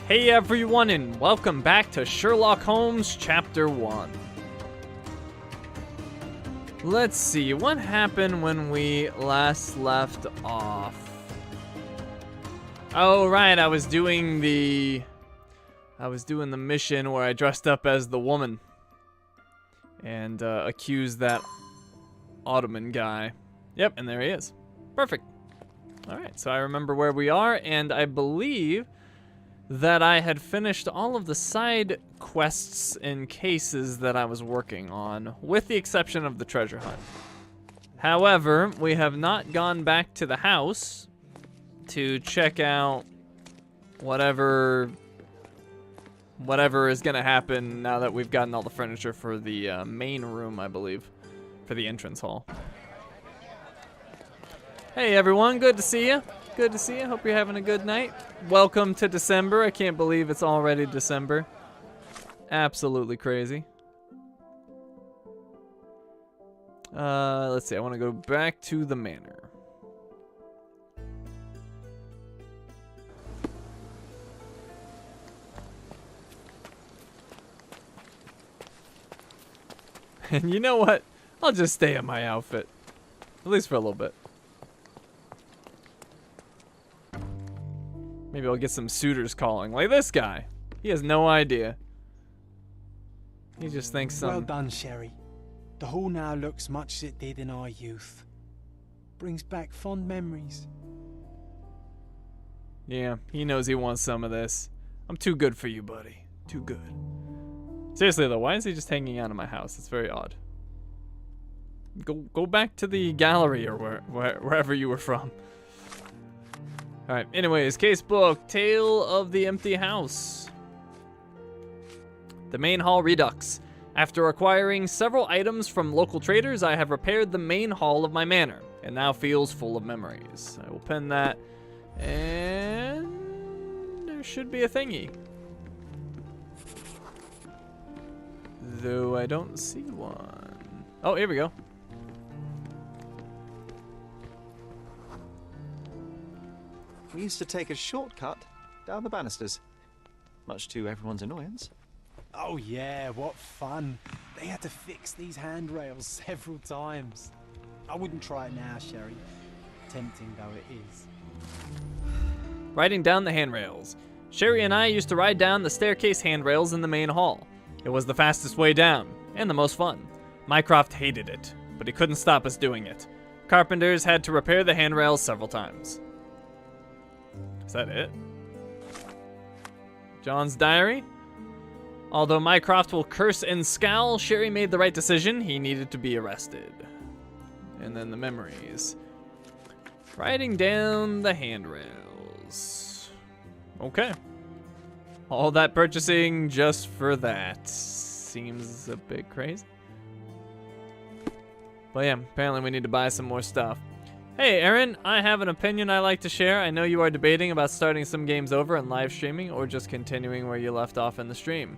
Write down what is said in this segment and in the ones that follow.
Hey everyone, and welcome back to Sherlock Holmes Chapter One. Let's see, what happened when we last left off? Oh right, I was doing the mission where I dressed up as the woman and accused that Ottoman guy. Yep, and there he is. Perfect. All right, so I remember where we are, and I believe that I had finished all of the side quests and cases that I was working on, with the exception of the treasure hunt. However, we have not gone back to the house to check out whatever is gonna happen now that we've gotten all the furniture for the main room, I believe, for the entrance hall. Hey everyone, good to see you. Good to see you. Hope you're having a good night. Welcome to December. I can't believe it's already December. Absolutely crazy. Let's see. I want to go back to the manor. And you know what? I'll just stay in my outfit. At least for a little bit. Maybe I'll get some suitors calling, like this guy. He has no idea. He just thinks some... Well done, Sherry. The hall now looks much as it did in our youth. Brings back fond memories. Yeah, he knows he wants some of this. I'm too good for you, buddy. Too good. Seriously though, why is he just hanging out in my house? It's very odd. Go back to the gallery or wherever you were from. Alright, anyways, casebook, Tale of the Empty House. The main hall redux. After acquiring several items from local traders, I have repaired the main hall of my manor, and now feels full of memories. I will pen that, and there should be a thingy. Though I don't see one. Oh, here we go. We used to take a shortcut down the banisters, much to everyone's annoyance. Oh yeah, what fun. They had to fix these handrails several times. I wouldn't try it now, Sherry. Tempting though it is. Riding down the handrails. Sherry and I used to ride down the staircase handrails in the main hall. It was the fastest way down, and the most fun. Mycroft hated it, but he couldn't stop us doing it. Carpenters had to repair the handrails several times. Is that it? John's diary? Although Mycroft will curse and scowl, Sherry made the right decision. He needed to be arrested. And then the memories. Riding down the handrails. Okay. All that purchasing just for that. Seems a bit crazy. But yeah, apparently we need to buy some more stuff. Hey Aaron, I have an opinion I like to share. I know you are debating about starting some games over and live streaming or just continuing where you left off in the stream.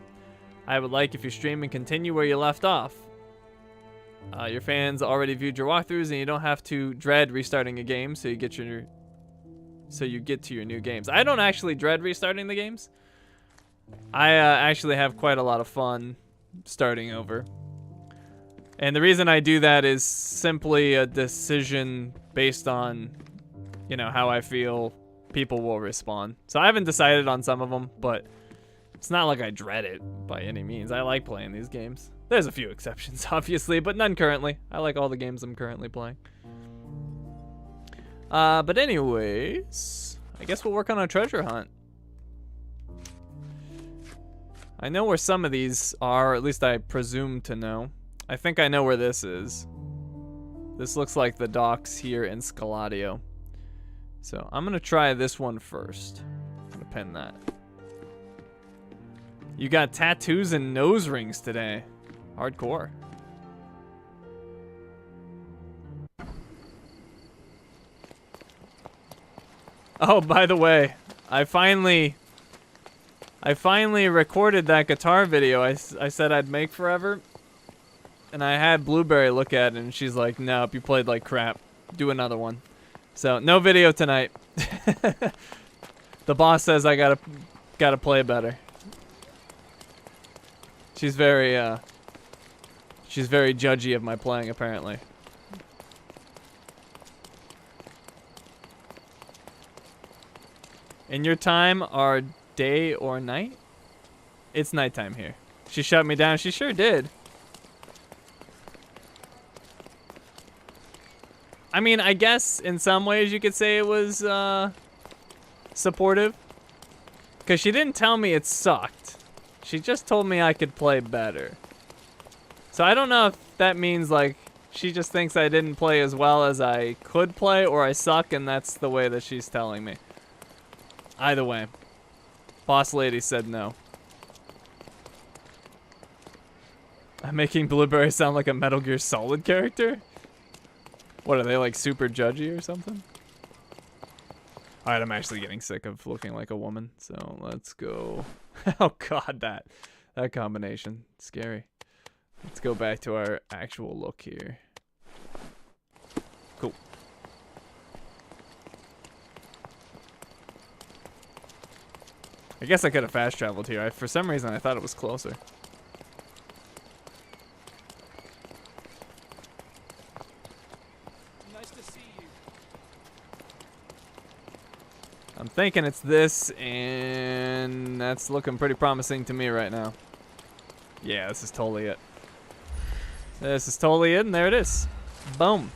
I would like if you stream and continue where you left off. Your fans already viewed your walkthroughs and you don't have to dread restarting a game so you get to your new games. I don't actually dread restarting the games. I actually have quite a lot of fun starting over. And the reason I do that is simply a decision based on, you know, how I feel people will respond. So I haven't decided on some of them, but it's not like I dread it by any means. I like playing these games. There's a few exceptions, obviously, but none currently. I like all the games I'm currently playing. But anyways, I guess we'll work on a treasure hunt. I know where some of these are, or at least I presume to know. I think I know where this is. This looks like the docks here in Scaladio. So I'm gonna try this one first. I'm gonna pin that. You got tattoos and nose rings today. Hardcore. Oh, by the way, I finally recorded that guitar video I said I'd make forever. And I had Blueberry look at it, and she's like, nope, you played like crap. Do another one. So, no video tonight. The boss says I gotta gotta play better. She's very judgy of my playing, apparently. In your time are day or night? It's nighttime here. She shut me down. She sure did. I mean, I guess in some ways you could say it was supportive. Because she didn't tell me it sucked. She just told me I could play better. So I don't know if that means like she just thinks I didn't play as well as I could play, or I suck and that's the way that she's telling me. Either way, boss lady said no. I'm making Blueberry sound like a Metal Gear Solid character? What, are they like super judgy or something? Alright, I'm actually getting sick of looking like a woman, so let's go. Oh god, that combination. Scary. Let's go back to our actual look here. Cool. I guess I could have fast traveled here. For some reason, I thought it was closer. Nice to see you. I'm thinking it's this, and that's looking pretty promising to me right now. Yeah, this is totally it. This is totally it, and there it is. Boom.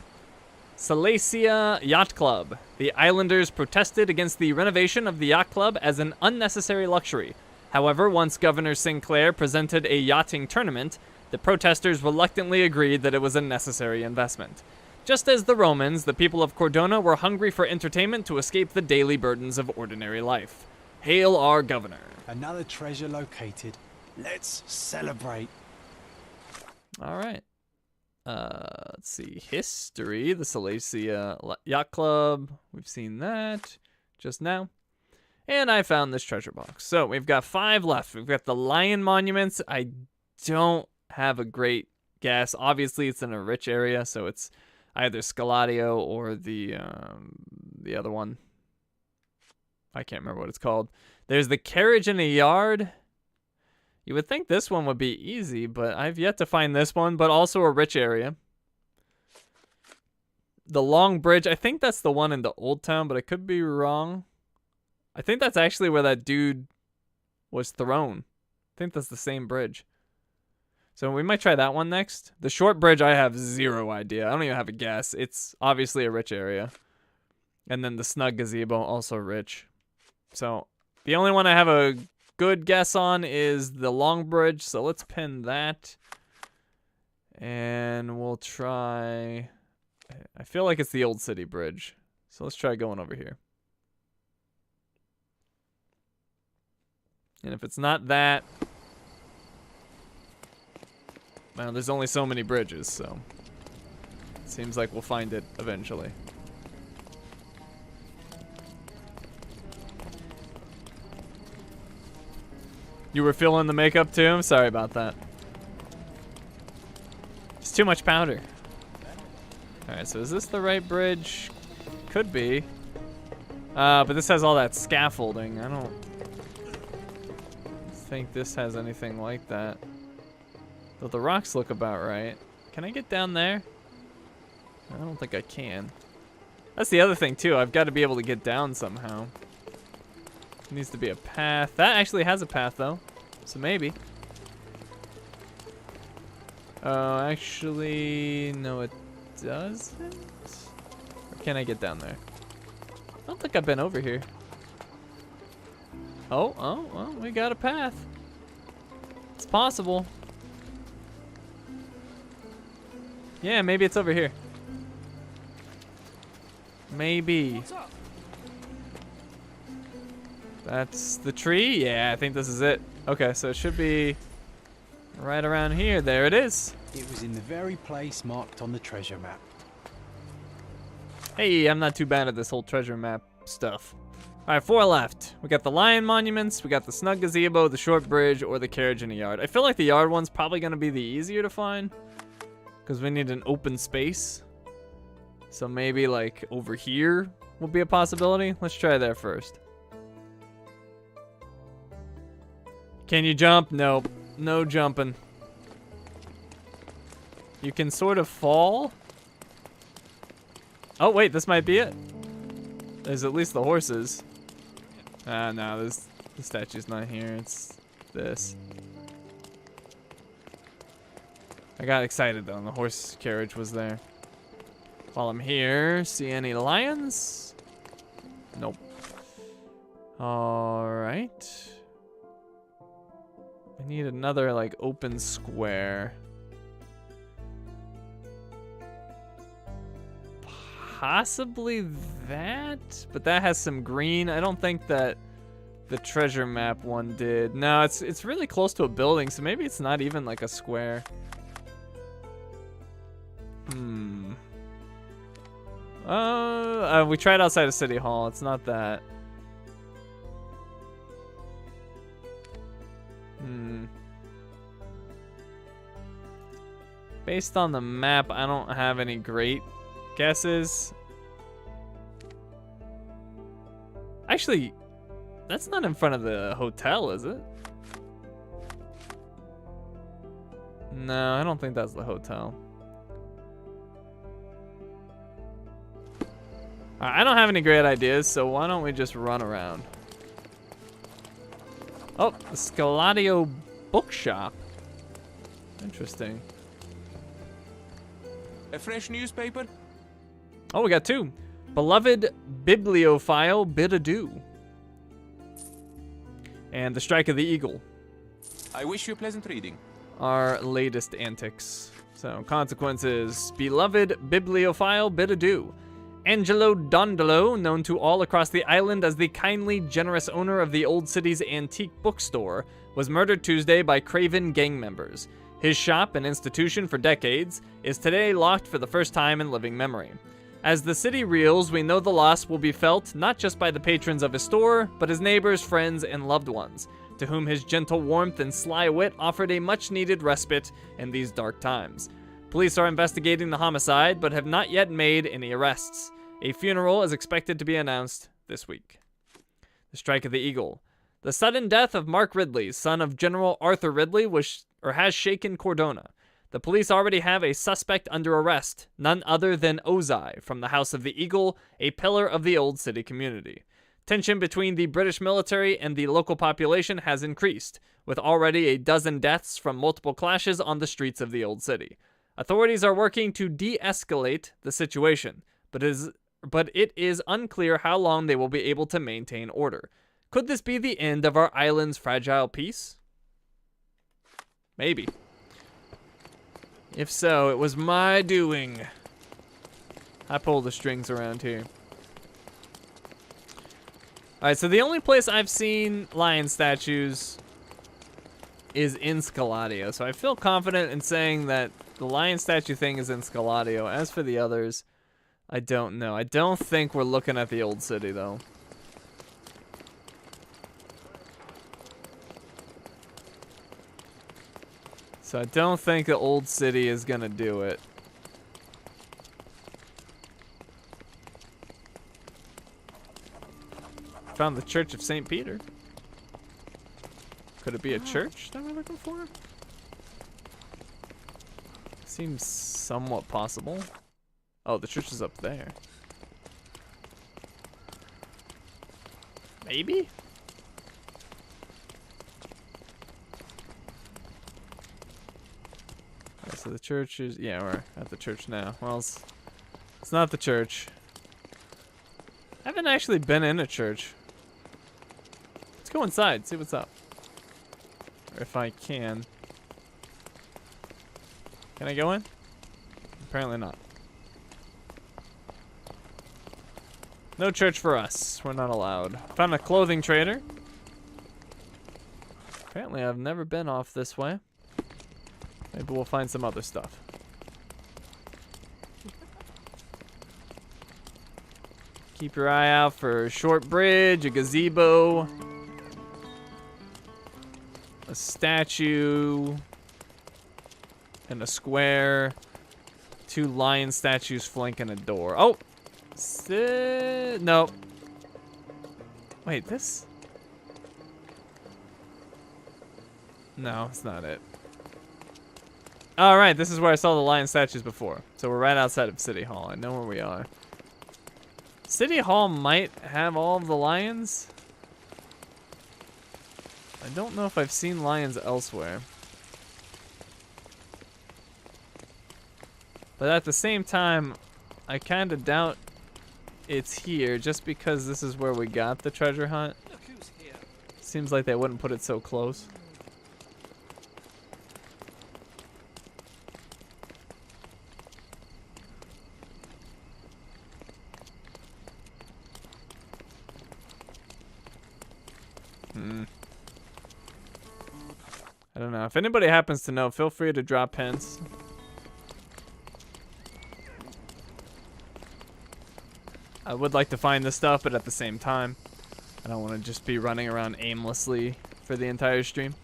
Scaladio Yacht Club. The islanders protested against the renovation of the yacht club as an unnecessary luxury. However, once Governor Sinclair presented a yachting tournament, the protesters reluctantly agreed that it was a necessary investment. Just as the Romans, the people of Cordona were hungry for entertainment to escape the daily burdens of ordinary life. Hail our governor. Another treasure located. Let's celebrate. All right. Let's see. History. The Scaladio Yacht Club. We've seen that just now. And I found this treasure box. So we've got 5 left. We've got the lion monuments. I don't have a great guess. Obviously, it's in a rich area, so it's either Scaladio or the other one. I can't remember what it's called. There's the carriage in a yard. You would think this one would be easy, but I've yet to find this one, but also a rich area. The Long Bridge, I think that's the one in the Old Town, but I could be wrong. I think that's actually where that dude was thrown. I think that's the same bridge. So we might try that one next. The Short Bridge, I have 0 idea. I don't even have a guess. It's obviously a rich area. And then the Snug Gazebo, also rich. So the only one I have a good guess on is the Long Bridge, so let's pin that. And we'll try... I feel like it's the Old City Bridge. So let's try going over here. And if it's not that... Well, there's only so many bridges, so... It seems like we'll find it eventually. You were feeling the makeup too? I'm sorry about that. It's too much powder. Alright, so is this the right bridge? Could be. But this has all that scaffolding. I don't think this has anything like that. Though the rocks look about right. Can I get down there? I don't think I can. That's the other thing too. I've got to be able to get down somehow. Needs to be a path. That actually has a path though, so maybe. Oh, actually, no, it doesn't. Or can I get down there? I don't think I've been over here. Oh, well, we got a path. It's possible. Yeah, maybe it's over here. Maybe. What's up? That's the tree? Yeah, I think this is it. Okay, so it should be right around here. There it is. It was in the very place marked on the treasure map. Hey, I'm not too bad at this whole treasure map stuff. All right, 4 left. We got the lion monuments, we got the Snug Gazebo, the Short Bridge, or the carriage in a yard. I feel like the yard one's probably gonna be the easier to find because we need an open space. So maybe like over here will be a possibility. Let's try there first. Can you jump? Nope. No jumping. You can sort of fall. Oh, wait, this might be it. There's at least the horses. Ah, no, the statue's not here. It's this. I got excited, though, and the horse carriage was there. While I'm here, see any lions? Nope. All right. I need another, like, open square. Possibly that, but that has some green. I don't think that the treasure map one did. No, it's really close to a building, so maybe it's not even like a square. We tried outside of City Hall. It's not that. Based on the map, I don't have any great guesses. Actually, that's not in front of the hotel, is it? No, I don't think that's the hotel. Alright, I don't have any great ideas, so why don't we just run around? Oh, the Scaladio bookshop. Interesting. A fresh newspaper? Oh, we got two. Beloved bibliophile bid adieu. And the Strike of the Eagle. I wish you pleasant reading. Our latest antics. So, consequences. Beloved bibliophile bid adieu. Angelo Dondolo, known to all across the island as the kindly, generous owner of the Old City's antique bookstore, was murdered Tuesday by craven gang members. His shop, an institution for decades, is today locked for the first time in living memory. As the city reels, we know the loss will be felt not just by the patrons of his store, but his neighbors, friends, and loved ones, to whom his gentle warmth and sly wit offered a much-needed respite in these dark times. Police are investigating the homicide, but have not yet made any arrests. A funeral is expected to be announced this week. The Strike of the Eagle. The sudden death of Mark Ridley, son of General Arthur Ridley, has shaken Cordona. The police already have a suspect under arrest, none other than Ozai from the House of the Eagle, a pillar of the Old City community. Tension between the British military and the local population has increased, with already a dozen deaths from multiple clashes on the streets of the Old City. Authorities are working to de-escalate the situation, but it is unclear how long they will be able to maintain order. Could this be the end of our island's fragile peace? Maybe. If so, it was my doing. I pull the strings around here. Alright, so the only place I've seen lion statues is in Scaladio. So I feel confident in saying that the lion statue thing is in Scaladio. As for the others, I don't know. I don't think we're looking at the Old City, though. So I don't think the Old City is gonna do it. Found the Church of St. Peter. Could it be a church that we're looking for? Seems somewhat possible. Oh, the church is up there. Maybe? Alright, so the church is... Yeah, we're at the church now. Well, it's not the church. I haven't actually been in a church. Let's go inside, see what's up. Or if I can. Can I go in? Apparently not. No church for us. We're not allowed. Found a clothing trader. Apparently I've never been off this way. Maybe we'll find some other stuff. Keep your eye out for a short bridge, a gazebo, a statue, and a square. Two lion statues flanking a door. Oh! Nope. Wait, this? No, it's not it. All right, this is where I saw the lion statues before. So we're right outside of City Hall. I know where we are. City Hall might have all of the lions. I don't know if I've seen lions elsewhere. But at the same time, I kind of doubt it's here just because this is where we got the treasure hunt. Look who's here. Seems like they wouldn't put it so close. I don't know. If anybody happens to know, feel free to drop hints. I would like to find this stuff, but at the same time, I don't want to just be running around aimlessly for the entire stream.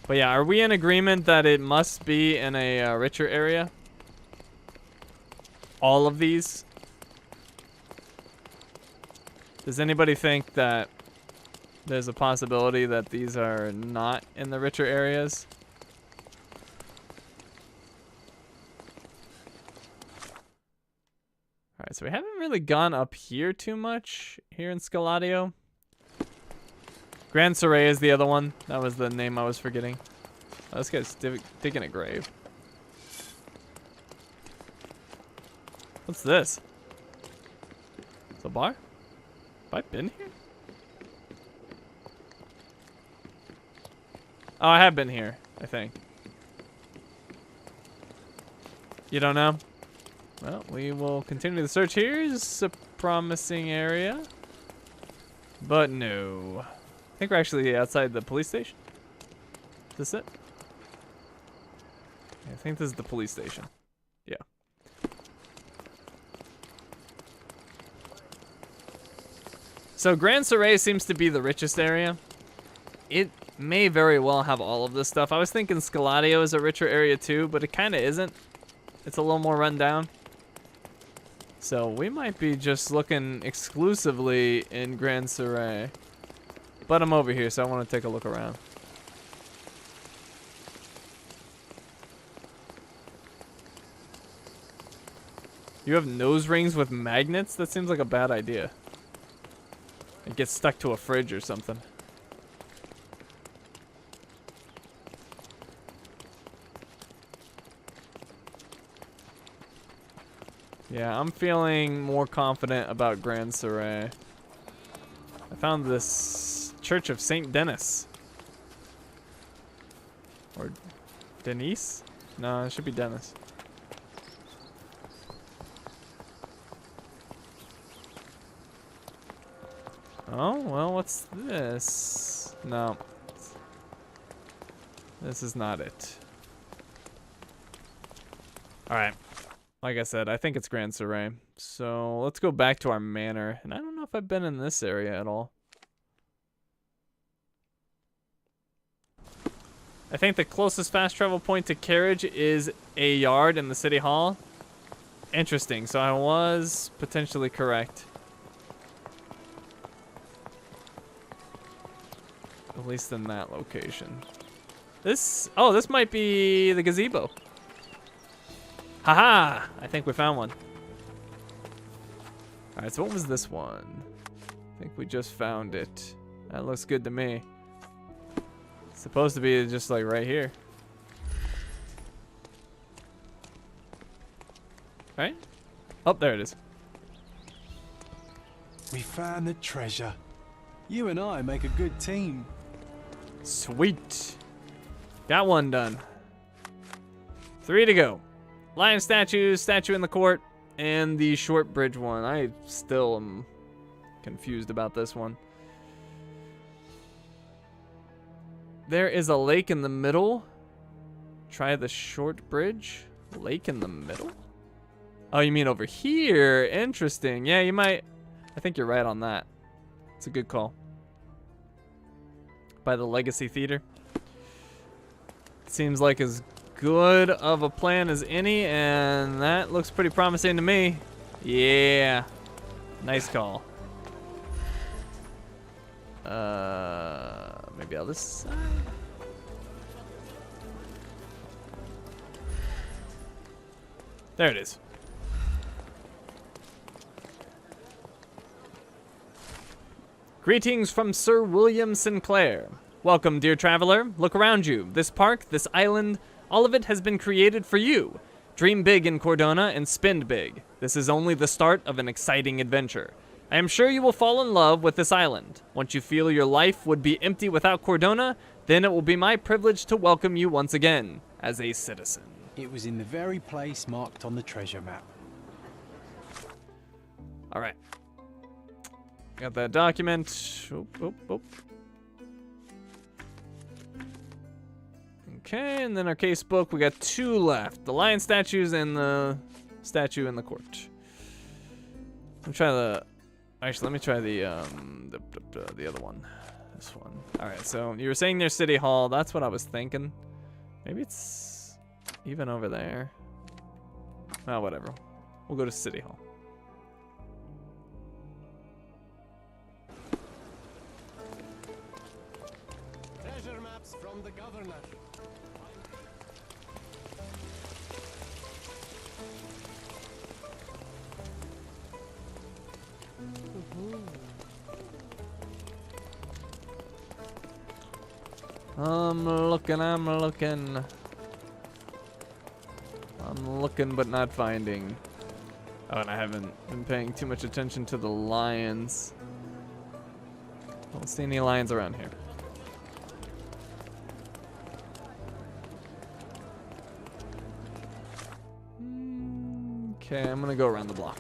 But yeah, are we in agreement that it must be in a richer area? All of these? Does anybody think that there's a possibility that these are not in the richer areas? Alright, so we haven't really gone up here too much here in Scaladio. Grand Soray is the other one. That was the name I was forgetting. Oh, this guy's digging a grave. What's this? It's a bar? Have I been here? Oh, I have been here, I think. You don't know? Well, we will continue the search. Here's a promising area. But no. I think we're actually outside the police station. Is this it? I think this is the police station. Yeah. So Grand Soray seems to be the richest area. It may very well have all of this stuff. I was thinking Scaladio is a richer area too, but it kind of isn't. It's a little more run down. So we might be just looking exclusively in Grand Soray. But I'm over here, so I want to take a look around. You have nose rings with magnets? That seems like a bad idea. It gets stuck to a fridge or something. Yeah, I'm feeling more confident about Grand Soray. I found this Church of St. Denis. Or Denise? No, it should be Dennis. Oh, well, what's this? No. This is not it. Alright. Like I said, I think it's Grand Soray. So let's go back to our manor. And I don't know if I've been in this area at all. I think the closest fast travel point to carriage is a yard in the city hall. Interesting. So I was potentially correct. At least in that location. This might be the gazebo. Haha! I think we found one. Alright, so what was this one? I think we just found it. That looks good to me. It's supposed to be just like right here. Right? Oh, there it is. We found the treasure. You and I make a good team. Sweet. Got one done. 3 to go. Lion statues, statue in the court, and the short bridge one. I still am confused about this one. There is a lake in the middle. Try the short bridge. Lake in the middle? Oh, you mean over here? Interesting. Yeah, you might. I think you're right on that. It's a good call. By the Legacy Theater. Seems like as good of a plan as any, and that looks pretty promising to me. Yeah. Nice call. Maybe on this side? There it is. Greetings from Sir William Sinclair. Welcome, dear traveler. Look around you. This park, this island, all of it has been created for you. Dream big in Cordona and spend big. This is only the start of an exciting adventure. I am sure you will fall in love with this island. Once you feel your life would be empty without Cordona, then it will be my privilege to welcome you once again as a citizen. It was in the very place marked on the treasure map. All right. Got that document. Oop, oop, oop. Okay, and then our case book. We got 2 left. The lion statues and the statue in the court. Let me try the... Actually, let me try the other one. This one. All right, so you were saying near City Hall. That's what I was thinking. Maybe it's even over there. Oh, whatever. We'll go to City Hall. Treasure maps from the governor. I'm looking but not finding. Oh, and I haven't been paying too much attention to the lions. Don't see any lions around here. Okay, I'm gonna go around the block.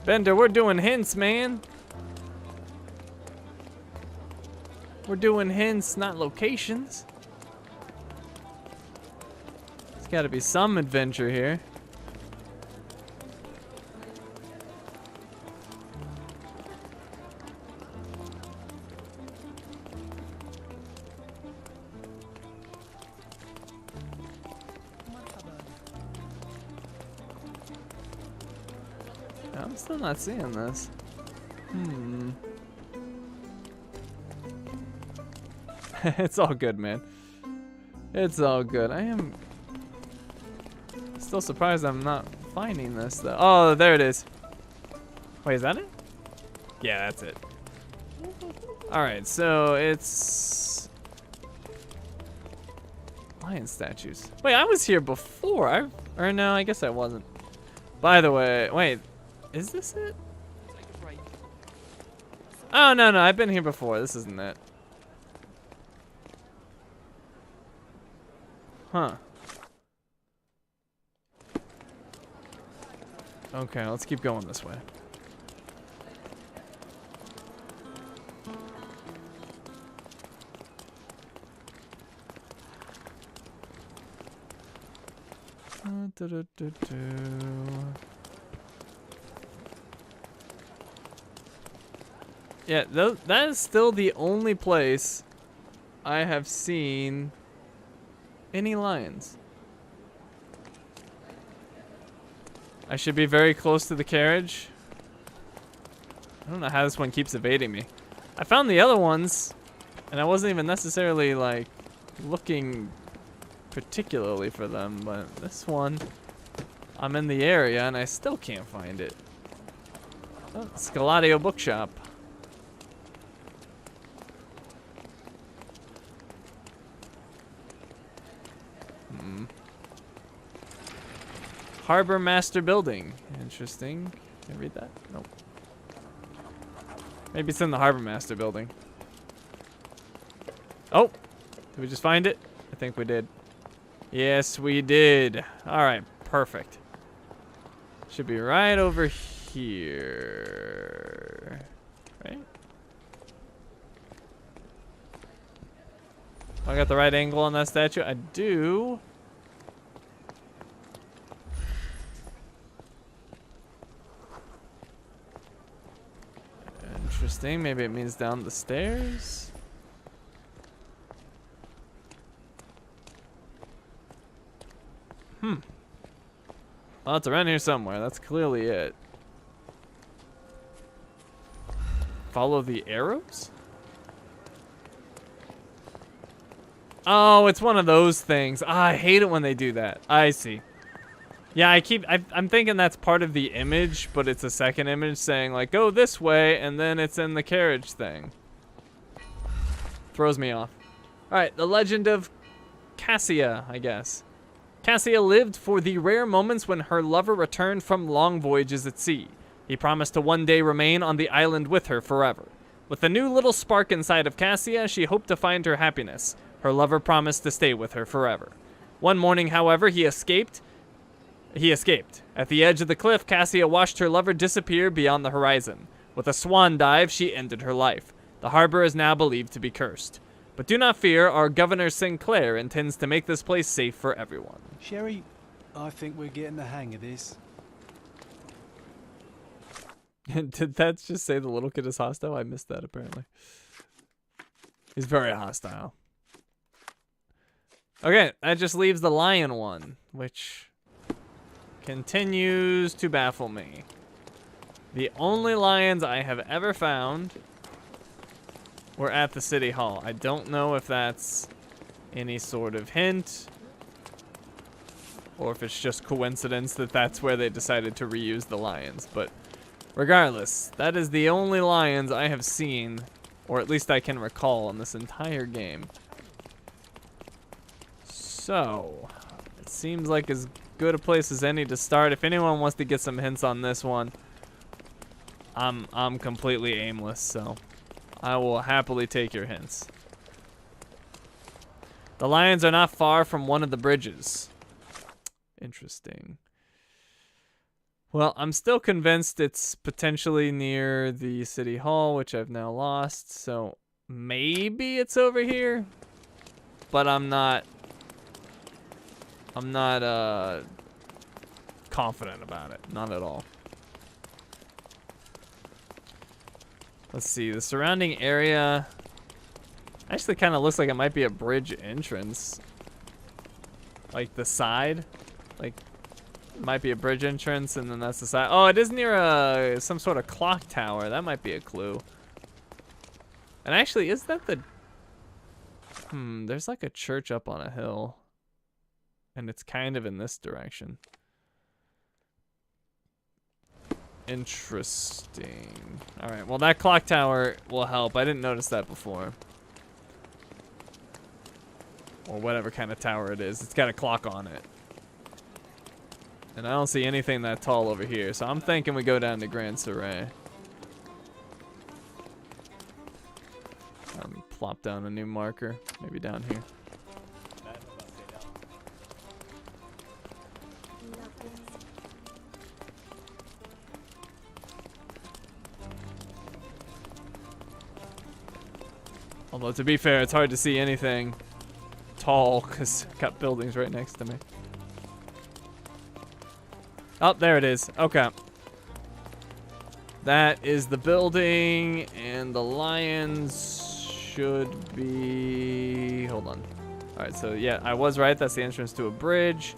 Bender, we're doing hints, man. We're doing hints, not locations. There's gotta be some adventure here. I'm still not seeing this. It's all good, man. It's all good. I am still surprised I'm not finding this, though. Oh, there it is. Wait, is that it? Yeah, that's it. Alright, so it's... lion statues. Wait, I was here before. Or no, I guess I wasn't. By the way, wait. Is this it? Oh, no, I've been here before. This isn't it. Huh. Okay, let's keep going this way. Yeah, that is still the only place I have seen any lions. I should be very close to the carriage. I don't know how this one keeps evading me. I found the other ones, and I wasn't even necessarily, like, looking particularly for them, but this one, I'm in the area, and I still can't find it. Oh, Scaladio bookshop. Harbor Master Building. Interesting. Can I read that? Nope. Maybe it's in the Harbor Master Building. Oh! Did we just find it? I think we did. Yes, we did. Alright, perfect. Should be right over here. Right? I got the right angle on that statue? I do. Interesting. Maybe it means down the stairs. Well, it's around here somewhere. That's clearly it. Follow the arrows? Oh, it's one of those things. Ah, I hate it when they do that. I see. Yeah, I'm thinking that's part of the image, but it's a second image saying like, go this way, and then it's in the carriage thing. Throws me off. All right, the legend of Cassia, I guess. Cassia lived for the rare moments when her lover returned from long voyages at sea. He promised to one day remain on the island with her forever. With a new little spark inside of Cassia, she hoped to find her happiness. Her lover promised to stay with her forever. One morning, however, he escaped. At the edge of the cliff, Cassia watched her lover disappear beyond the horizon. With a swan dive, she ended her life. The harbor is now believed to be cursed. But do not fear, our Governor Sinclair intends to make this place safe for everyone. Sherry, I think we're getting the hang of this. Did that just say the little kid is hostile? I missed that, apparently. He's very hostile. Okay, that just leaves the lion one, which continues to baffle me. The only lions I have ever found were at the city hall. I don't know if that's any sort of hint or if it's just coincidence that that's where they decided to reuse the lions. But regardless, that is the only lions I have seen, or at least I can recall, in this entire game. So, it seems like as good a place as any to start. If anyone wants to get some hints on this one, I'm completely aimless, so I will happily take your hints. The lions are not far from one of the bridges. Interesting. Well, I'm still convinced it's potentially near the city hall, which I've now lost, so maybe it's over here, but I'm not confident about it. Not at all. Let's see. The surrounding area actually kind of looks like it might be a bridge entrance. Like the side. Like, it might be a bridge entrance, and then that's the side. Oh, it is near some sort of clock tower. That might be a clue. And actually, is that the... there's like a church up on a hill. And it's kind of in this direction. Interesting. Alright, well that clock tower will help. I didn't notice that before. Or whatever kind of tower it is. It's got a clock on it. And I don't see anything that tall over here, so I'm thinking we go down to Grand Surrey. Plop down a new marker. Maybe down here. Although, to be fair, it's hard to see anything tall because I've got buildings right next to me. Oh, there it is. Okay. That is the building, and the lions should be... Hold on. Alright, so yeah, I was right. That's the entrance to a bridge.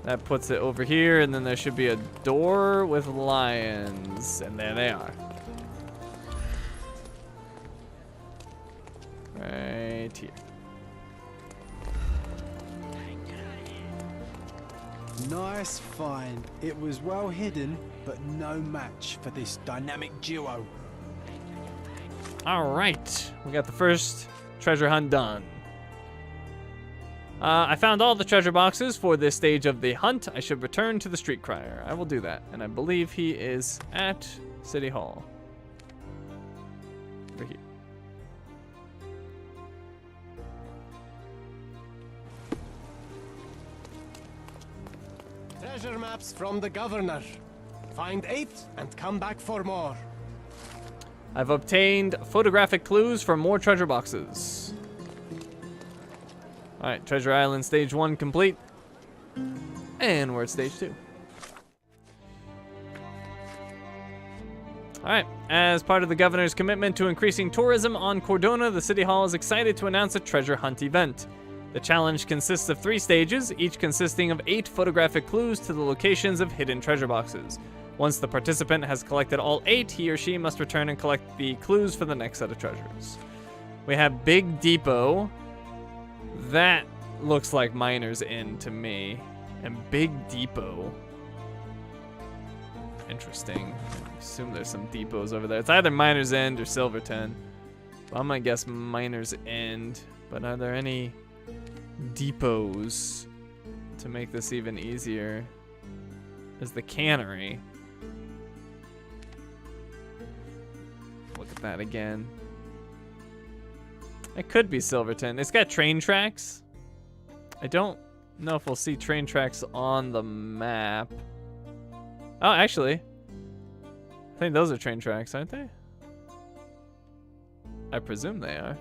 That puts it over here, and then there should be a door with lions. And there they are. Right here. Nice find. It was well hidden, but no match for this dynamic duo. All right, we got the first treasure hunt done. I found all the treasure boxes for this stage of the hunt. I should return to the street crier. I will do that, and I believe he is at City Hall. Over here. Treasure maps from the governor. Find 8 and come back for more. I've obtained photographic clues for more treasure boxes. Alright, Treasure Island Stage 1 complete. And we're at Stage 2. Alright, as part of the governor's commitment to increasing tourism on Cordona, the City Hall is excited to announce a treasure hunt event. The challenge consists of 3 stages, each consisting of 8 photographic clues to the locations of hidden treasure boxes. Once the participant has collected all 8, he or she must return and collect the clues for the next set of treasures. We have Big Depot. That looks like Miner's End to me. And Big Depot. Interesting. I assume there's some depots over there. It's either Miner's End or Silverton. I'm gonna guess Miner's End. But are there any depots to make this even easier? There's the cannery. Look at that again. It could be Silverton. It's got train tracks. I don't know if we'll see train tracks on the map. Oh, actually. I think those are train tracks, aren't they? I presume they are.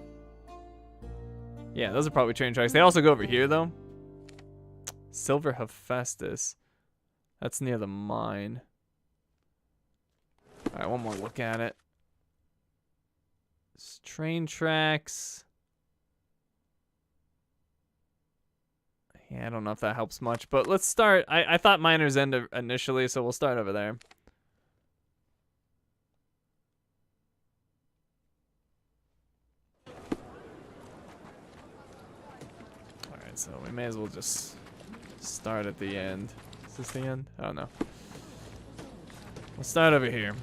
Yeah, those are probably train tracks. They also go over here, though. Silver Hephaestus. That's near the mine. Alright, one more look at it. It's train tracks. Yeah, I don't know if that helps much, but let's start. I thought Miner's End initially, so we'll start over there. Alright, so we may as well just start at the end. Is this the end? Oh, no. We'll start over here.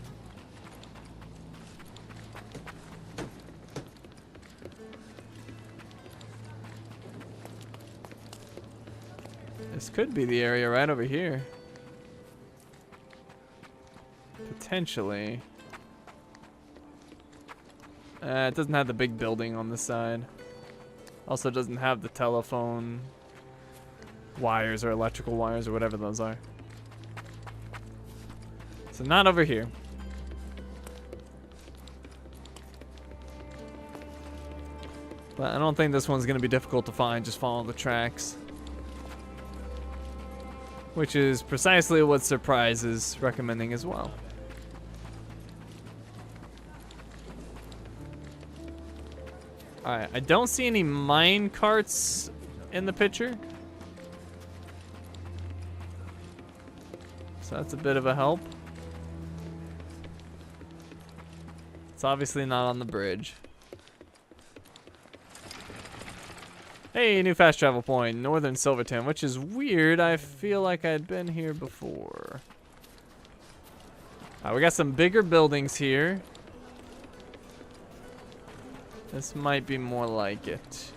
This could be the area right over here. Potentially. It doesn't have the big building on this side. Also doesn't have the telephone wires or electrical wires or whatever those are. So not over here. But I don't think this one's going to be difficult to find. Just follow the tracks. Which is precisely what Surprise is recommending as well. Alright, I don't see any mine carts in the picture. So that's a bit of a help. It's obviously not on the bridge. Hey, new fast travel point, Northern Silverton, which is weird. I feel like I'd been here before. We got some bigger buildings here. This might be more like it.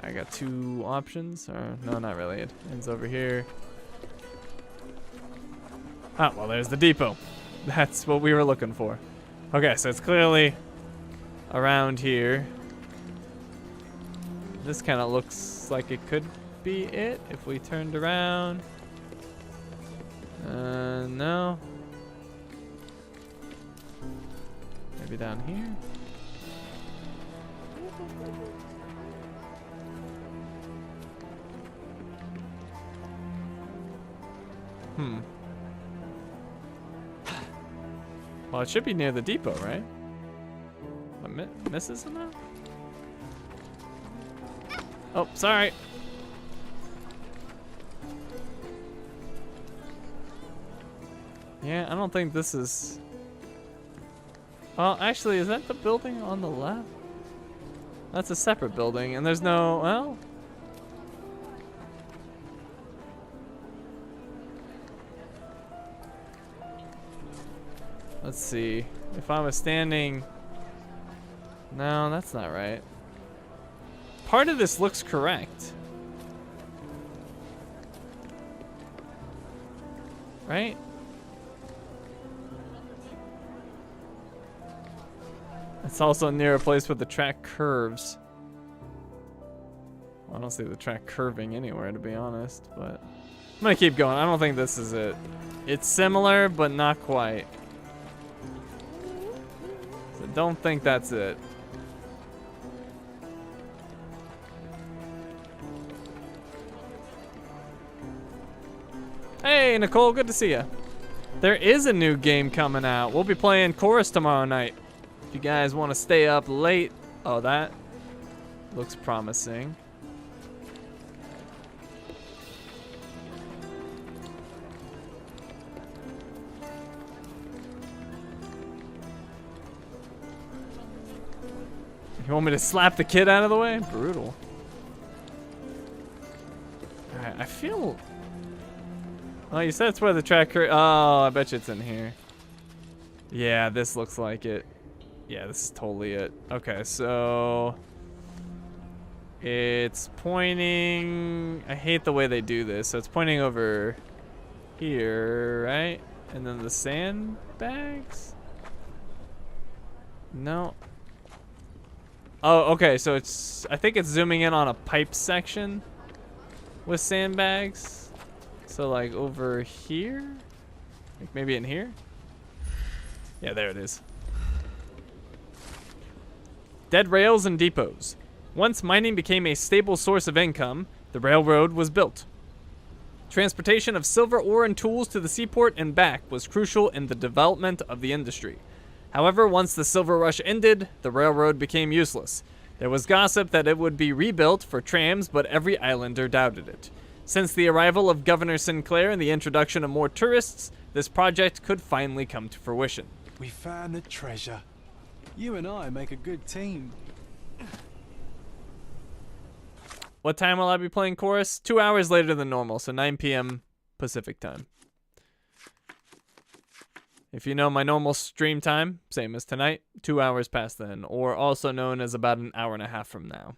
I got 2 options, or no, not really. It ends over here. Ah, well, there's the depot. That's what we were looking for. Okay, so it's clearly around here. This kind of looks like it could be it if we turned around. No. Maybe down here. Well, it should be near the depot, right? What misses in that? Oh, sorry. Yeah, I don't think this is... Well, actually, is that the building on the left? That's a separate building, and there's no... Well... Let's see. If I was standing... No, that's not right. Part of this looks correct. Right? It's also near a place where the track curves. Well, I don't see the track curving anywhere, to be honest, but I'm gonna keep going. I don't think this is it. It's similar, but not quite. So don't think that's it. Hey, Nicole, good to see you. There is a new game coming out. We'll be playing Chorus tomorrow night. If you guys want to stay up late. Oh, that. Looks promising. You want me to slap the kid out of the way? Brutal. Alright, I feel... Oh, you said it's where the tracker... Oh, I bet you it's in here. Yeah, this looks like it. Yeah, this is totally it. Okay, so... It's pointing... I hate the way they do this. So it's pointing over here, right? And then the sandbags? No. Oh, okay, so it's... I think it's zooming in on a pipe section with sandbags. So, like, over here? Like, maybe in here? Yeah, there it is. Dead rails and depots. Once mining became a stable source of income, the railroad was built. Transportation of silver ore and tools to the seaport and back was crucial in the development of the industry. However, once the silver rush ended, the railroad became useless. There was gossip that it would be rebuilt for trams, but every islander doubted it. Since the arrival of Governor Sinclair and the introduction of more tourists, this project could finally come to fruition. We found the treasure. You and I make a good team. What time will I be playing Chorus? 2 hours later than normal, so 9 p.m. Pacific time. If you know my normal stream time, same as tonight, 2 hours past then, or also known as about an hour and a half from now.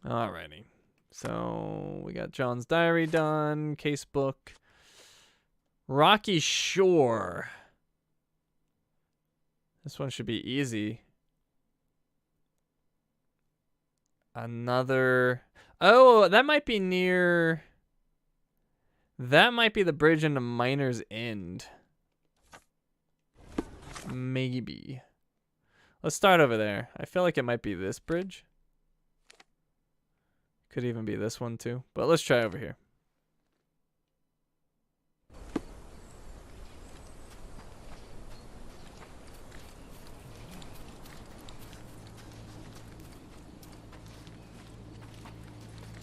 Alrighty. So, we got John's diary done, casebook. Rocky Shore. This one should be easy. Another... Oh, that might be near... That might be the bridge into Miner's End. Maybe. Let's start over there. I feel like it might be this bridge. Could even be this one too. But let's try over here.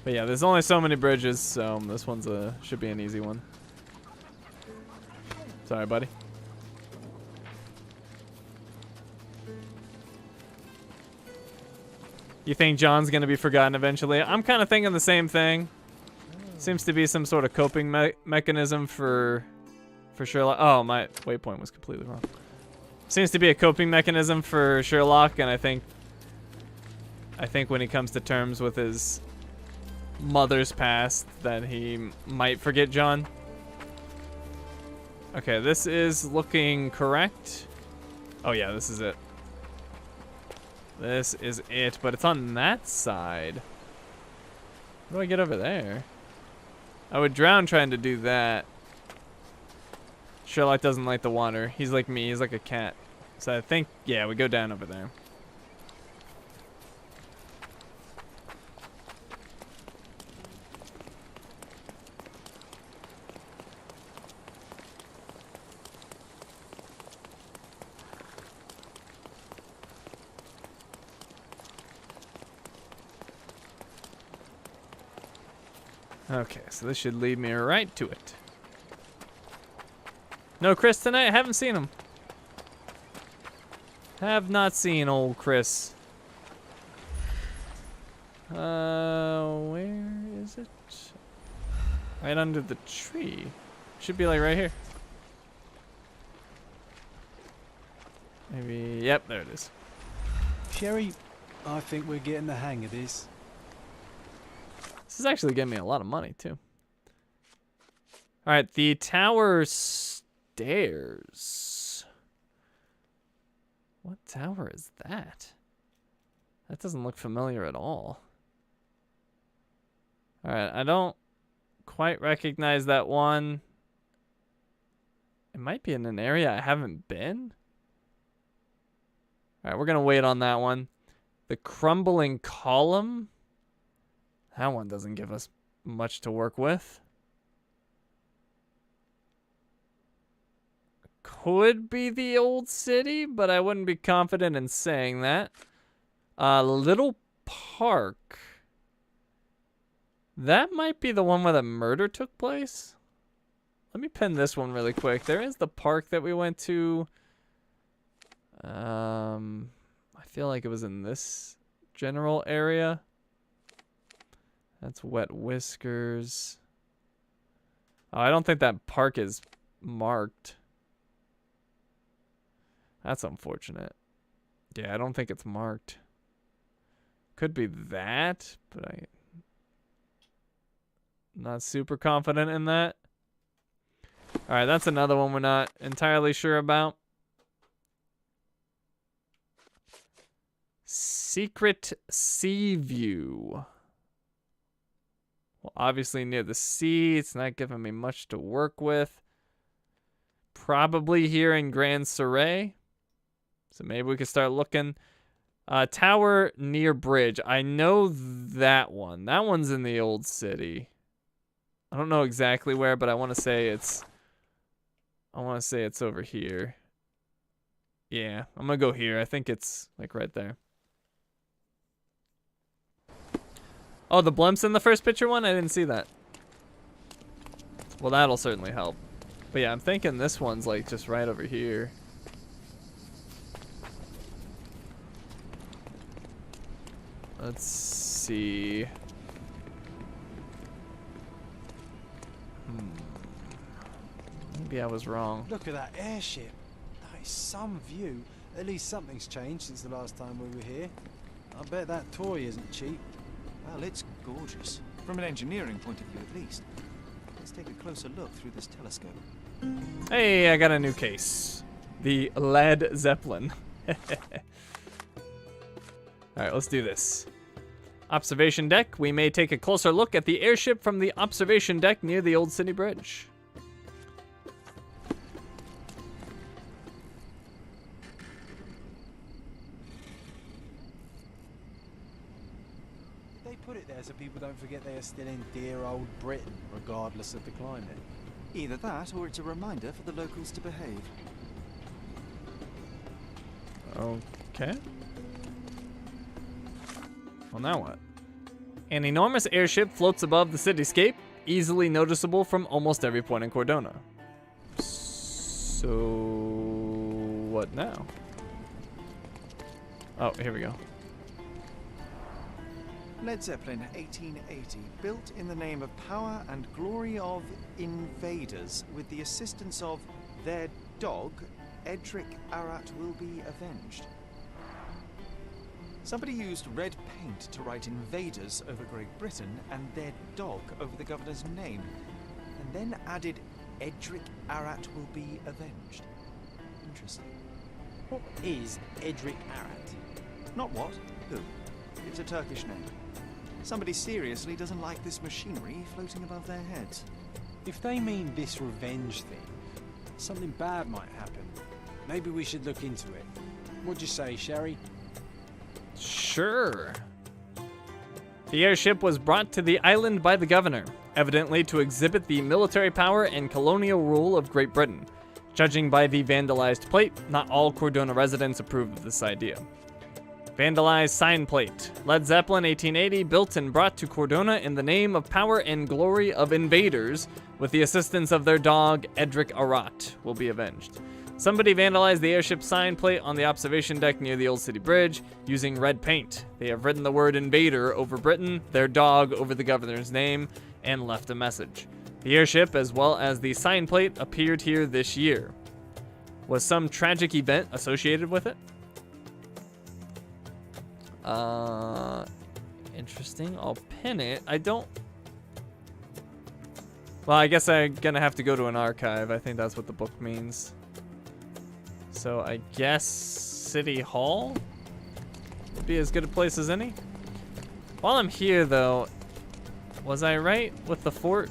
But yeah, there's only so many bridges, so this one's should be an easy one. Sorry, buddy. You think John's gonna be forgotten eventually? I'm kind of thinking the same thing. Seems to be some sort of coping mechanism for Sherlock. Oh, my waypoint was completely wrong. Seems to be a coping mechanism for Sherlock, and I think when he comes to terms with his mother's past, that he might forget John. Okay, this is looking correct. Oh yeah, this is it. This is it, but it's on that side. How do I get over there? I would drown trying to do that. Sherlock doesn't like the water. He's like me, he's like a cat. So I think, yeah, we go down over there. Okay, so this should lead me right to it. No Chris tonight? I haven't seen him. Have not seen old Chris. Where is it? Right under the tree. Should be like right here. Maybe, yep, there it is. Sherry, I think we're getting the hang of this. This is actually getting me a lot of money, too. All right, the tower stairs. What tower is that? That doesn't look familiar at all. All right, I don't quite recognize that one. It might be in an area I haven't been. All right, we're going to wait on that one. The crumbling column. That one doesn't give us much to work with. Could be the old city, but I wouldn't be confident in saying that. Little Park. That might be the one where the murder took place. Let me pin this one really quick. There is the park that we went to. I feel like it was in this general area. That's Wet Whiskers. Oh, I don't think that park is marked. That's unfortunate. Yeah, I don't think it's marked. Could be that, but I'm not super confident in that. All right, that's another one we're not entirely sure about. Secret Sea View. Well, obviously near the sea. It's not giving me much to work with. Probably here in Grand Surrey. So maybe we could start looking. Tower near bridge. I know that one. That one's in the old city. I don't know exactly where, but I want to say it's over here. Yeah, I'm gonna go here. I think it's like right there. Oh, the blimp's in the first picture one? I didn't see that. Well, that'll certainly help. But yeah, I'm thinking this one's like just right over here. Let's see. Maybe I was wrong. Look at that airship. That is some view. At least something's changed since the last time we were here. I bet that toy isn't cheap. Well, it's gorgeous. From an engineering point of view, at least. Let's take a closer look through this telescope. Hey, I got a new case. The lead Zeppelin. Alright, let's do this. Observation deck. We may take a closer look at the airship from the observation deck near the Old City Bridge. They put it there so people don't forget they are still in dear old Britain, regardless of the climate. Either that, or it's a reminder for the locals to behave. Okay. Well, now what? An enormous airship floats above the cityscape, easily noticeable from almost every point in Cordona. So, what now? Oh, here we go. Led Zeppelin, 1880, built in the name of power and glory of invaders, with the assistance of their dog, Edric Arat will be avenged. Somebody used red paint to write invaders over Great Britain and their dog over the governor's name, and then added Edric Arat will be avenged. Interesting. What is Edric Arat? Not what? Who? It's a Turkish name. Somebody seriously doesn't like this machinery floating above their heads. If they mean this revenge thing, something bad might happen. Maybe we should look into it. What'd you say, Sherry? Sure. The airship was brought to the island by the governor, evidently to exhibit the military power and colonial rule of Great Britain. Judging by the vandalized plate, not all Cordona residents approved of this idea. Vandalized sign plate. Led Zeppelin 1880, built and brought to Cordona in the name of power and glory of invaders, with the assistance of their dog, Edric Arat, will be avenged. Somebody vandalized the airship sign plate on the observation deck near the Old City Bridge using red paint. They have written the word invader over Britain, their dog over the governor's name, and left a message. The airship, as well as the sign plate, appeared here this year. Was some tragic event associated with it? Interesting. I'll pin it. I don't... Well, I guess I'm gonna have to go to an archive. I think that's what the book means. So I guess City Hall would be as good a place as any. While I'm here, though, was I right with the fort?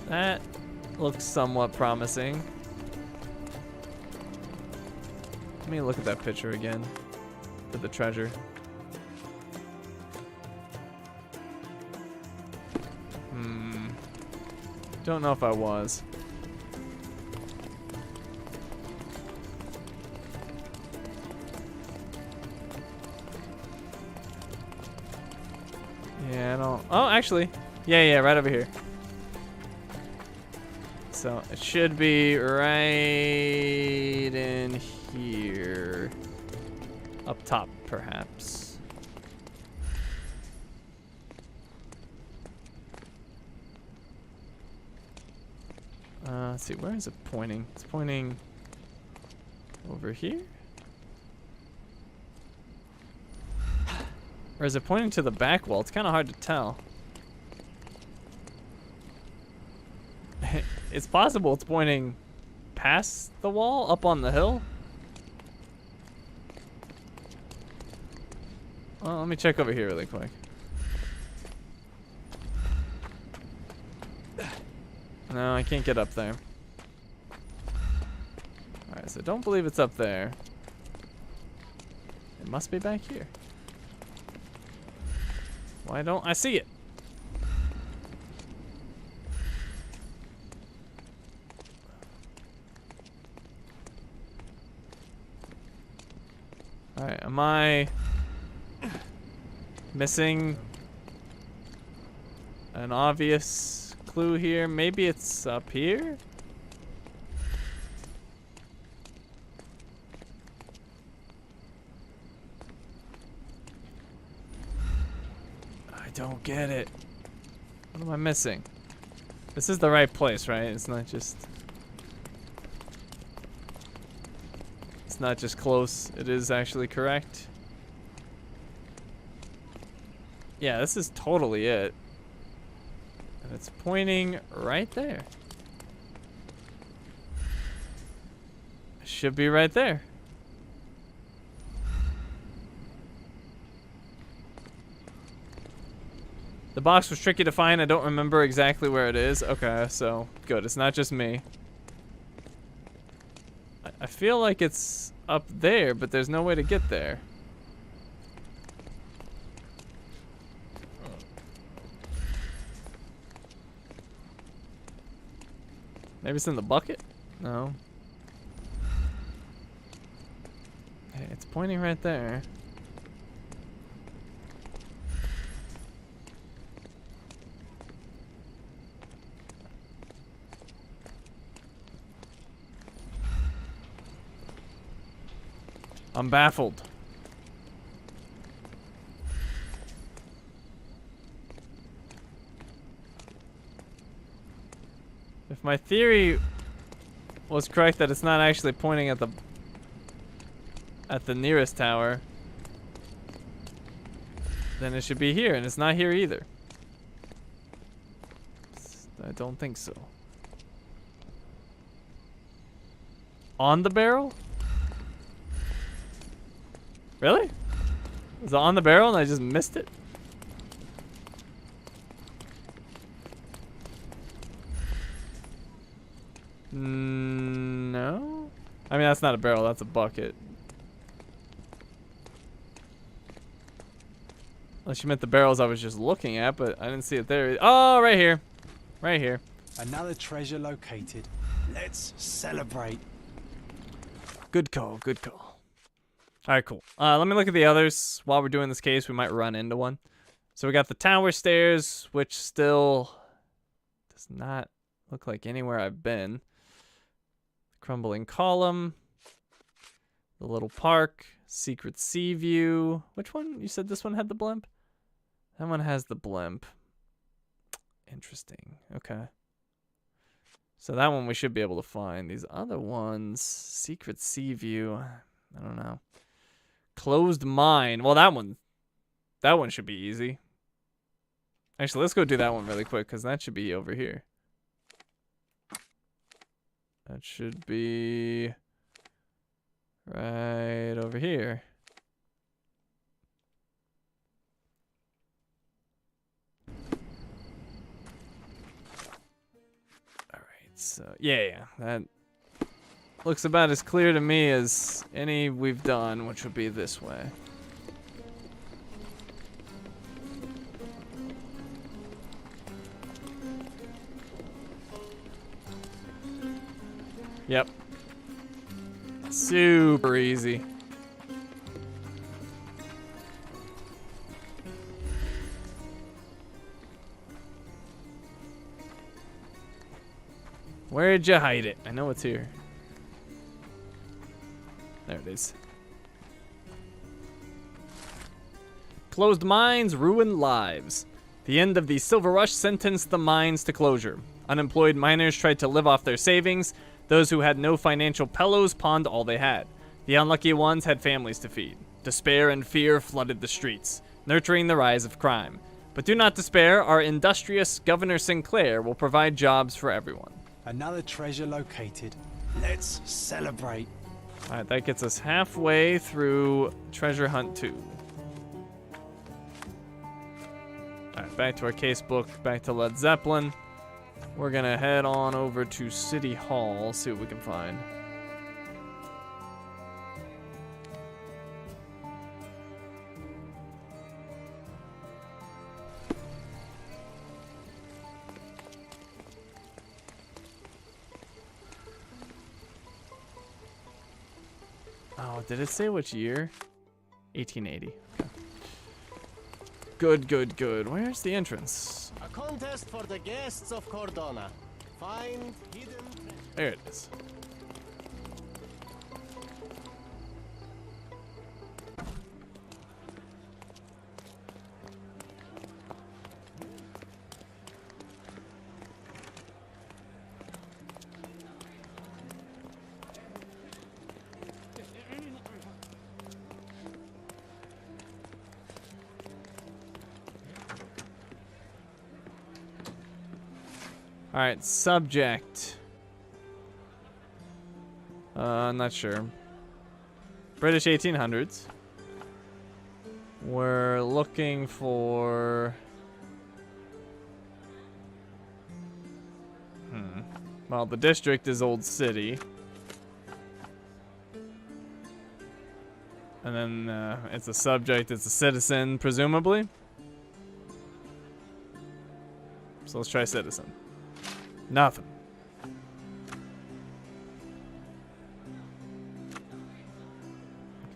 That looks somewhat promising. Let me look at that picture again for the treasure. Don't know if I was. Yeah, I don't... Oh, actually. Yeah, right over here. So it should be right in here. Up top, perhaps. Let's see, where is it pointing? It's pointing over here? Or is it pointing to the back wall? It's kind of hard to tell. It's possible it's pointing past the wall, up on the hill. Well, let me check over here really quick. No, I can't get up there. Alright, so don't believe it's up there. It must be back here. Why don't I see it? Alright, am I missing an obvious clue here? Maybe it's up here? I don't get it. What am I missing? This is the right place, right? It's not just... It's not just close. It is actually correct. Yeah, this is totally it. And it's pointing right there. It should be right there. The box was tricky to find. I don't remember exactly where it is. Okay, so good. It's not just me. I feel like it's up there, but there's no way to get there. Maybe it's in the bucket? No. Hey, it's pointing right there. I'm baffled. If my theory was correct that it's not actually pointing at the nearest tower, then it should be here, and it's not here either. I don't think so. On the barrel? Really? Was it on the barrel and I just missed it? No? I mean, that's not a barrel, that's a bucket. Unless you meant the barrels I was just looking at, but I didn't see it there. Oh, right here. Right here. Another treasure located. Let's celebrate. Good call, good call. All right, cool. Let me look at the others. While we're doing this case, we might run into one. So we got the tower stairs, which still does not look like anywhere I've been. Crumbling column. The little park. Secret sea view. Which one? You said this one had the blimp? That one has the blimp. Interesting. Okay. So that one we should be able to find. These other ones, secret sea view. I don't know. Closed mine. Well, that one should be easy. Actually, let's go do that one really quick because that should be over here. That should be right over here. All right, so yeah, that looks about as clear to me as any we've done, which would be this way. Yep. Super easy. Where'd you hide it? I know it's here. There it is. Closed mines, ruined lives. The end of the Silver Rush sentenced the mines to closure. Unemployed miners tried to live off their savings. Those who had no financial pillows pawned all they had. The unlucky ones had families to feed. Despair and fear flooded the streets, nurturing the rise of crime. But do not despair, our industrious Governor Sinclair will provide jobs for everyone. Another treasure located. Let's celebrate. Alright, that gets us halfway through Treasure Hunt 2. Alright, back to our casebook, back to Led Zeppelin. We're gonna head on over to City Hall, see what we can find. Oh, did it say which year? 1880. Okay. Good, good, good. Where's the entrance? A contest for the guests of Cordona. Find hidden treasure. There it is. All right, subject. I'm not sure. British 1800s. We're looking for... Well, the district is Old City. And then it's a subject, it's a citizen, presumably. So let's try citizen. Nothing.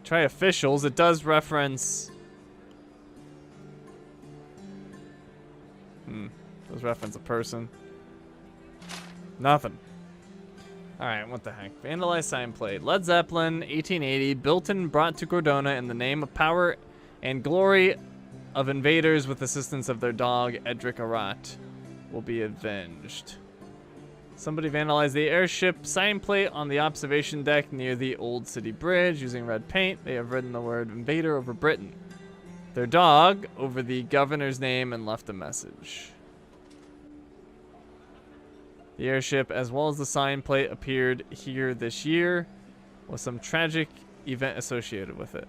Try officials. It does reference... Does reference a person. Nothing. Alright, what the heck. Vandalized sign plate. Led Zeppelin, 1880. Built and brought to Cordona in the name of power and glory of invaders with assistance of their dog, Edric Arat. Will be avenged. Somebody vandalized the airship sign plate on the observation deck near the Old City Bridge using red paint. They have written the word invader over Britain. Their dog over the governor's name and left a message. The airship, as well as the sign plate, appeared here this year with some tragic event associated with it.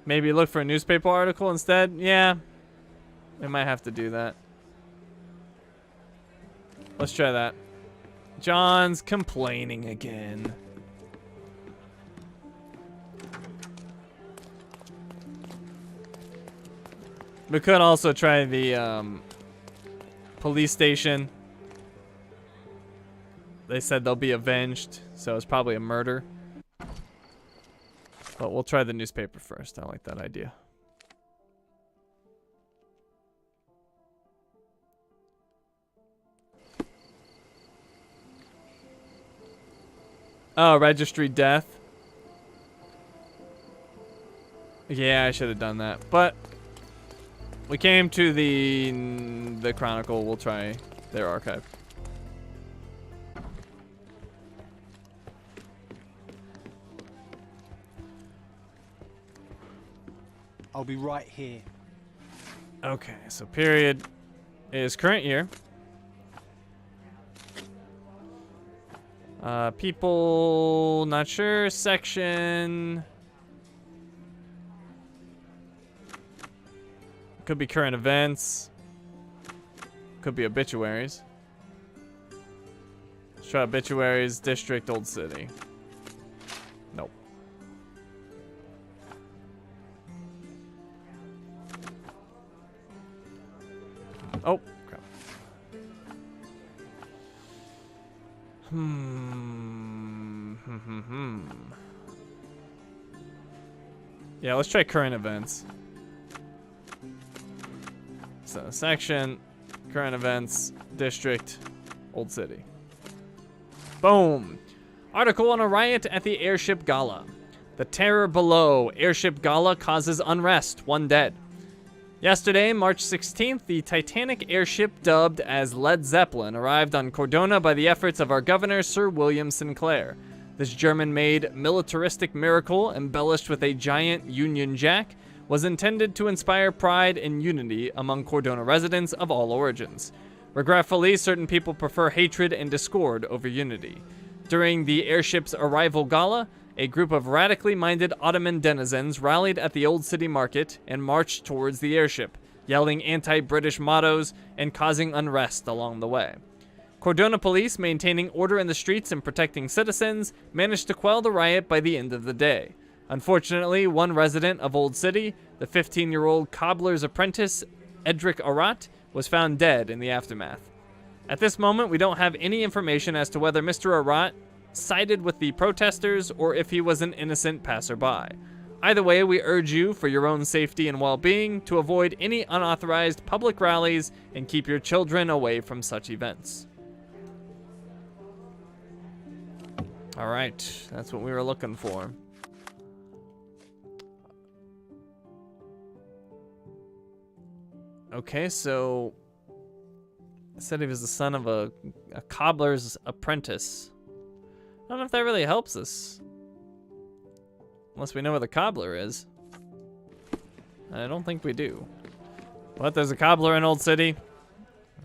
Maybe look for a newspaper article instead? Yeah. We might have to do that. Let's try that. John's complaining again. We could also try the police station. They said they'll be avenged, so it's probably a murder. But we'll try the newspaper first. I like that idea. Oh, registry death. Yeah, I should have done that. But we came to the Chronicle. We'll try their archive. I'll be right here. Okay, so period is current year. People, not sure. Section. Could be current events. Could be obituaries. Let's try obituaries. District, Old City. Nope. Oh, crap. Yeah, let's try current events. So, section Current events, district, Old City. Boom. Article on a riot at the airship gala. The terror below. Airship gala causes unrest. 1 dead. Yesterday, March 16th, the Titanic airship dubbed as Led Zeppelin arrived on Cordona by the efforts of our governor, Sir William Sinclair. This German-made militaristic miracle, embellished with a giant Union Jack, was intended to inspire pride and unity among Cordona residents of all origins. Regretfully, certain people prefer hatred and discord over unity. During the airship's arrival gala, a group of radically minded Ottoman denizens rallied at the Old City Market and marched towards the airship, yelling anti-British mottos and causing unrest along the way. Cordona police, maintaining order in the streets and protecting citizens, managed to quell the riot by the end of the day. Unfortunately, one resident of Old City, the 15-year-old cobbler's apprentice, Edric Arat, was found dead in the aftermath. At this moment, we don't have any information as to whether Mr. Arat sided with the protesters or if he was an innocent passerby. Either way, we urge you, for your own safety and well-being, to avoid any unauthorized public rallies and keep your children away from such events. All right, that's what we were looking for. Okay, so I said he was the son of a cobbler's apprentice. I don't know if that really helps us. Unless we know where the cobbler is. I don't think we do. But there's a cobbler in Old City.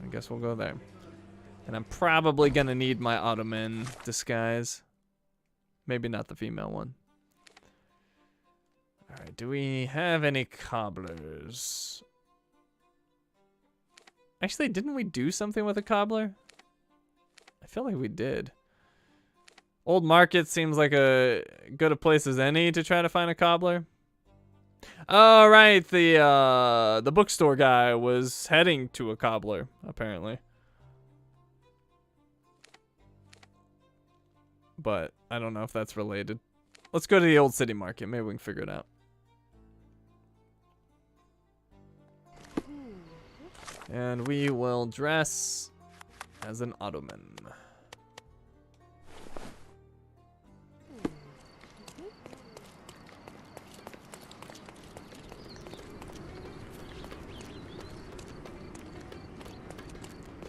I guess we'll go there. And I'm probably gonna need my Ottoman disguise. Maybe not the female one. Alright, do we have any cobblers? Actually, didn't we do something with a cobbler? I feel like we did. Old Market seems like a good a place as any to try to find a cobbler. Oh, right, the bookstore guy was heading to a cobbler, apparently. But I don't know if that's related. Let's go to the Old City Market. Maybe we can figure it out. And we will dress as an Ottoman.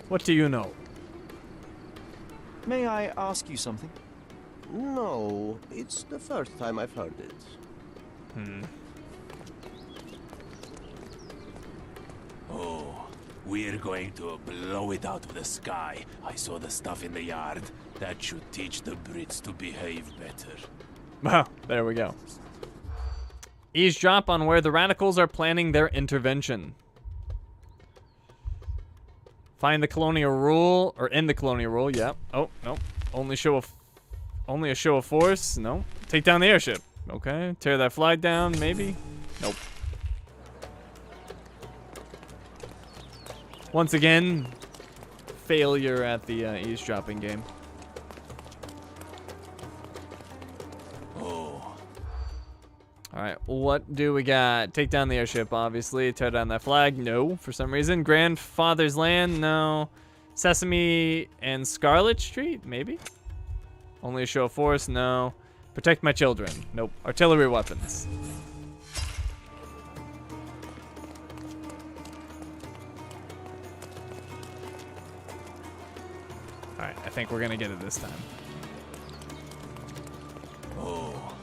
What do you know? May I ask you something? No, it's the first time I've heard it. Oh, we're going to blow it out of the sky. I saw the stuff in the yard. That should teach the Brits to behave better. Wow, there we go. Eavesdrop on where the radicals are planning their intervention. Find the colonial rule, or end the colonial rule, yep. Oh, no. Only a show of force, no. Take down the airship, okay. Tear that flag down, maybe. Nope. Once again, failure at the eavesdropping game. Oh. Alright, what do we got? Take down the airship, obviously. Tear down that flag, no, for some reason. Grandfather's Land, no. Sesame and Scarlet Street, maybe? Only a show of force, no. Protect my children, nope. Artillery weapons. Alright, I think we're gonna get it this time. Oh.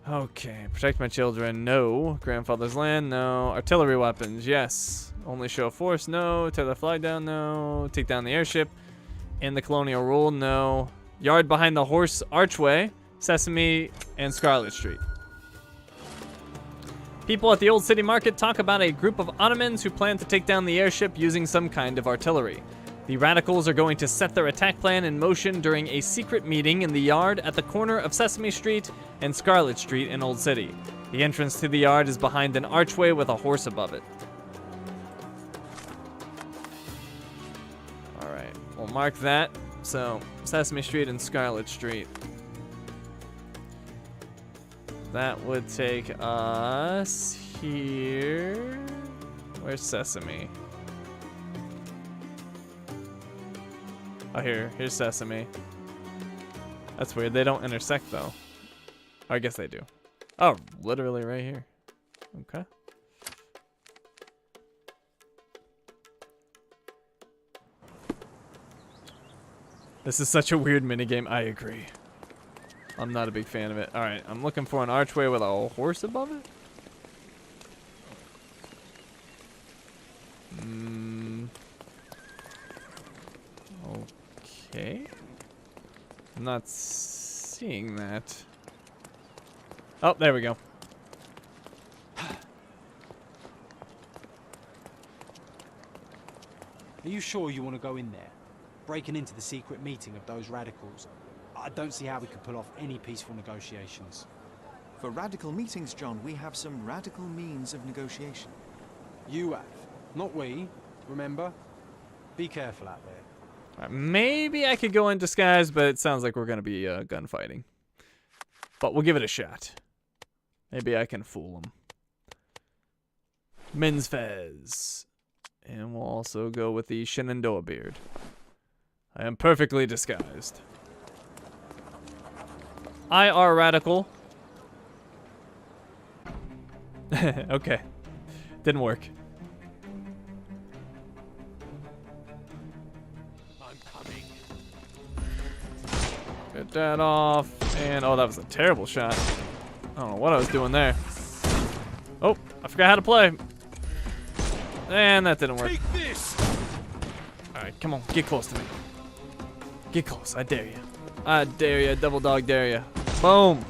Okay, protect my children, no. Grandfather's Land, no. Artillery weapons, yes. Only show of force, no. Tear the flag down, no. Take down the airship. In the colonial rule, no. Yard behind the horse archway, Sesame and Scarlet Street. People at the Old City Market talk about a group of Ottomans who plan to take down the airship using some kind of artillery. The radicals are going to set their attack plan in motion during a secret meeting in the yard at the corner of Sesame Street and Scarlet Street in Old City. The entrance to the yard is behind an archway with a horse above it. Alright, we'll mark that. So, Sesame Street and Scarlet Street. That would take us here. Where's Sesame? Oh, here's Sesame. That's weird. They don't intersect though. Oh, I guess they do. Oh, literally right here. Okay. This is such a weird minigame. I agree. I'm not a big fan of it. Alright, I'm looking for an archway with a horse above it. Okay. I'm not seeing that. Oh, there we go. Are you sure you want to go in there? Breaking into the secret meeting of those radicals. I don't see how we could pull off any peaceful negotiations. For radical meetings, John, we have some radical means of negotiation. You have, not we. Remember? Be careful out there. Maybe I could go in disguise, but it sounds like we're going to be gunfighting. But we'll give it a shot. Maybe I can fool him. Men's Fez. And we'll also go with the Shenandoah beard. I am perfectly disguised. IR radical. Okay. Didn't work. I'm coming. Get that off. And oh, that was a terrible shot. I don't know what I was doing there. Oh, I forgot how to play. And that didn't work. Take this! Alright, come on, get close to me. Get close, I dare you. I dare you, double dog dare you. Boom.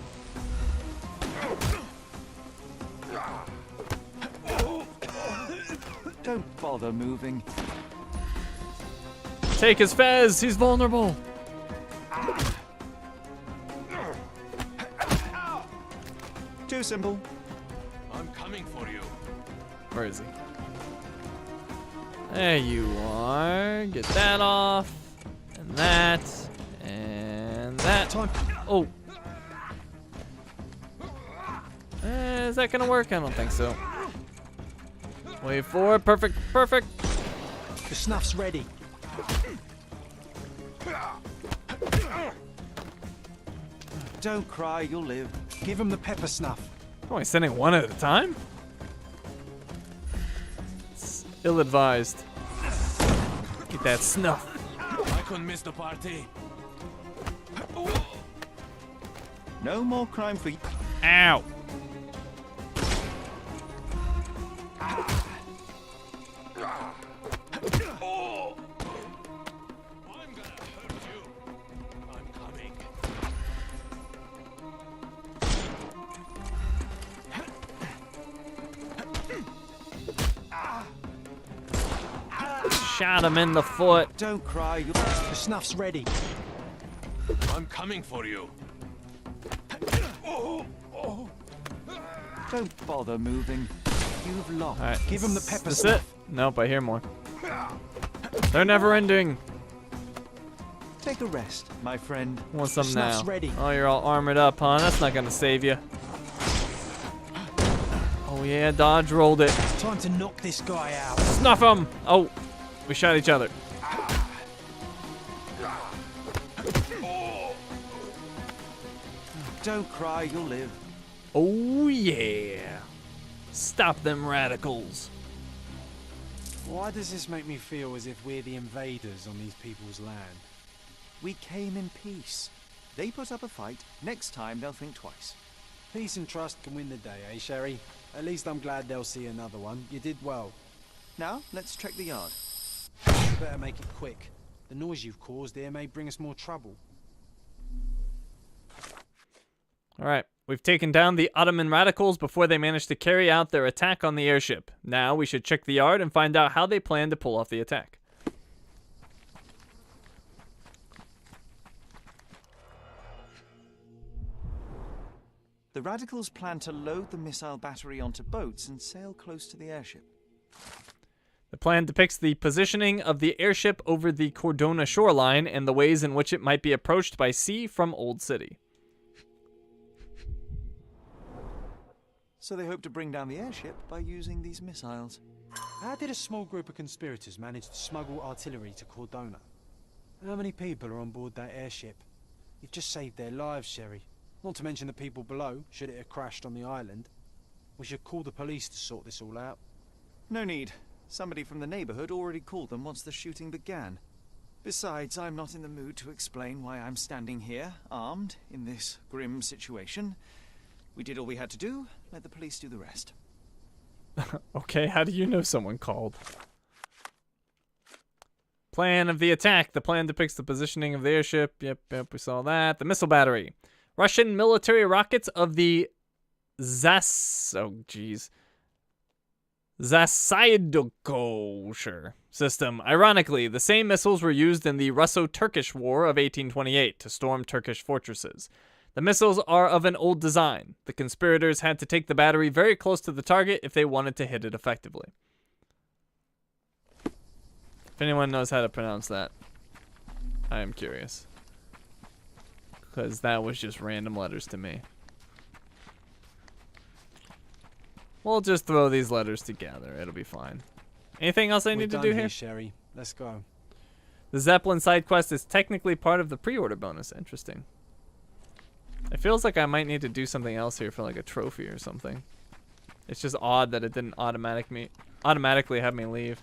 Don't bother moving. Take his Fez, he's vulnerable. Too simple. I'm coming for you. Where is he? There you are. Get that off. And that. And that. Oh. Is that gonna work? I don't think so. Wait for it. Perfect. Perfect. The snuff's ready. Don't cry, you'll live. Give him the pepper snuff. Oh, he's sending one at a time? It's ill-advised. Get that snuff. I couldn't miss the party. No more crime for you. Ow. I'm gonna hurt you. I'm coming. Shot him in the foot. Don't cry, you'll... The snuff's ready. I'm coming for you. Don't bother moving. You've lost. All right. Give him the pepper That's snuff. it. Nope, I hear more. They're never ending. Take a rest, my friend. Want some now? Snuff's ready. Oh, you're all armored up, huh? That's not gonna save you. Oh yeah, dodge rolled it. Time to knock this guy out. Snuff him! Oh, we shot each other. Don't cry, you'll live. Oh yeah. Stop them radicals. Why does this make me feel as if we're the invaders on these people's land? We came in peace. They put up a fight. Next time, they'll think twice. Peace and trust can win the day, eh, Sherry? At least I'm glad they'll see another one. You did well. Now, let's check the yard. You better make it quick. The noise you've caused here may bring us more trouble. All right, we've taken down the Ottoman radicals before they managed to carry out their attack on the airship. Now we should check the yard and find out how they plan to pull off the attack. The radicals plan to load the missile battery onto boats and sail close to the airship. The plan depicts the positioning of the airship over the Cordona shoreline and the ways in which it might be approached by sea from Old City. So they hope to bring down the airship by using these missiles. How did a small group of conspirators manage to smuggle artillery to Cordona? How many people are on board that airship? You've just saved their lives, Sherry. Not to mention the people below, should it have crashed on the island. We should call the police to sort this all out. No need. Somebody from the neighborhood already called them once the shooting began. Besides, I'm not in the mood to explain why I'm standing here, armed, in this grim situation. We did all we had to do. Let the police do the rest. Okay, how do you know someone called? Plan of the attack. The plan depicts the positioning of the airship. Yep, we saw that. The missile battery. Russian military rockets of the Zasyadoko system. Ironically, the same missiles were used in the Russo-Turkish War of 1828 to storm Turkish fortresses. The missiles are of an old design. The conspirators had to take the battery very close to the target if they wanted to hit it effectively. If anyone knows how to pronounce that, I am curious. Because that was just random letters to me. We'll just throw these letters together. It'll be fine. Anything else I need to do here? Sherry. Let's go. The Zeppelin side quest is technically part of the pre-order bonus. Interesting. It feels like I might need to do something else here for like a trophy or something. It's just odd that it didn't automatically have me leave.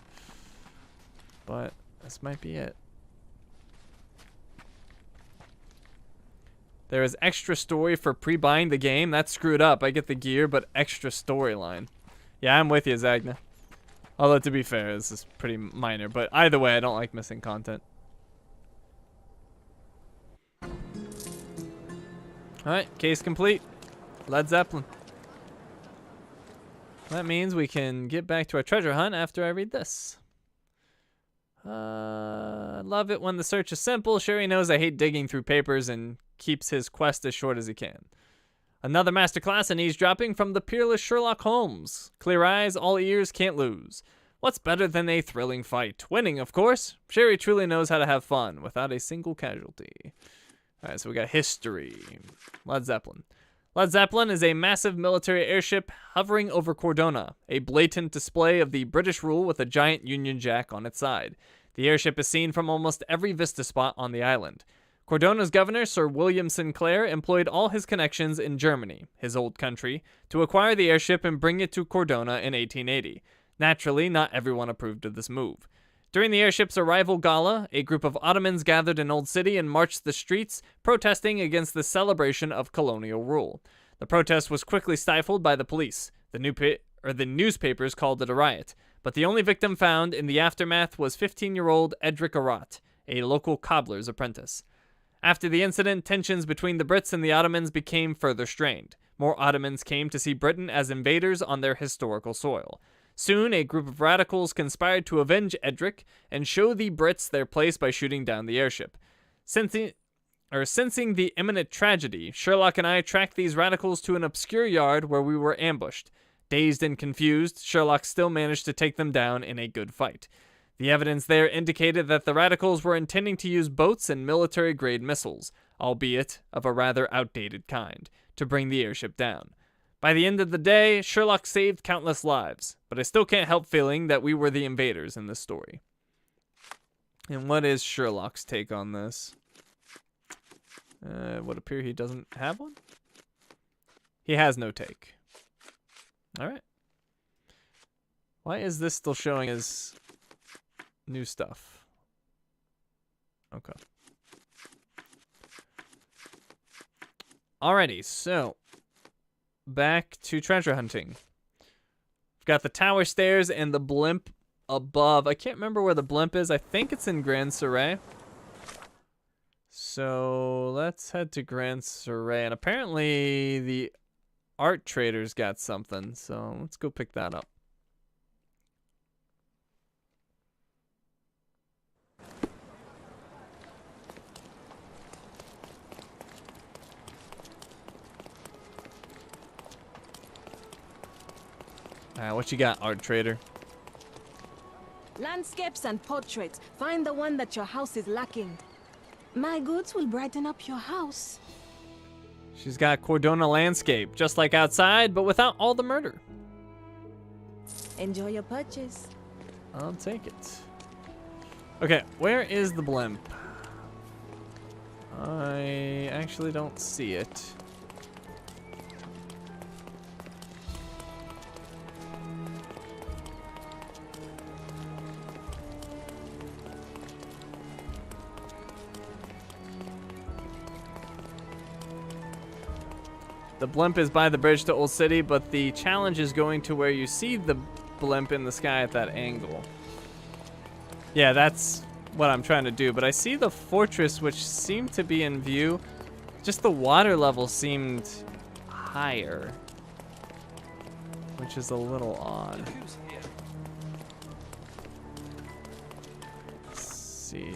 But this might be it. There is extra story for pre-buying the game. That's screwed up. I get the gear, but extra storyline. Yeah, I'm with you, Zagna. Although, to be fair, this is pretty minor. But either way, I don't like missing content. Alright, case complete. Led Zeppelin. That means we can get back to our treasure hunt after I read this. Love it when the search is simple. Sherry knows I hate digging through papers and keeps his quest as short as he can. Another masterclass in eavesdropping from the peerless Sherlock Holmes. Clear eyes, all ears, can't lose. What's better than a thrilling fight? Winning, of course. Sherry truly knows how to have fun without a single casualty. Alright, so we got history. Led Zeppelin. Led Zeppelin is a massive military airship hovering over Cordona, a blatant display of the British rule with a giant Union Jack on its side. The airship is seen from almost every vista spot on the island. Cordona's governor, Sir William Sinclair, employed all his connections in Germany, his old country, to acquire the airship and bring it to Cordona in 1880. Naturally, not everyone approved of this move. During the airship's arrival gala, a group of Ottomans gathered in Old City and marched the streets, protesting against the celebration of colonial rule. The protest was quickly stifled by the police. The newspapers called it a riot, but the only victim found in the aftermath was 15-year-old Edric Arat, a local cobbler's apprentice. After the incident, tensions between the Brits and the Ottomans became further strained. More Ottomans came to see Britain as invaders on their historical soil. Soon, a group of radicals conspired to avenge Edric and show the Brits their place by shooting down the airship. Sensing the imminent tragedy, Sherlock and I tracked these radicals to an obscure yard where we were ambushed. Dazed and confused, Sherlock still managed to take them down in a good fight. The evidence there indicated that the radicals were intending to use boats and military-grade missiles, albeit of a rather outdated kind, to bring the airship down. By the end of the day, Sherlock saved countless lives, but I still can't help feeling that we were the invaders in this story. And what is Sherlock's take on this? It would appear he doesn't have one? He has no take. Alright. Why is this still showing as new stuff? Okay. Alrighty, so back to treasure hunting. We've got the tower stairs and the blimp above. I can't remember where the blimp is. I think it's in Grand Surrey. So let's head to Grand Surrey. And apparently the art trader's got something. So let's go pick that up. What you got, art trader? Landscapes and portraits. Find the one that your house is lacking. My goods will brighten up your house. She's got Cordona landscape, just like outside, but without all the murder. Enjoy your purchase. I'll take it. Okay, where is the blimp? I actually don't see it. The blimp is by the bridge to Old City, but the challenge is going to where you see the blimp in the sky at that angle. Yeah, that's what I'm trying to do, but I see the fortress, which seemed to be in view. Just the water level seemed higher, which is a little odd. Let's see.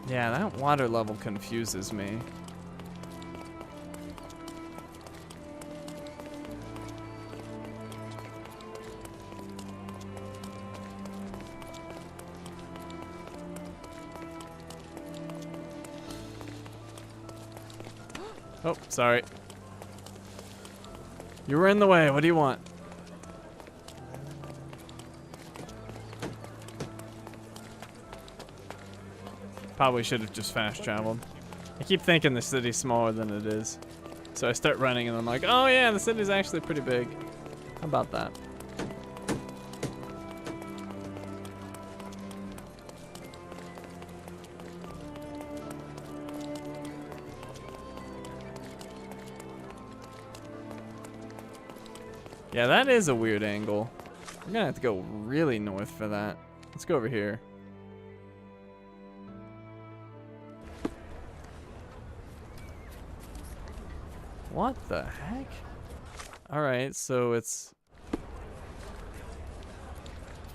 Yeah, that water level confuses me. Oh, sorry. You were in the way. What do you want? Probably should have just fast traveled. I keep thinking the city's smaller than it is. So I start running and I'm like, oh yeah, the city's actually pretty big. How about that? Yeah, that is a weird angle. We're gonna have to go really north for that. Let's go over here. What the heck? Alright, so it's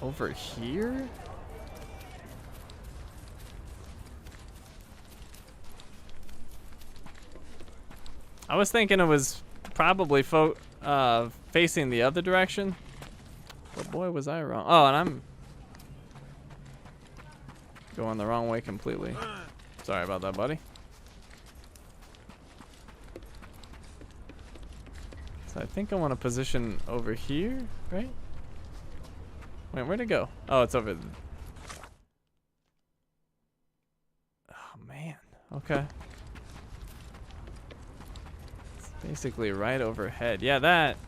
over here? I was thinking it was probably facing the other direction. But boy, was I wrong. Oh, and I'm going the wrong way completely. Sorry about that, buddy. So I think I want to position over here, right? Wait, where'd it go? Oh, it's over. Oh, man. Okay. It's basically right overhead. Yeah, that.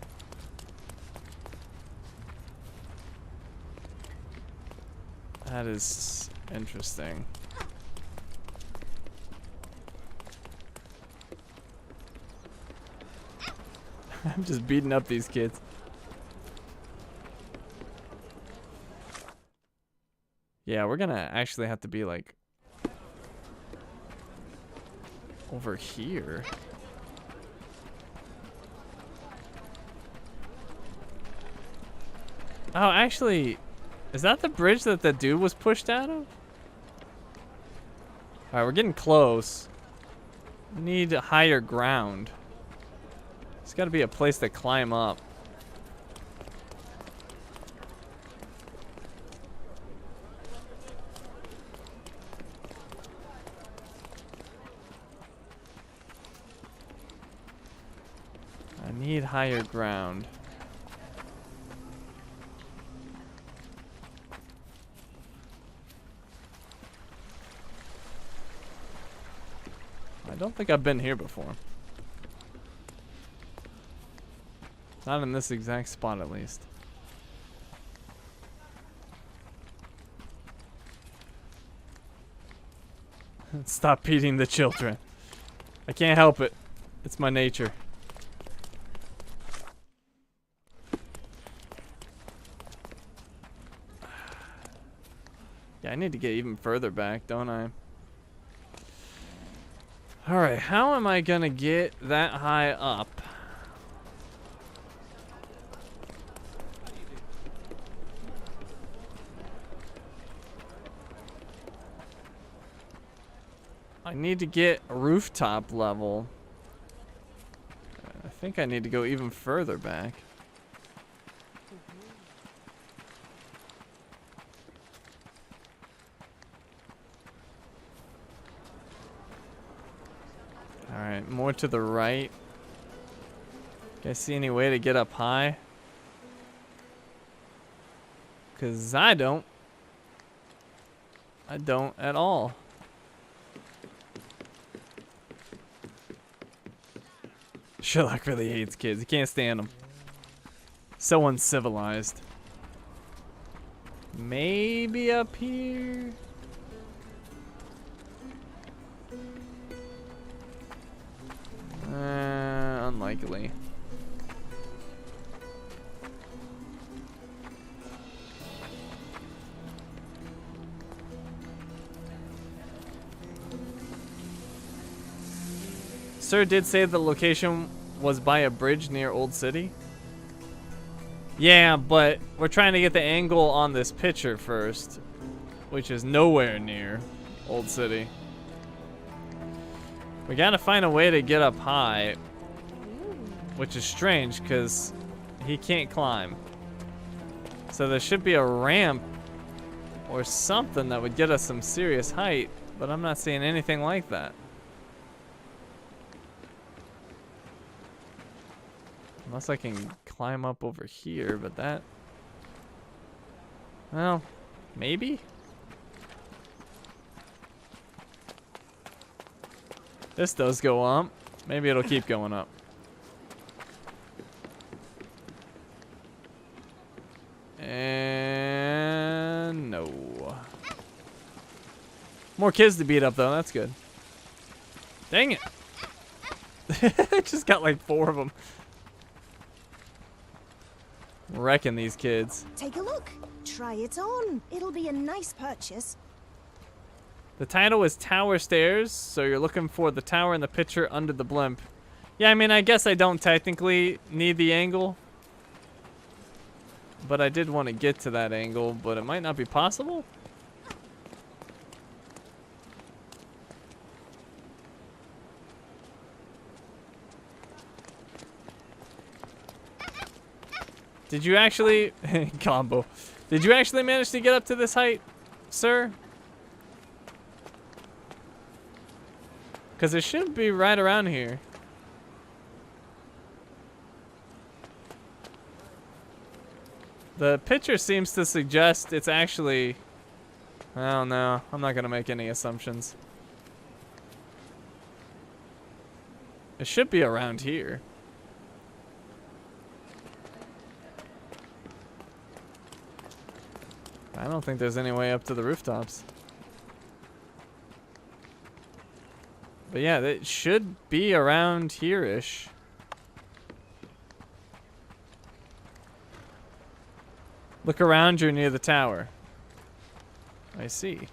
That is interesting. I'm just beating up these kids. Yeah, we're gonna actually have to be like over here. Oh, actually, is that the bridge that the dude was pushed out of? Alright, we're getting close. We need higher ground. There's got to be a place to climb up. I need higher ground. I don't think I've been here before. Not in this exact spot, at least. Stop beating the children. I can't help it. It's my nature. Yeah, I need to get even further back, don't I? Alright, how am I gonna get that high up? I need to get a rooftop level. I think I need to go even further back. Alright, more to the right. Guys, see any way to get up high? Cause I don't. I don't at all. Sherlock really hates kids. He can't stand them. So uncivilized. Maybe up here? Unlikely. Sir did say the location was by a bridge near Old City. Yeah, but we're trying to get the angle on this picture first, which is nowhere near Old City. We gotta find a way to get up high, which is strange because he can't climb. So there should be a ramp or something that would get us some serious height, but I'm not seeing anything like that. Unless I can climb up over here, but that... Well, maybe? This does go up. Maybe it'll keep going up. And no. More kids to beat up though, that's good. Dang it. I just got like 4 of them. Wrecking these kids. Take a look. Try it on. It'll be a nice purchase. The title is Tower Stairs, so you're looking for the tower in the picture under the blimp. Yeah, I mean, I guess I don't technically need the angle. But I did want to get to that angle, but it might not be possible. Did you actually... combo. Did you actually manage to get up to this height, sir? Because it should be right around here. The picture seems to suggest it's actually... I don't know. I'm not going to make any assumptions. It should be around here. I don't think there's any way up to the rooftops. But yeah, it should be around here-ish. Look around, you're near the tower. I see.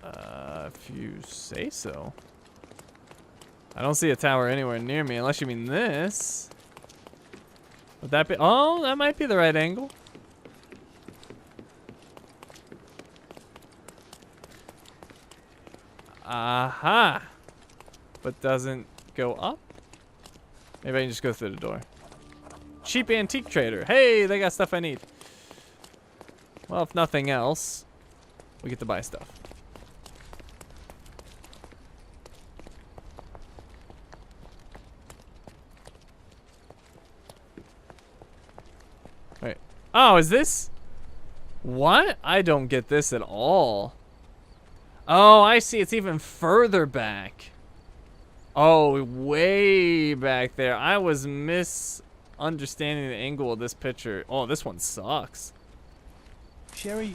If you say so. I don't see a tower anywhere near me, unless you mean this. Would that be? Oh, that might be the right angle. Aha! But doesn't go up? Maybe I can just go through the door. Cheap antique trader. Hey, they got stuff I need. Well, if nothing else, we get to buy stuff. Wait. Oh, is this? What? I don't get this at all. Oh, I see. It's even further back. Oh, way back there. I was misunderstanding the angle of this picture. Oh, this one sucks. Sherry,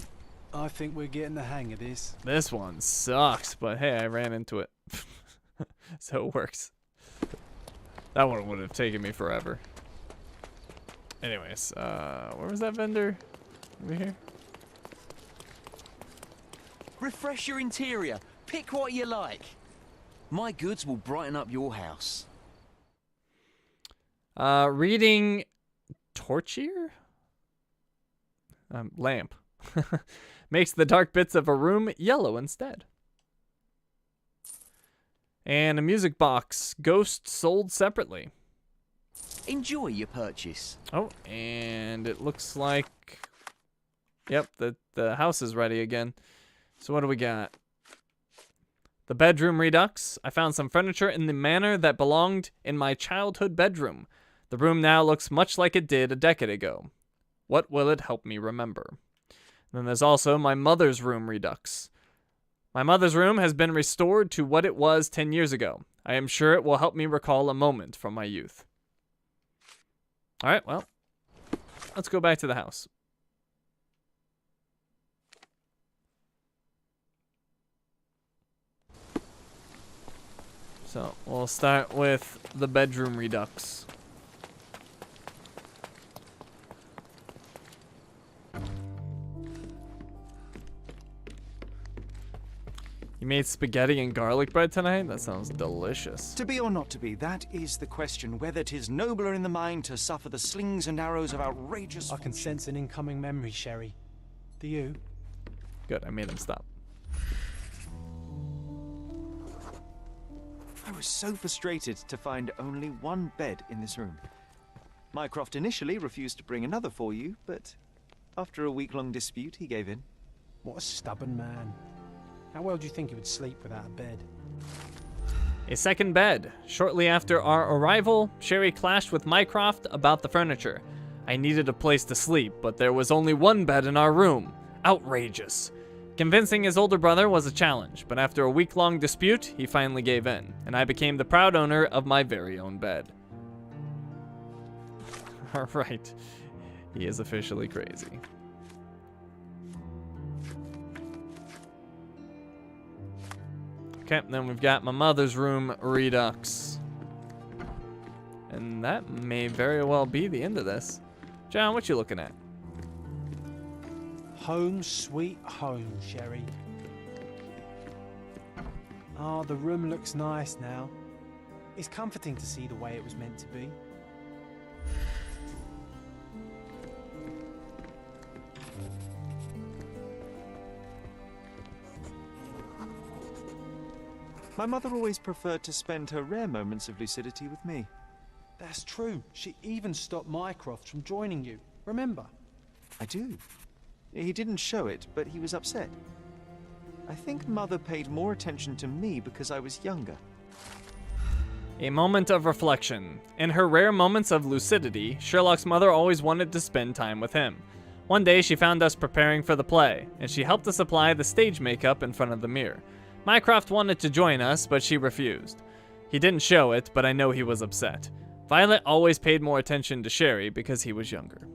I think we're getting the hang of this. This one sucks, but hey, I ran into it. So it works. That one would have taken me forever. Anyways, where was that vendor? Over here? Refresh your interior. Pick what you like. My goods will brighten up your house. Reading torchier? Lamp. Makes the dark bits of a room yellow instead. And a music box. Ghost sold separately. Enjoy your purchase. Oh, and it looks like... Yep, the house is ready again. So what do we got? The bedroom redux. I found some furniture in the manor that belonged in my childhood bedroom. The room now looks much like it did a decade ago. What will it help me remember? Then there's also my mother's room redux. My mother's room has been restored to what it was 10 years ago. I am sure it will help me recall a moment from my youth. All right, well, let's go back to the house. So we'll start with the bedroom redux. You made spaghetti and garlic bread tonight? That sounds delicious. To be or not to be, that is the question, whether 'tis nobler in the mind to suffer the slings and arrows of outrageous... I can sense an incoming memory, Sherry. Do you? Good, I made him stop. I was so frustrated to find only one bed in this room. Mycroft initially refused to bring another for you, but after a week-long dispute, he gave in. What a stubborn man. How well do you think he would sleep without a bed? A second bed. Shortly after our arrival, Sherry clashed with Mycroft about the furniture. I needed a place to sleep, but there was only one bed in our room. Outrageous. Convincing his older brother was a challenge, but after a week-long dispute, he finally gave in, and I became the proud owner of my very own bed. All right. He is officially crazy. Okay, then we've got my mother's room redux. And that may very well be the end of this. John, what you looking at? Home sweet home, Sherry. Ah, the room looks nice now. It's comforting to see the way it was meant to be. My mother always preferred to spend her rare moments of lucidity with me. That's true. She even stopped Mycroft from joining you. Remember? I do. He didn't show it, but he was upset. I think Mother paid more attention to me because I was younger. A moment of reflection. In her rare moments of lucidity, Sherlock's mother always wanted to spend time with him. One day she found us preparing for the play, and she helped us apply the stage makeup in front of the mirror. Mycroft wanted to join us, but she refused. He didn't show it, but I know he was upset. Violet always paid more attention to Sherry because he was younger.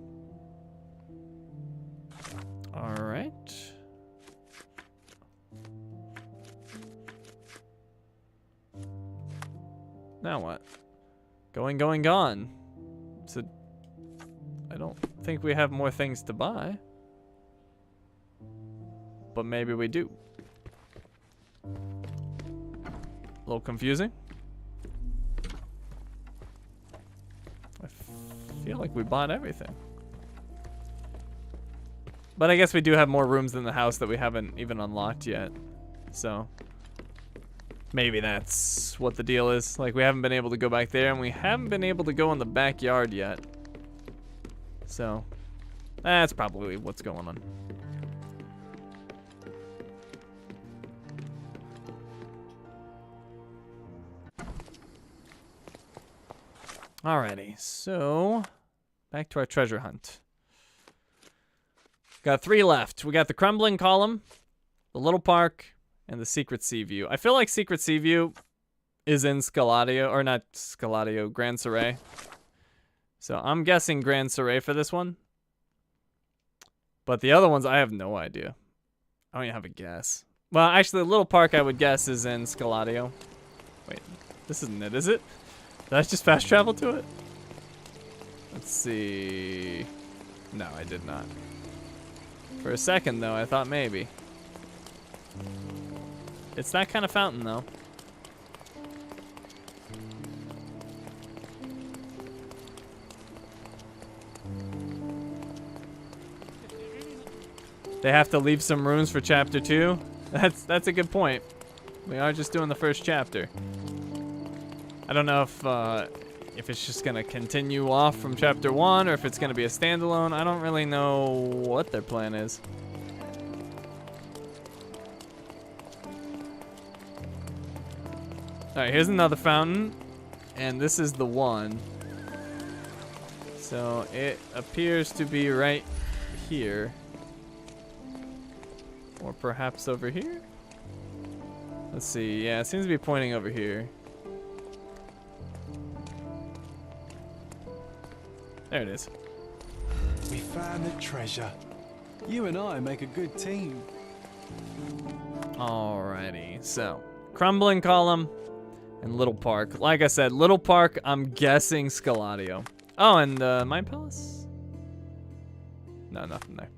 Alright. Now what? Going, gone. So, I don't think we have more things to buy. But maybe we do. A little confusing. I feel like we bought everything. But I guess we do have more rooms in the house that we haven't even unlocked yet. So maybe that's what the deal is. Like, we haven't been able to go back there, and we haven't been able to go in the backyard yet. So that's probably what's going on. Alrighty, so back to our treasure hunt. Got 3 left. We got the crumbling column, the little park, and the secret sea view. I feel like secret sea view is in Scaladio, or not Scaladio, Grand Surrey. So I'm guessing Grand Surrey for this one. But the other ones, I have no idea. I don't even have a guess. Well, actually, the little park I would guess is in Scaladio. Wait, this isn't it, is it? Did I just fast travel to it? Let's see. No, I did not. For a second, though, I thought maybe. It's that kind of fountain, though. They have to leave some rooms for chapter 2? That's a good point. We are just doing the first chapter. I don't know if it's just gonna continue off from chapter 1 or if it's gonna be a standalone. I don't really know what their plan is. Alright, here's another fountain. And this is the one. So it appears to be right here. Or perhaps over here? Let's see. Yeah, it seems to be pointing over here. There it is. We found the treasure. You and I make a good team. Alrighty, so crumbling column and little park. Like I said, little park, I'm guessing Scaladio. Oh, and Mine Palace? No, nothing there.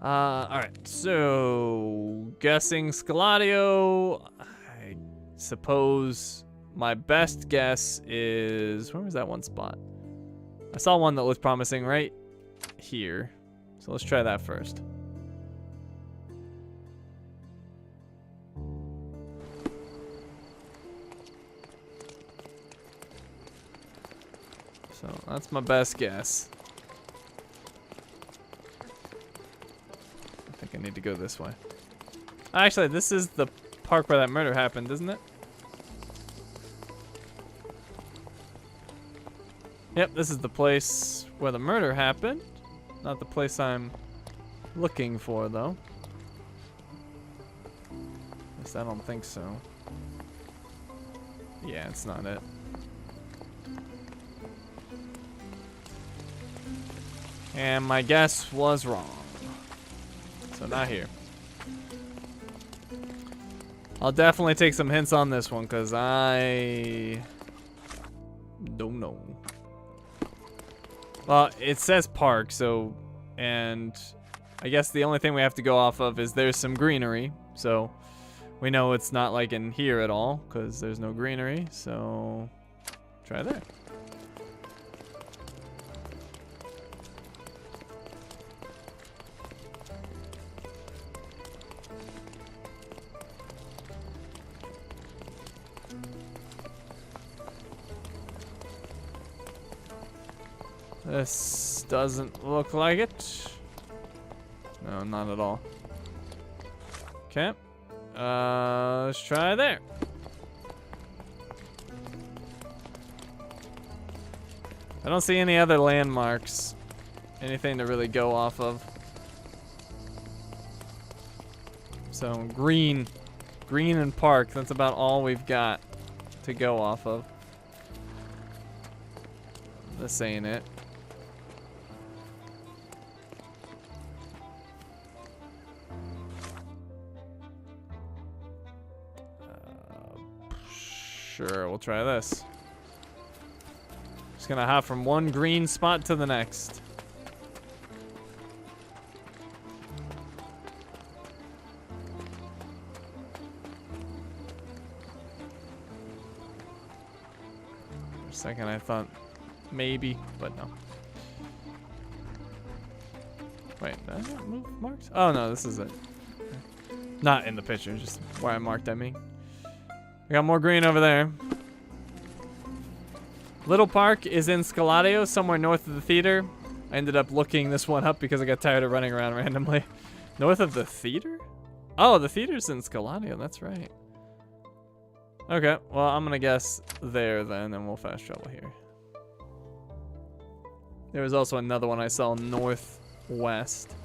Alright, so guessing Scaladio. I suppose my best guess is, where was that one spot? I saw one that looked promising right here. So let's try that first. So that's my best guess. I think I need to go this way. Actually, this is the park where that murder happened, isn't it? Yep, this is the place where the murder happened. Not the place I'm looking for, though. At least I don't think so. Yeah, it's not it. And my guess was wrong. So not here. I'll definitely take some hints on this one, because I don't know. Well, it says park, so, and I guess the only thing we have to go off of is there's some greenery, so we know it's not like in here at all, because there's no greenery, so try there. This doesn't look like it. No, not at all. Okay. Let's try there. I don't see any other landmarks. Anything to really go off of. So, green. Green and park. That's about all we've got to go off of. This ain't it. Sure, we'll try this. Just gonna hop from one green spot to the next. For a second I thought maybe, but no. Wait, did I not move marks? Oh no, this is it. Not in the picture, just where I marked, I mean. We got more green over there. Little Park is in Scaladio, somewhere north of the theater. I ended up looking this one up because I got tired of running around randomly. North of the theater? Oh, the theater's in Scaladio, that's right. Okay, well, I'm gonna guess there then, and we'll fast travel here. There was also another one I saw northwest.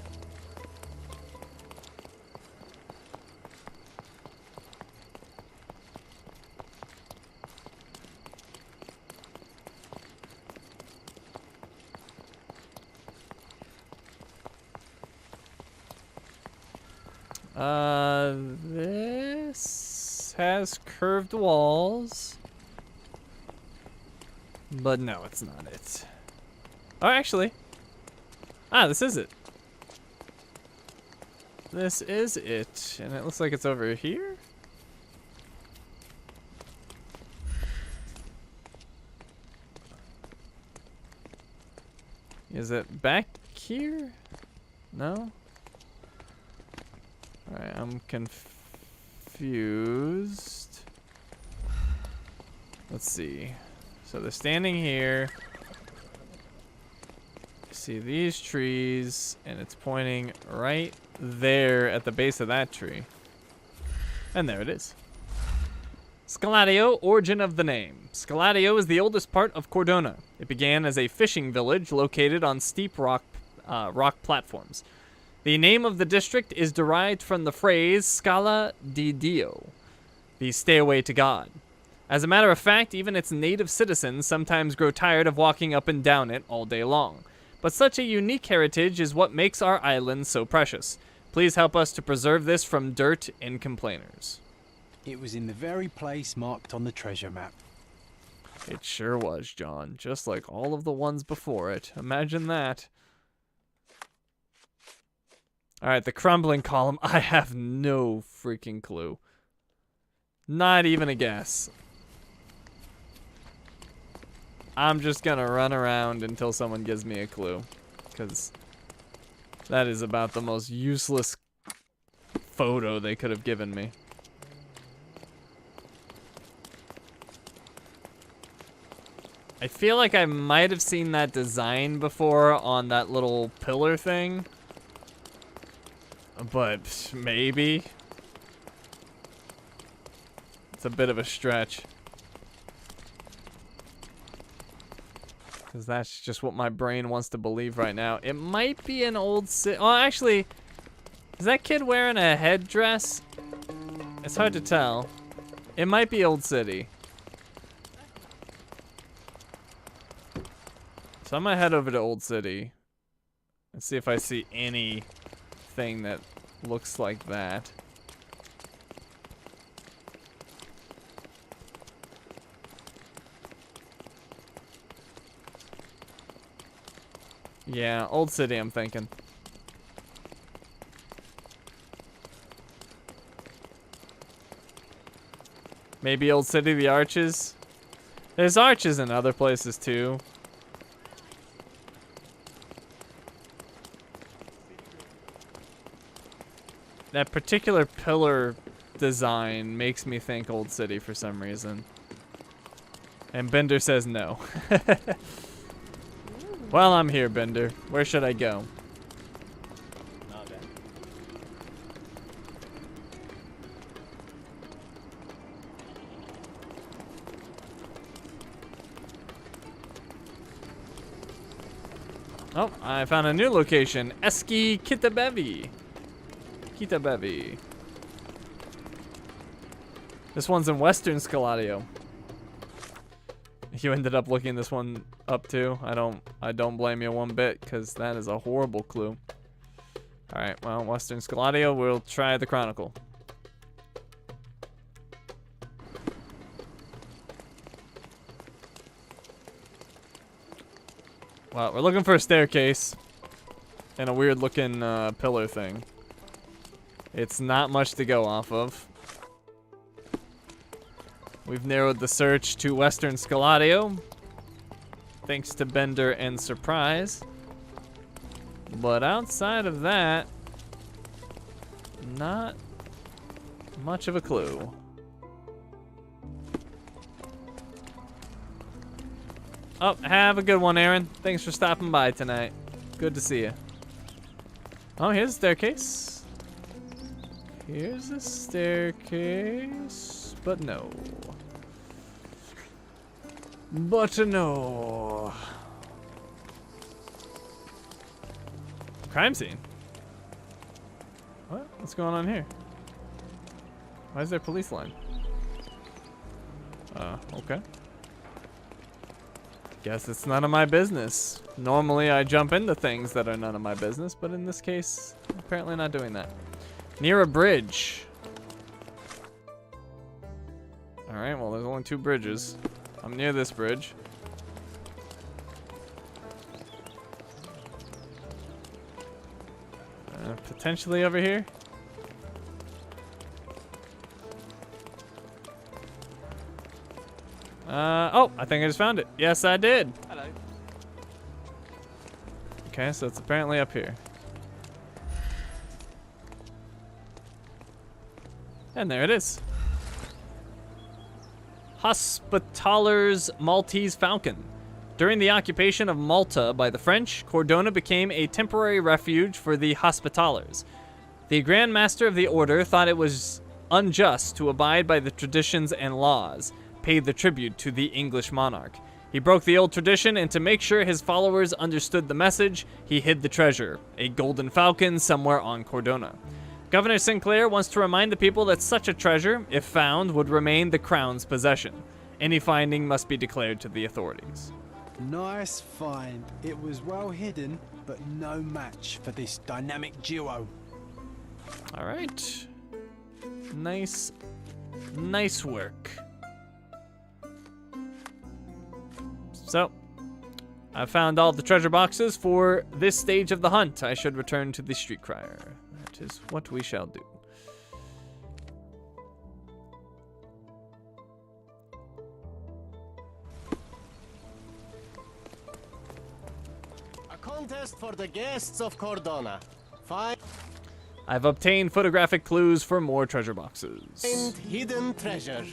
This has curved walls. But no, it's not it. Oh, actually. Ah, this is it. This is it. And it looks like it's over here. Is it back here? No? Alright, I'm confused. Let's see. So they're standing here. See these trees, and it's pointing right there at the base of that tree. And there it is. Scaladio, origin of the name. Scaladio is the oldest part of Cordona. It began as a fishing village located on steep rock platforms. The name of the district is derived from the phrase Scala di Dio, the stairway to God. As a matter of fact, even its native citizens sometimes grow tired of walking up and down it all day long. But such a unique heritage is what makes our island so precious. Please help us to preserve this from dirt and complainers. It was in the very place marked on the treasure map. It sure was, John. Just like all of the ones before it. Imagine that. Alright, the crumbling column. I have no freaking clue. Not even a guess. I'm just gonna run around until someone gives me a clue. Because that is about the most useless photo they could have given me. I feel like I might have seen that design before on that little pillar thing. But maybe. It's a bit of a stretch. Because that's just what my brain wants to believe right now. It might be an old city. Oh, actually, is that kid wearing a headdress? It's hard to tell. It might be Old City. So I'm gonna head over to Old City and see if I see anything that looks like that. Yeah, Old City, I'm thinking. Maybe Old City, the arches. There's arches in other places too. That particular pillar design makes me think Old City for some reason. And Bender says no. Well, I'm here, Bender. Where should I go? Oh, I found a new location. Eski Kitabevi. Kitabevi. This one's in Western Scaladio. You ended up looking this one up too. I don't blame you one bit, because that is a horrible clue. Alright, well, Western Scaladio, we'll try the Chronicle. Well, we're looking for a staircase and a weird looking pillar thing. It's not much to go off of. We've narrowed the search to Western Scaladio, thanks to Bender and Surprise. But outside of that, not much of a clue. Oh, have a good one, Aaron. Thanks for stopping by tonight. Good to see you. Oh, here's a staircase. Here's a staircase, but no. But no. Crime scene. What? What's going on here? Why is there a police line? Okay. Guess it's none of my business. Normally I jump into things that are none of my business, but in this case, I'm apparently not doing that. Near a bridge. Alright, well there's only 2 bridges. I'm near this bridge. Potentially over here. Oh, I think I just found it. Yes, I did. Hello. Okay, so it's apparently up here. And there it is. Hospitalers Maltese Falcon. During the occupation of Malta by the French, Cordona became a temporary refuge for the Hospitalers. The Grand Master of the Order thought it was unjust to abide by the traditions and laws, paid the tribute to the English monarch. He broke the old tradition, and to make sure his followers understood the message, he hid the treasure, a golden falcon somewhere on Cordona. Governor Sinclair wants to remind the people that such a treasure, if found, would remain the crown's possession. Any finding must be declared to the authorities. Nice find. It was well hidden, but no match for this dynamic duo. All right. Nice work. So, I found all the treasure boxes for this stage of the hunt. I should return to the street crier. That is what we shall do. A contest for the guests of Cordona. Find I've obtained photographic clues for more treasure boxes. hidden treasure.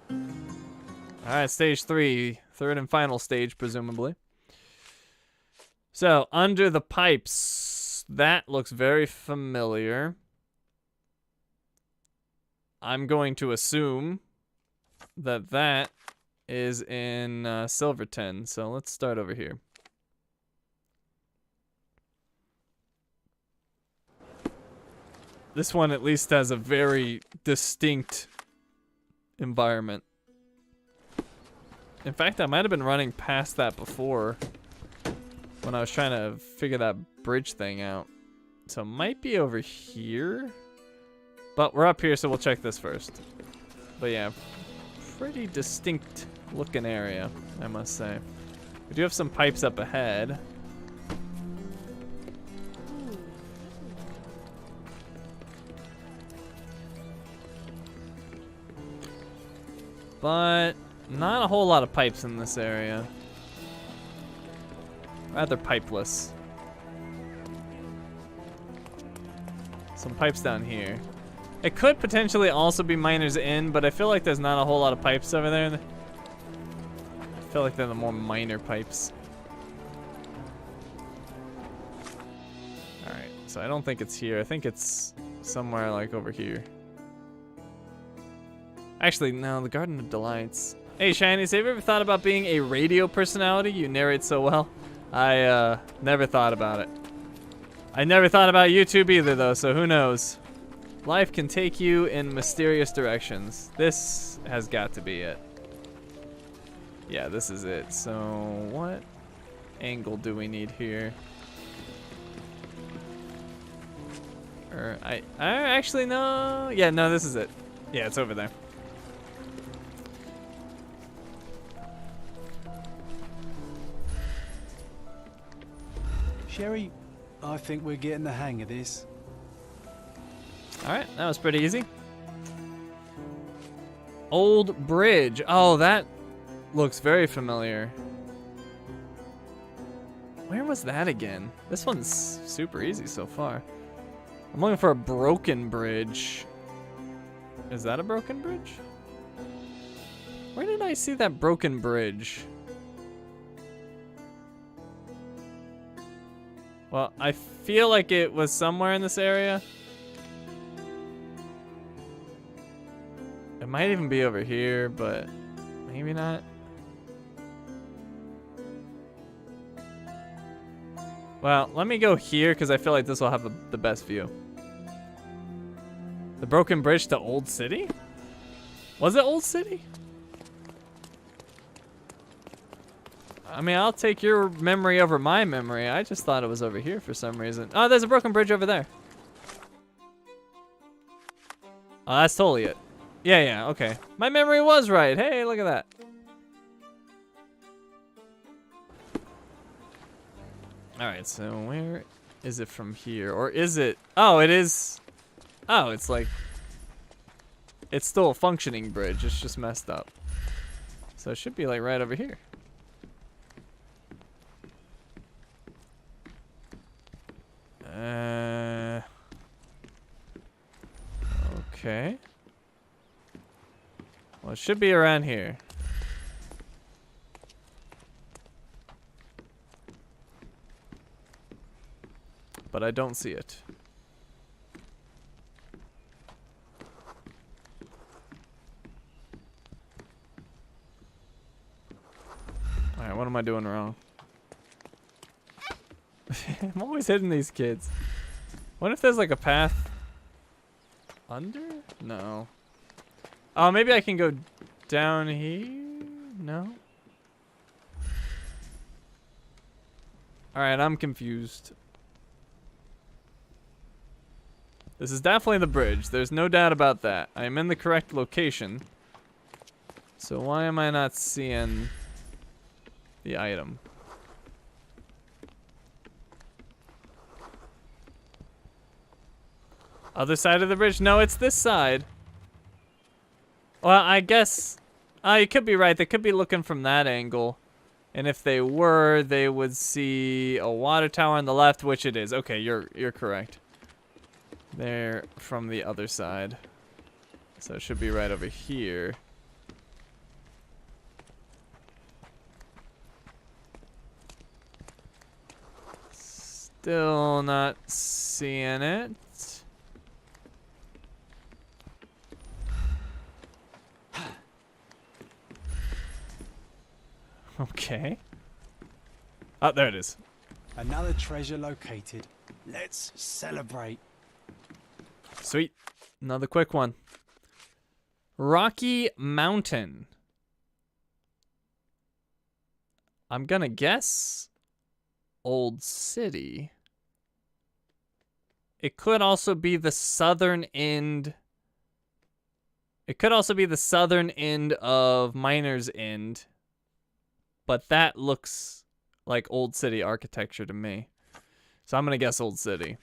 All right, stage 3, third and final stage, presumably. So, under the pipes, that looks very familiar. I'm going to assume that that is in Silverton, so let's start over here. This one at least has a very distinct environment. In fact, I might have been running past that before when I was trying to figure that bridge thing out. So it might be over here. But we're up here, so we'll check this first. But yeah, pretty distinct looking area, I must say. We do have some pipes up ahead. But not a whole lot of pipes in this area. Rather pipeless. Some pipes down here. It could potentially also be Miners Inn, but I feel like there's not a whole lot of pipes over there. I feel like they're the more minor pipes. Alright, so I don't think it's here. I think it's somewhere like over here. Actually, no, the Garden of Delights. Hey, Shinies, have you ever thought about being a radio personality? You narrate so well. I never thought about it. I never thought about YouTube either, though, so who knows? Life can take you in mysterious directions. This has got to be it. Yeah, this is it. So, what angle do we need here? Or I actually, no. Yeah, no, this is it. Yeah, it's over there. Sherry, I think we're getting the hang of this. Alright, that was pretty easy. Old Bridge. Oh, that looks very familiar. Where was that again? This one's super easy so far. I'm looking for a broken bridge. Is that a broken bridge? Where did I see that broken bridge? Well, I feel like it was somewhere in this area. It might even be over here, but maybe not. Well, let me go here because I feel like this will have the best view. The broken bridge to Old City? Was it Old City? I mean, I'll take your memory over my memory. I just thought it was over here for some reason. Oh, there's a broken bridge over there. Oh, that's totally it. Yeah, okay. My memory was right. Hey, look at that. Alright, so where is it from here? Or is it... Oh, it is... Oh, it's like... It's still a functioning bridge. It's just messed up. So it should be like right over here. Okay. Well, it should be around here. But I don't see it. what am I doing wrong? I'm always hitting these kids. What if there's like a path under? No. Oh, maybe I can go down here? No? Alright, I'm confused. This is definitely the bridge. There's no doubt about that. I am in the correct location. So why am I not seeing the item? Other side of the bridge? No, it's this side. Well, I guess... you could be right. They could be looking from that angle. And if they were, they would see a water tower on the left, which it is. Okay, you're correct. They're from the other side. So it should be right over here. Still not seeing it. Okay. Oh, there it is. Another treasure located. Let's celebrate. Sweet. Another quick one. Rocky Mountain. I'm gonna guess Old City. It could also be the southern end. It could also be the southern end of Miner's End. But that looks like Old City architecture to me. So I'm going to guess Old City.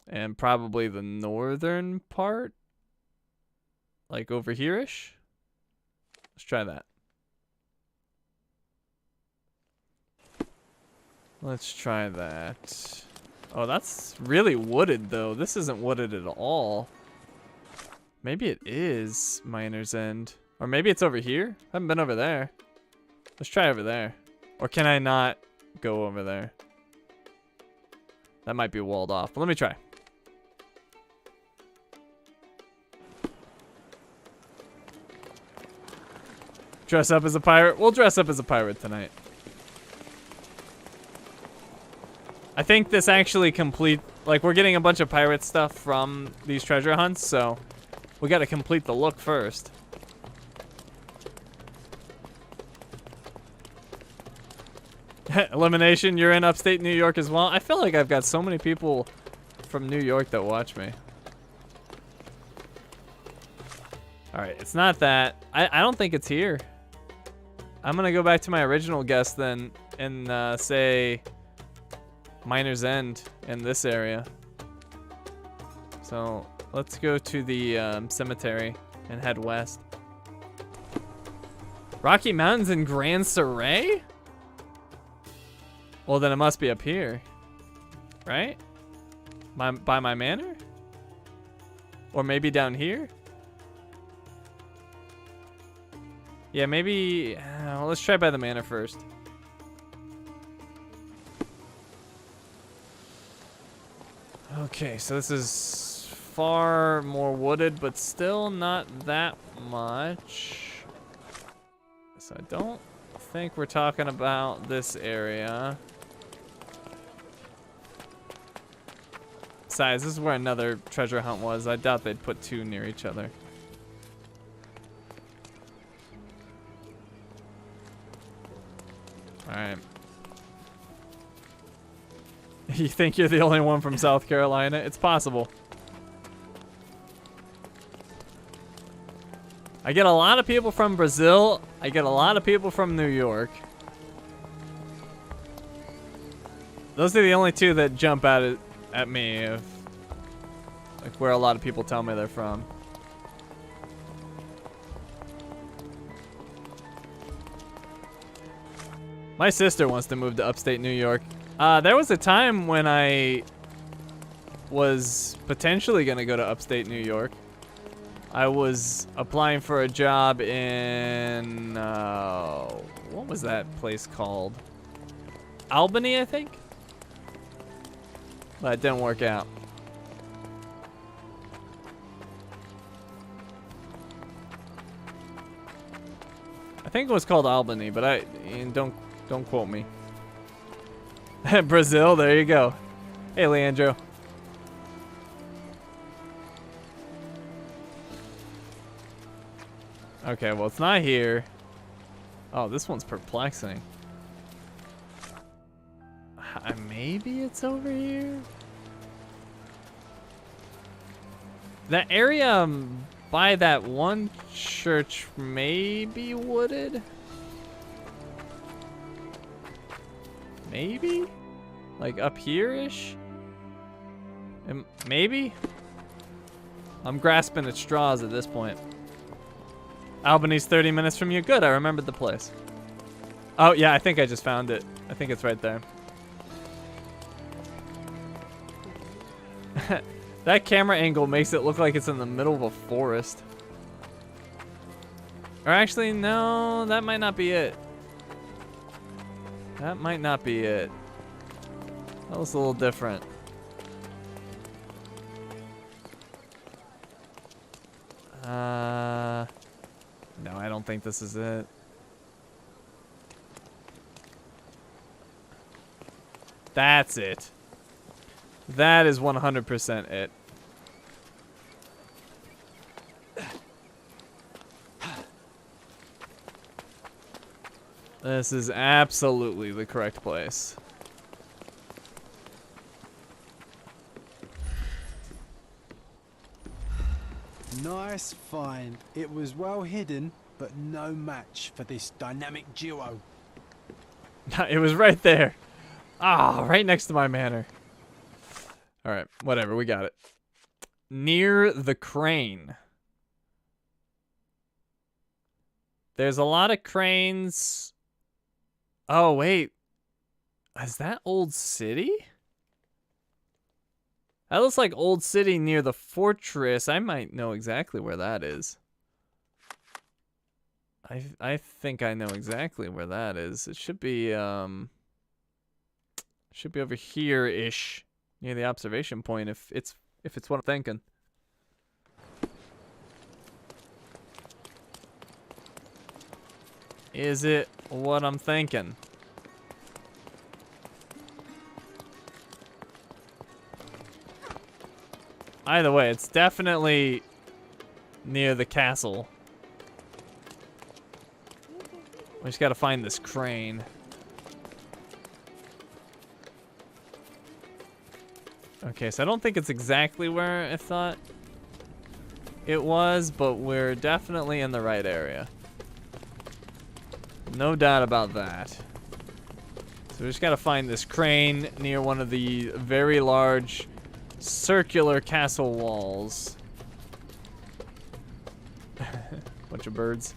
And probably the northern part. Like over here-ish. Let's try that. Let's try that. Oh, that's really wooded, though. This isn't wooded at all. Maybe it is Miner's End. Or maybe it's over here. I haven't been over there. Let's try over there. Or can I not go over there? That might be walled off, but let me try. Dress up as a pirate? We'll dress up as a pirate tonight. I think this actually complete... Like, we're getting a bunch of pirate stuff from these treasure hunts, so... We gotta complete the look first. Elimination, you're in upstate New York as well. I feel like I've got so many people from New York that watch me. Alright, it's not that. I don't think it's here. I'm gonna go back to my original guess then and say Miner's End in this area. So let's go to the cemetery and head west. Rocky Mountains in Grand Saray? Well, then it must be up here, right? By my manor? Or maybe down here? Yeah, maybe... well, let's try by the manor first. Okay, so this is far more wooded, but still not that much. So I don't think we're talking about this area. Besides, this is where another treasure hunt was. I doubt they'd put two near each other. Alright. You think you're the only one from South Carolina? It's possible. I get a lot of people from Brazil. I get a lot of people from New York. Those are the only two that jump out at me of like where a lot of people tell me they're from. My sister wants to move to upstate New York. There was a time when I was potentially gonna go to upstate New York. I was applying for a job in, what was that place called? Albany, I think? But it didn't work out. I think it was called Albany, but don't quote me. Brazil, there you go. Hey, Leandro. Okay, well, it's not here. Oh, this one's perplexing. Maybe it's over here? That area by that one church may be wooded? Maybe? Like up here-ish? Maybe? I'm grasping at straws at this point. Albany's 30 minutes from you. Good, I remembered the place. Oh, yeah, I think I just found it. I think it's right there. That camera angle makes it look like it's in the middle of a forest. Or actually, no, that might not be it. That might not be it. That was a little different. No, I don't think this is it. That's it. That is 100% it. This is absolutely the correct place. Nice find. It was well hidden, but no match for this dynamic duo. It was right there. Ah, right next to my manor. All right, whatever, we got it. Near the crane. There's a lot of cranes. Oh, wait. Is that Old City? That looks like Old City near the fortress. I might know exactly where that is. I think I know exactly where that is. It should be over here-ish, near the observation point if it's what I'm thinking. Is it what I'm thinking? Either way, it's definitely near the castle. We just gotta find this crane. Okay, so I don't think it's exactly where I thought it was, but we're definitely in the right area. No doubt about that. So we just gotta find this crane near one of the very large circular castle walls. Bunch of birds.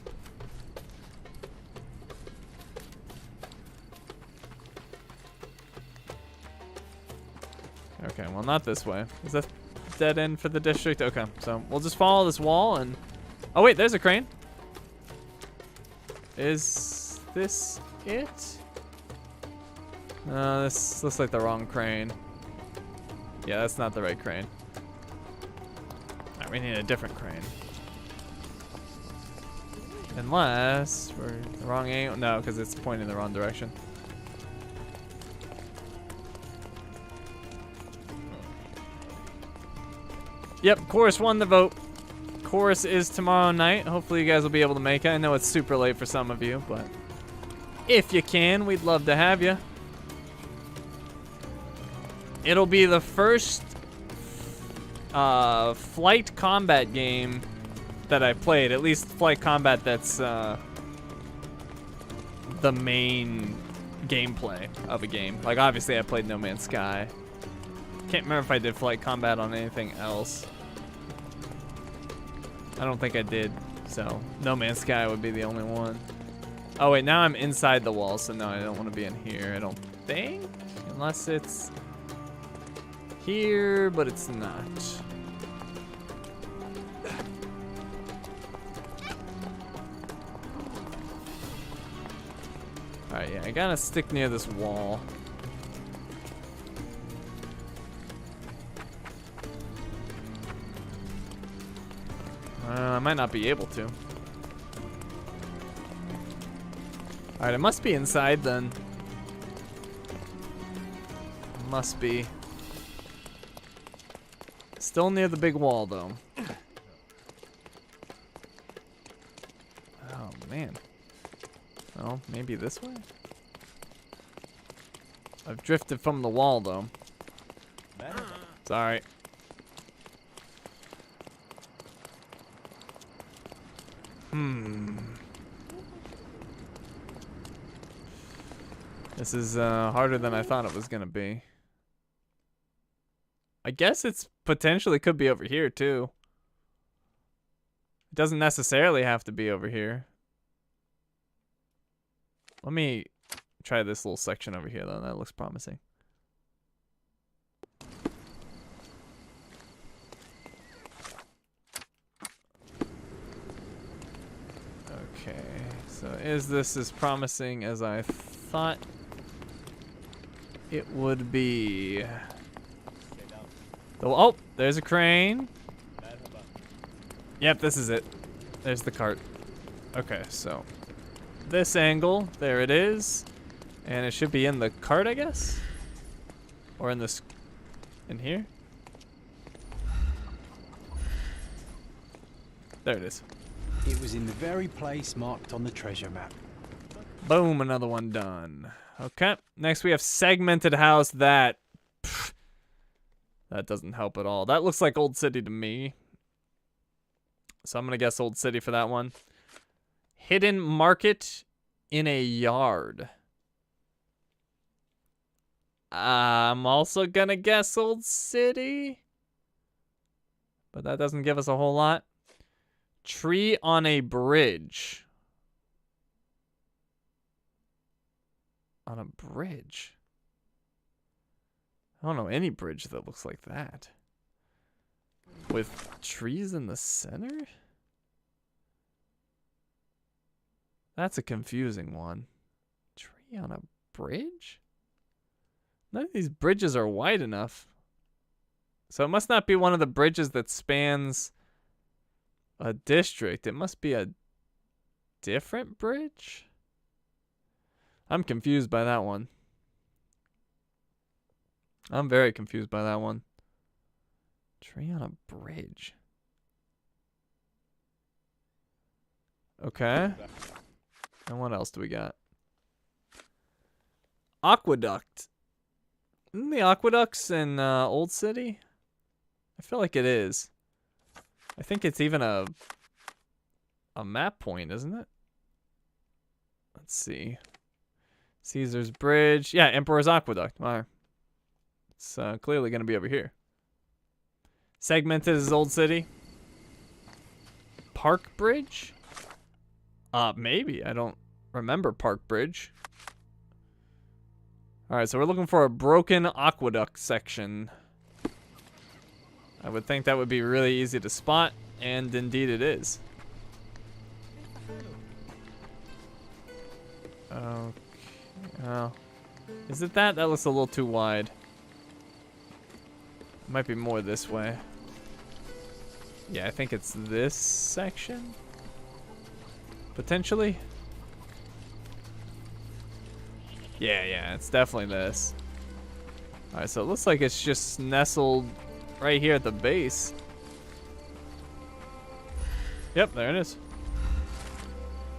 Okay, well, not this way. Is that dead end for the district? Okay, so we'll just follow this wall and... Oh, wait, there's a crane. Is this it? No, this looks like the wrong crane. Yeah, that's not the right crane. Alright, we need a different crane. Unless we're the wrong angle. No, because it's pointing the wrong direction. Yep, Chorus won the vote. Chorus is tomorrow night. Hopefully you guys will be able to make it. I know it's super late for some of you, but if you can, we'd love to have you. It'll be the first flight combat game that I played. At least flight combat that's the main gameplay of a game. Like, obviously I played No Man's Sky. Can't remember if I did flight combat on anything else. I don't think I did, so No Man's Sky would be the only one. Oh wait, now I'm inside the wall, so no, I don't want to be in here, I don't think. Unless it's here, but it's not. Alright, yeah, I gotta stick near this wall. I might not be able to. Alright, it must be inside then. Must be. Still near the big wall though. Oh man. Well, maybe this way? I've drifted from the wall though. It's alright. This is harder than I thought it was gonna be. I guess it's potentially could be over here too. It doesn't necessarily have to be over here. Let me try this little section over here though. That looks promising. Okay, so is this as promising as I thought it would be? Oh, there's a crane. Yep, this is it. There's the cart. Okay, so this angle, there it is. And it should be in the cart, I guess? Or in this, in here? There it is. It was in the very place marked on the treasure map. Boom, another one done. Okay, next we have segmented house. That doesn't help at all. That looks like Old City to me. So I'm gonna guess Old City for that one. Hidden market in a yard. I'm also gonna guess Old City. But that doesn't give us a whole lot. Tree on a bridge. On a bridge? I don't know any bridge that looks like that. With trees in the center? That's a confusing one. Tree on a bridge? None of these bridges are wide enough. So it must not be one of the bridges that spans a district. It must be a different bridge? I'm confused by that one. I'm very confused by that one. Tree on a bridge. Okay. And what else do we got? Aqueduct. Isn't the aqueducts in Old City? I feel like it is. I think it's even a map point, isn't it? Let's see. Caesar's Bridge. Yeah, Emperor's Aqueduct. All right. It's clearly going to be over here. Segmented is Old City. Park Bridge? Maybe. I don't remember Park Bridge. All right, so we're looking for a broken aqueduct section. I would think that would be really easy to spot, and indeed it is. Okay. Oh. Is it that? That looks a little too wide. Might be more this way. Yeah, I think it's this section. Potentially. Yeah, it's definitely this. Alright, so it looks like it's just nestled right here at the base. Yep, there it is.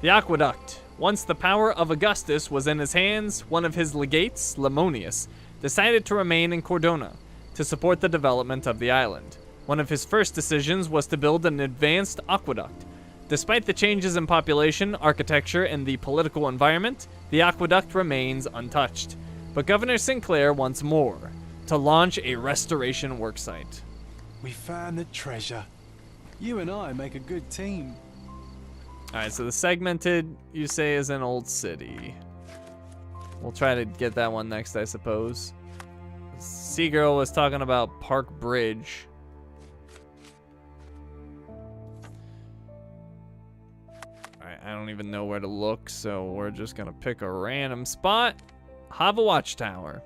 The aqueduct. Once the power of Augustus was in his hands, one of his legates, Lemonius, decided to remain in Cordona to support the development of the island. One of his first decisions was to build an advanced aqueduct. Despite the changes in population, architecture, and the political environment, the aqueduct remains untouched. But Governor Sinclair wants more, to launch a restoration worksite. We found the treasure. You and I make a good team. Alright, so the segmented, you say, is in Old City. We'll try to get that one next, I suppose. Seagirl was talking about Park Bridge. Alright, I don't even know where to look, so we're just gonna pick a random spot. Have a watchtower.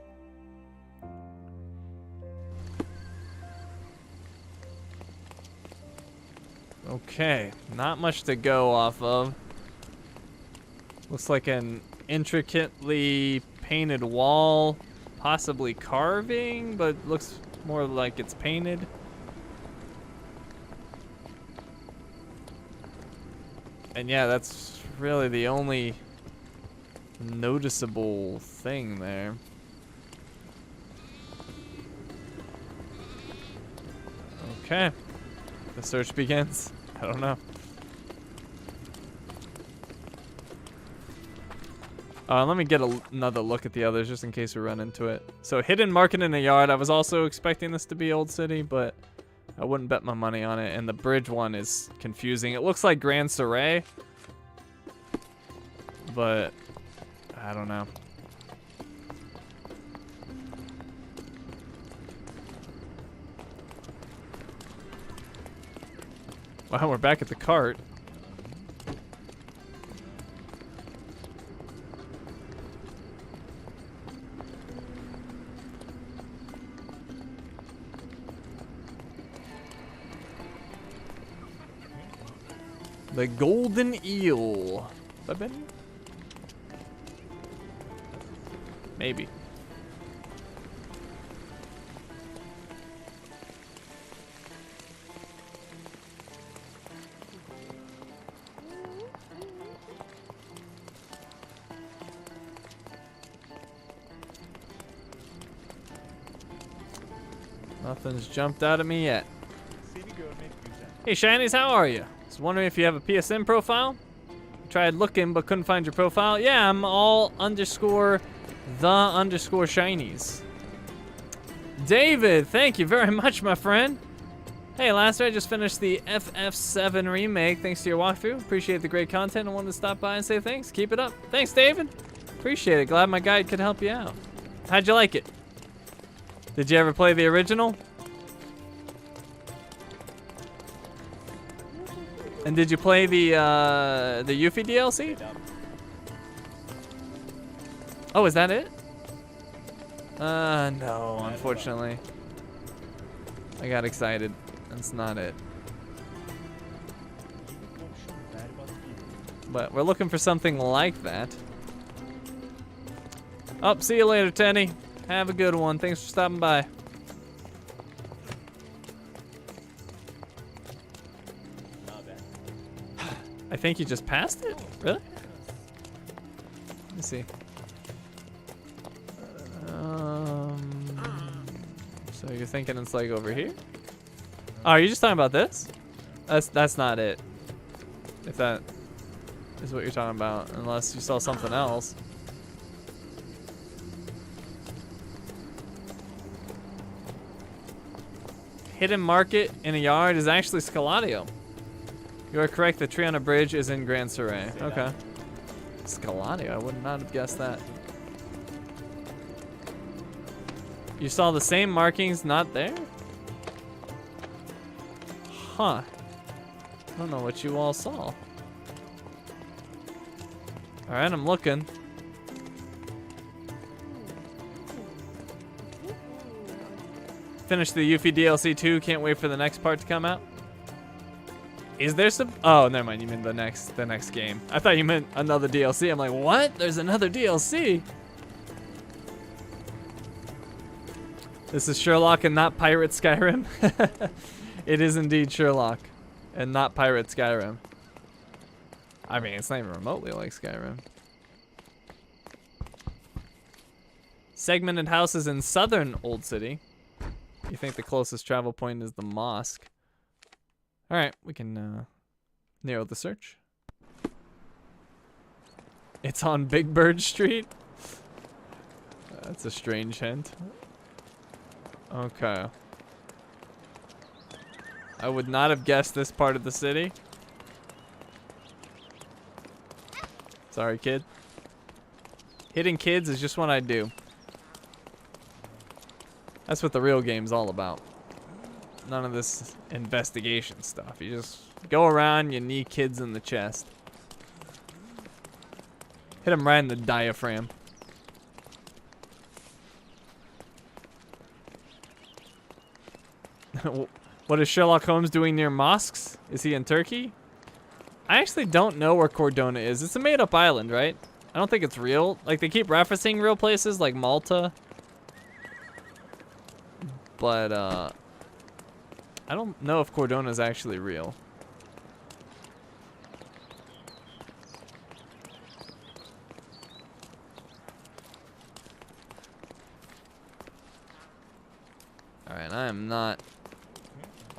Okay, not much to go off of. Looks like an intricately painted wall, possibly carving, but looks more like it's painted. And yeah, that's really the only noticeable thing there. Okay, the search begins. I don't know. Let me get another look at the others just in case we run into it. So hidden market in a yard. I was also expecting this to be Old City, but I wouldn't bet my money on it. And the bridge one is confusing. It looks like Grand Soleil, but I don't know. Wow, we're back at the cart. The golden eel. Maybe. Nothing's jumped out at me yet. Hey Shinies, how are you? Just wondering if you have a PSN profile? Tried looking but couldn't find your profile. Yeah, I'm all _ the _ Shinies. David, thank you very much, my friend. Hey, last night I just finished the FF7 remake thanks to your walkthrough. Appreciate the great content and wanted to stop by and say thanks. Keep it up. Thanks, David. Appreciate it. Glad my guide could help you out. How'd you like it? Did you ever play the original? And did you play the Yuffie DLC? Oh, is that it? No, unfortunately. I got excited. That's not it. But we're looking for something like that. Oh, see you later, Tenny. Have a good one. Thanks for stopping by. I think you just passed it? Really? Let me see. So you're thinking it's like over here? Oh, are you just talking about this? That's not it. If that is what you're talking about, unless you saw something else. Hidden market in a yard is actually Scaladio. You are correct, the tree on a bridge is in Grand Soleil. Okay. Scaladio, I would not have guessed that. You saw the same markings not there? Huh. I don't know what you all saw. Alright, I'm looking. Finished the Yuffie DLC too, can't wait for the next part to come out. Is there some? Oh, never mind. You mean the next game? I thought you meant another DLC. I'm like, what? There's another DLC. This is Sherlock and not Pirate Skyrim. It is indeed Sherlock and not Pirate Skyrim. I mean, it's not even remotely like Skyrim. Segmented houses in southern Old City. You think the closest travel point is the mosque? All right, we can narrow the search. It's on Big Bird Street. That's a strange hint. Okay. I would not have guessed this part of the city. Sorry, kid. Hitting kids is just what I do. That's what the real game's all about. None of this investigation stuff. You just go around, you knee kids in the chest. Hit them right in the diaphragm. What is Sherlock Holmes doing near mosques? Is he in Turkey? I actually don't know where Cordona is. It's a made-up island, right? I don't think it's real. Like, they keep referencing real places like Malta. But, I don't know if Cordona is actually real. Alright, I am not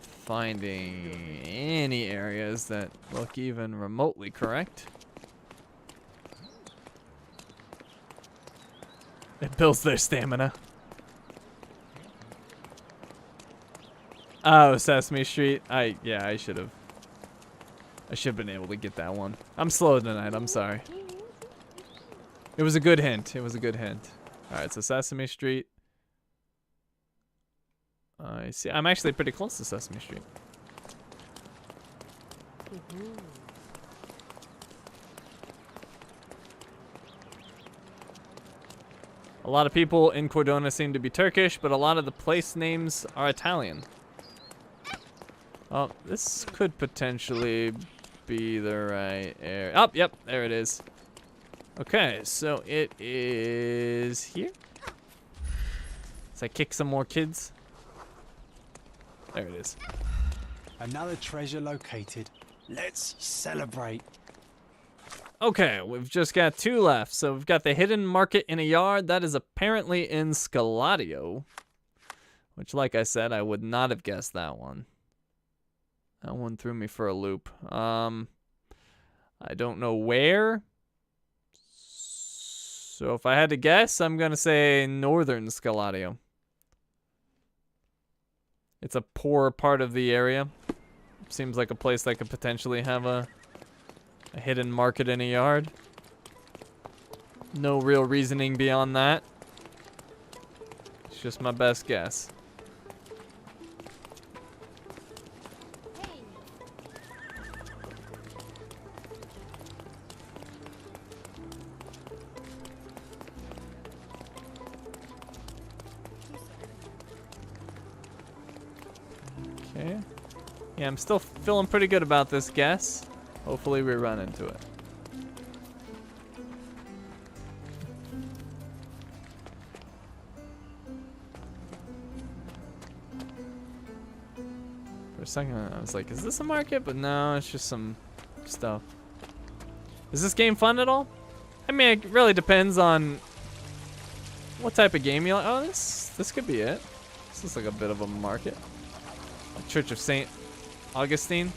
finding any areas that look even remotely correct. It builds their stamina. Oh, Sesame Street. Yeah, I should have been able to get that one. I'm slow tonight, I'm sorry. It was a good hint. It was a good hint. Alright, so Sesame Street. I see. I'm actually pretty close to Sesame Street. A lot of people in Cordona seem to be Turkish, but a lot of the place names are Italian. Oh, this could potentially be the right area. Oh, yep, there it is. Okay, so it is here. Let's kick some more kids. There it is. Another treasure located. Let's celebrate. Okay, we've just got 2 left. So we've got the hidden market in a yard. That is apparently in Scaladio. Which, like I said, I would not have guessed that one. That one threw me for a loop. I don't know where. So if I had to guess, I'm going to say northern Scaladio. It's a poor part of the area. Seems like a place that could potentially have a hidden market in a yard. No real reasoning beyond that. It's just my best guess. Okay. Yeah, I'm still feeling pretty good about this guess. Hopefully we run into it. For a second I was like, is this a market? But no, it's just some stuff. Is this game fun at all? I mean, it really depends on what type of game you like. Oh, this could be it. This is like a bit of a market. Church of St. Augustine.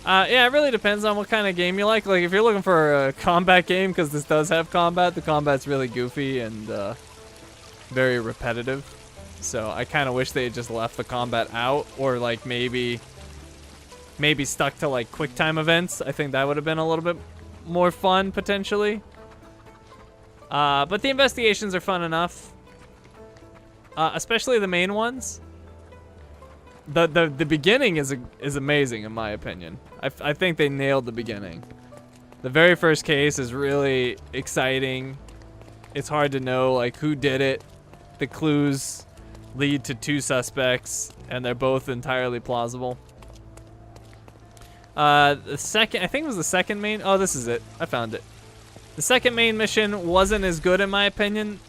Yeah, it really depends on what kind of game you like. Like, if you're looking for a combat game, because this does have combat, the combat's really goofy and very repetitive. So I kind of wish they had just left the combat out, or like maybe stuck to like quick time events. I think that would have been a little bit more fun potentially. But the investigations are fun enough, especially the main ones. The beginning is amazing in my opinion. I think they nailed the beginning. The very first case is really exciting. It's hard to know like who did it. The clues lead to 2 suspects and they're both entirely plausible. The second, I think it was the second main. Oh, this is it. I found it. The second main mission wasn't as good in my opinion.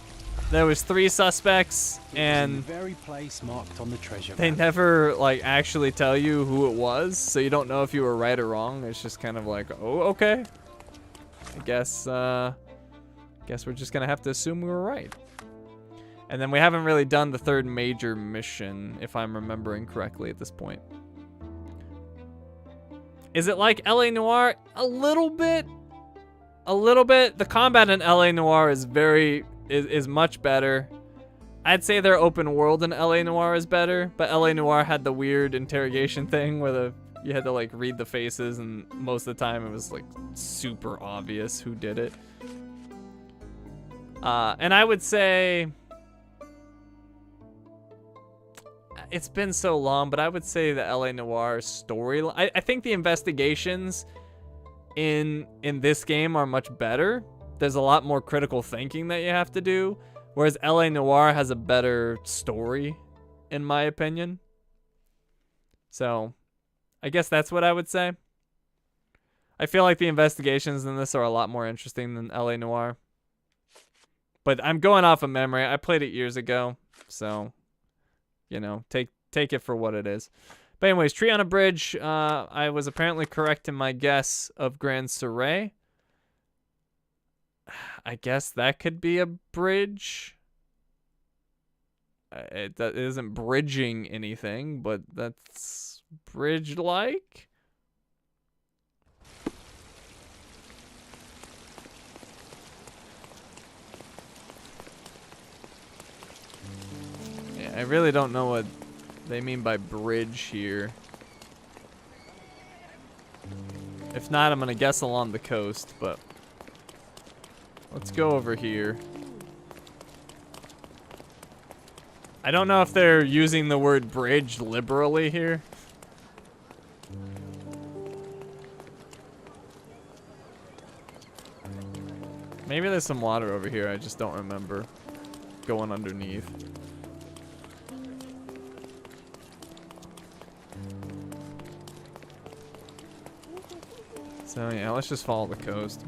There was 3 suspects, and the very place marked on the treasure they map. never like actually tell you who it was, so you don't know if you were right or wrong. It's just kind of like, oh, okay. I guess we're just gonna have to assume we were right. And then we haven't really done the 3rd major mission, if I'm remembering correctly at this point. Is it like LA Noire? A little bit. A little bit. The combat in LA Noire is much better. I'd say their open world in LA Noire is better, but LA Noire had the weird interrogation thing where you had to like read the faces, and most of the time it was like super obvious who did it. And I would say it's been so long, but I would say the LA Noire story. I think the investigations in this game are much better. There's a lot more critical thinking that you have to do, whereas LA Noire has a better story, in my opinion. So, I guess that's what I would say. I feel like the investigations in this are a lot more interesting than LA Noire. But I'm going off of memory. I played it years ago, so you know, take it for what it is. But anyways, tree on a bridge. I was apparently correct in my guess of Grand Surrey. I guess that could be a bridge. It isn't bridging anything, but that's bridge-like. Yeah, I really don't know what they mean by bridge here. If not, I'm gonna guess along the coast, but let's go over here. I don't know if they're using the word bridge liberally here. Maybe there's some water over here, I just don't remember going underneath. So yeah, let's just follow the coast.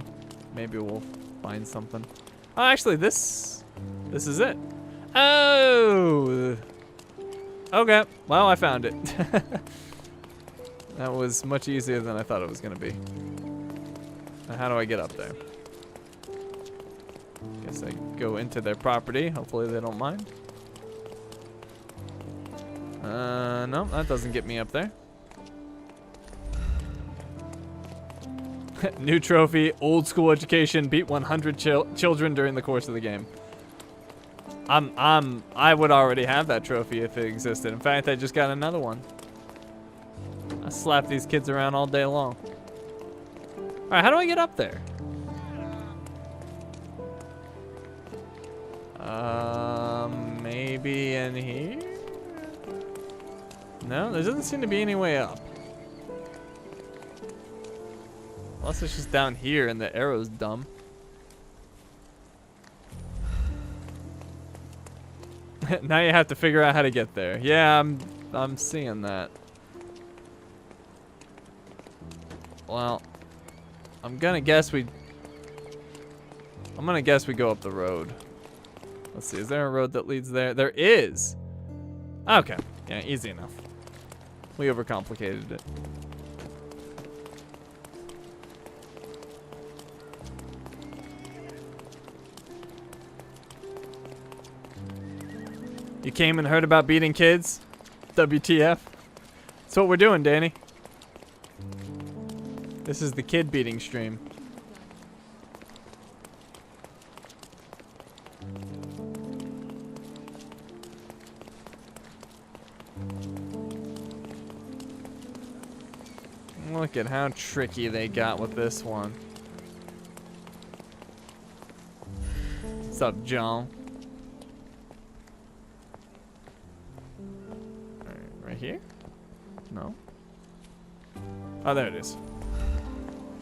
Maybe we'll find something. Oh, actually, this is it. Oh! Okay, well, I found it. That was much easier than I thought it was gonna be. Now, how do I get up there? Guess I go into their property. Hopefully they don't mind. No, that doesn't get me up there. New trophy, old school education, beat 100 children during the course of the game. I would already have that trophy if it existed. In fact, I just got another one. I slap these kids around all day long. All right, how do I get up there? Maybe in here? No, there doesn't seem to be any way up. Unless it's just down here and the arrow's dumb. Now you have to figure out how to get there. Yeah, I'm seeing that. Well, I'm gonna guess we go up the road. Let's see, is there a road that leads there? There is. Okay, yeah, easy enough. We overcomplicated it. You came and heard about beating kids? WTF? That's what we're doing, Danny. This is the kid beating stream. Look at how tricky they got with this one. What's up, John? Right here? No. Oh, there it is.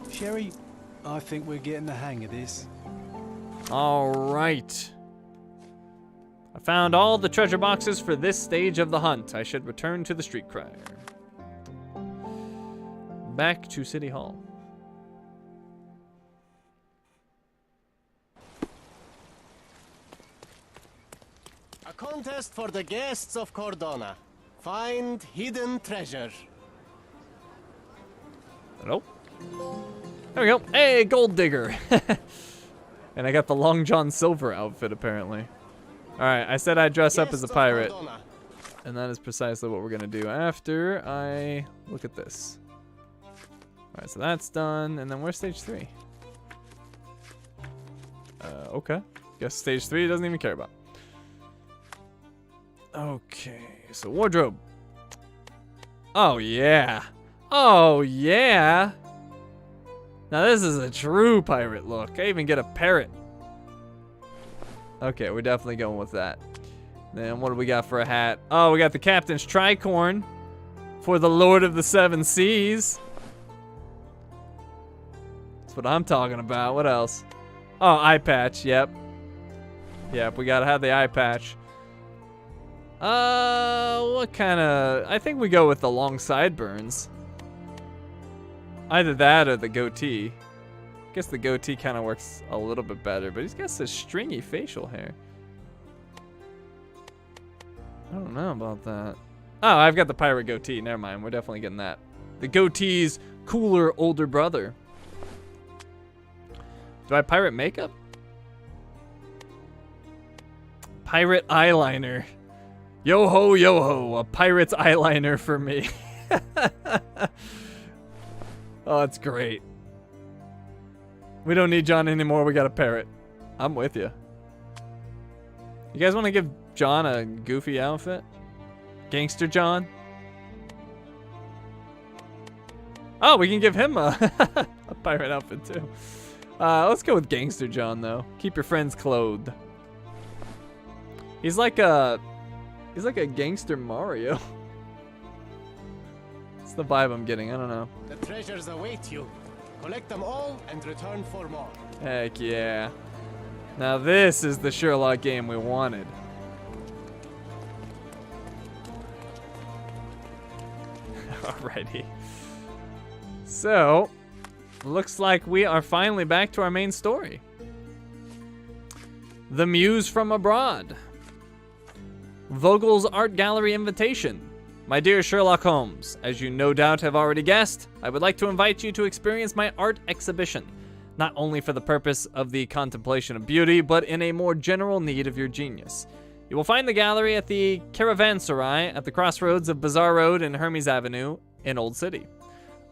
Sherry, I think we're getting the hang of this. All right. I found all the treasure boxes for this stage of the hunt. I should return to the street crier. Back to City Hall. A contest for the guests of Cordona. Find hidden treasure. Nope. There we go. Hey, gold digger. And I got the Long John Silver outfit, apparently. Alright, I said I'd dress up as a pirate. And that is precisely what we're going to do after I look at this. Alright, so that's done. And then where's stage 3? Okay. Guess stage 3 doesn't even care about. Okay, so wardrobe. Oh, yeah. Oh, yeah. Now this is a true pirate look. I even get a parrot. Okay, we're definitely going with that. Then what do we got for a hat? Oh, we got the captain's tricorn for the Lord of the Seven Seas. That's what I'm talking about. What else? Oh, eye patch. Yep. Yep, we gotta have the eye patch. What kind of... I think we go with the long sideburns. Either that or the goatee. I guess the goatee kind of works a little bit better, but he's got such stringy facial hair. I don't know about that. Oh, I've got the pirate goatee. Never mind. We're definitely getting that. The goatee's cooler older brother. Do I have pirate makeup? Pirate eyeliner. Yo ho, a pirate's eyeliner for me. Oh, that's great. We don't need John anymore. We got a parrot. I'm with you. You guys want to give John a goofy outfit? Gangster John? Oh, we can give him a, a pirate outfit too. Let's go with Gangster John though. Keep your friends clothed. He's like a gangster Mario. It's the vibe I'm getting. I don't know. The treasures await you. Collect them all and return for more. Heck yeah. Now this is the Sherlock game we wanted. Alrighty. So, looks like we are finally back to our main story. The Muse from Abroad. Vogel's Art Gallery invitation. My dear Sherlock Holmes, as you no doubt have already guessed, I would like to invite you to experience my art exhibition, not only for the purpose of the contemplation of beauty, but in a more general need of your genius. You will find the gallery at the Caravanserai at the crossroads of Bazaar Road and Hermes Avenue in Old City.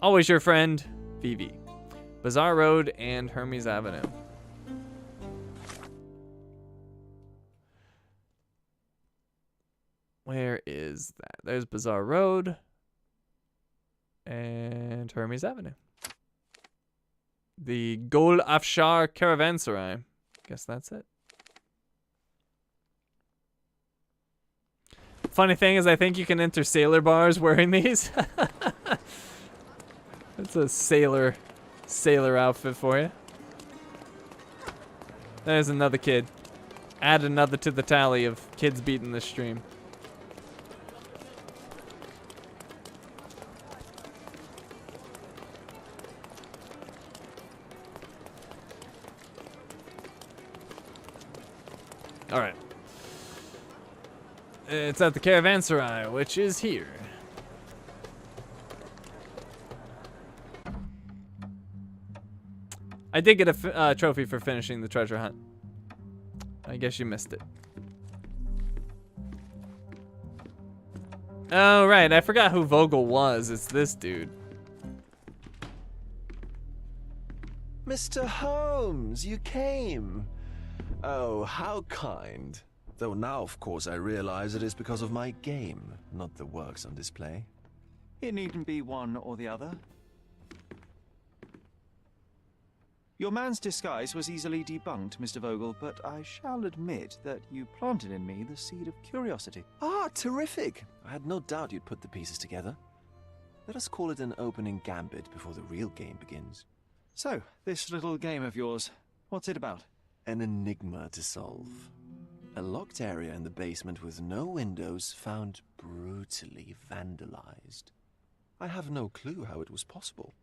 Always your friend, Vivi. Bazaar Road and Hermes Avenue. Where is that? There's Bazaar Road and Hermes Avenue. The Gol Afshar Caravanserai. Guess that's it. Funny thing is, I think you can enter sailor bars wearing these. That's a sailor outfit for you. There's another kid. Add another to the tally of kids beating this stream. All right. It's at the Caravanserai, which is here. I did get a trophy for finishing the treasure hunt. I guess you missed it. Oh, right. I forgot who Vogel was. It's this dude. Mr. Holmes, you came. Oh, how kind. Though now, of course, I realize it is because of my game, not the works on display. It needn't be one or the other. Your man's disguise was easily debunked, Mr. Vogel, but I shall admit that you planted in me the seed of curiosity. Ah, terrific! I had no doubt you'd put the pieces together. Let us call it an opening gambit before the real game begins. So, this little game of yours, what's it about? An enigma to solve. A locked area in the basement with no windows found brutally vandalized. I have no clue how it was possible.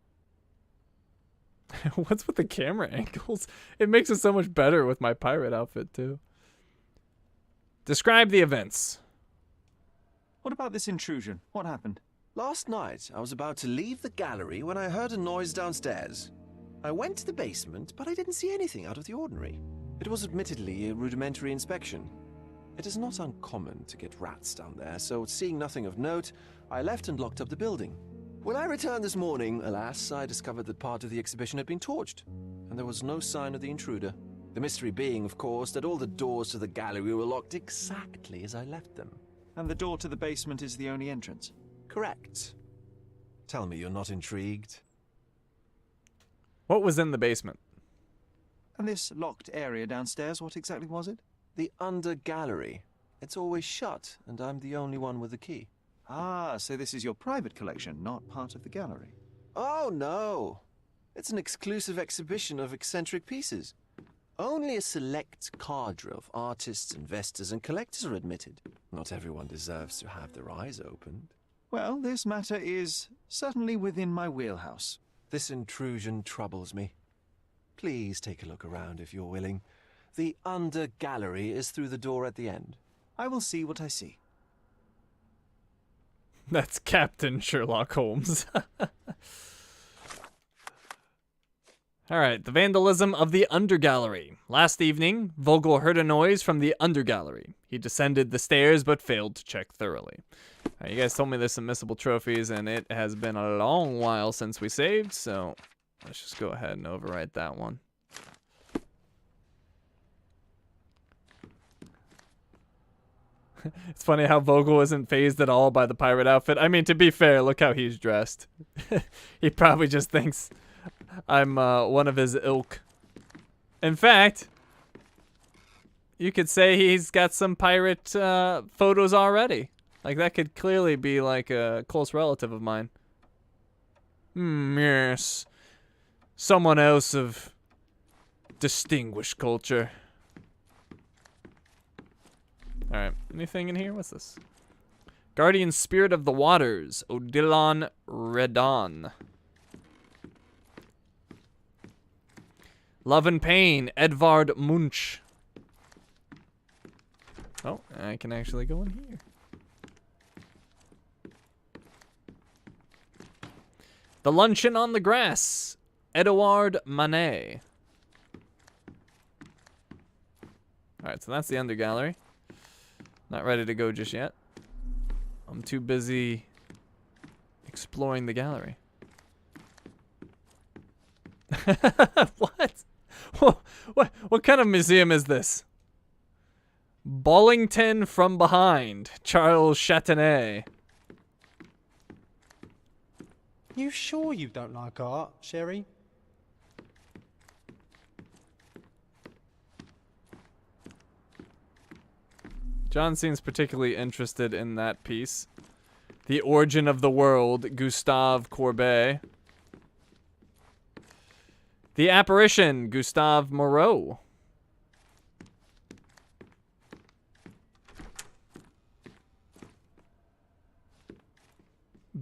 What's with the camera angles? It makes it so much better with my pirate outfit, too. Describe the events. What about this intrusion? What happened? Last night, I was about to leave the gallery when I heard a noise downstairs. I went to the basement, but I didn't see anything out of the ordinary. It was admittedly a rudimentary inspection. It is not uncommon to get rats down there, so seeing nothing of note, I left and locked up the building. When I returned this morning, alas, I discovered that part of the exhibition had been torched, and there was no sign of the intruder. The mystery being, of course, that all the doors to the gallery were locked exactly as I left them. And the door to the basement is the only entrance? Correct. Tell me you're not intrigued. What was in the basement? And this locked area downstairs, what exactly was it? The under gallery. It's always shut, and I'm the only one with the key. Ah, so this is your private collection, not part of the gallery. Oh, no. It's an exclusive exhibition of eccentric pieces. Only a select cadre of artists, investors, and collectors are admitted. Not everyone deserves to have their eyes opened. Well, this matter is certainly within my wheelhouse. This intrusion troubles me. Please take a look around if you're willing. The under gallery is through the door at the end. I will see what I see. That's Captain Sherlock Holmes. Alright, the vandalism of the undergallery. Last evening, Vogel heard a noise from the undergallery. He descended the stairs but failed to check thoroughly. Alright, you guys told me there's some missable trophies, and it has been a long while since we saved, so let's just go ahead and overwrite that one. It's funny how Vogel isn't fazed at all by the pirate outfit. I mean, to be fair, look how he's dressed. He probably just thinks I'm one of his ilk. In fact, you could say he's got some pirate photos already. Like, that could clearly be like a close relative of mine. Yes. Someone else of distinguished culture. Alright, anything in here? What's this? Guardian Spirit of the Waters, Odilon Redon. Love and Pain, Edvard Munch. Oh, I can actually go in here. The Luncheon on the Grass, Edouard Manet. Alright, so that's the undergallery. Not ready to go just yet. I'm too busy exploring the gallery. What? What kind of museum is this? Bollington from Behind, Charles Chatanet. You sure you don't like art, Sherry? John seems particularly interested in that piece. The Origin of the World, Gustave Courbet. The Apparition, Gustave Moreau.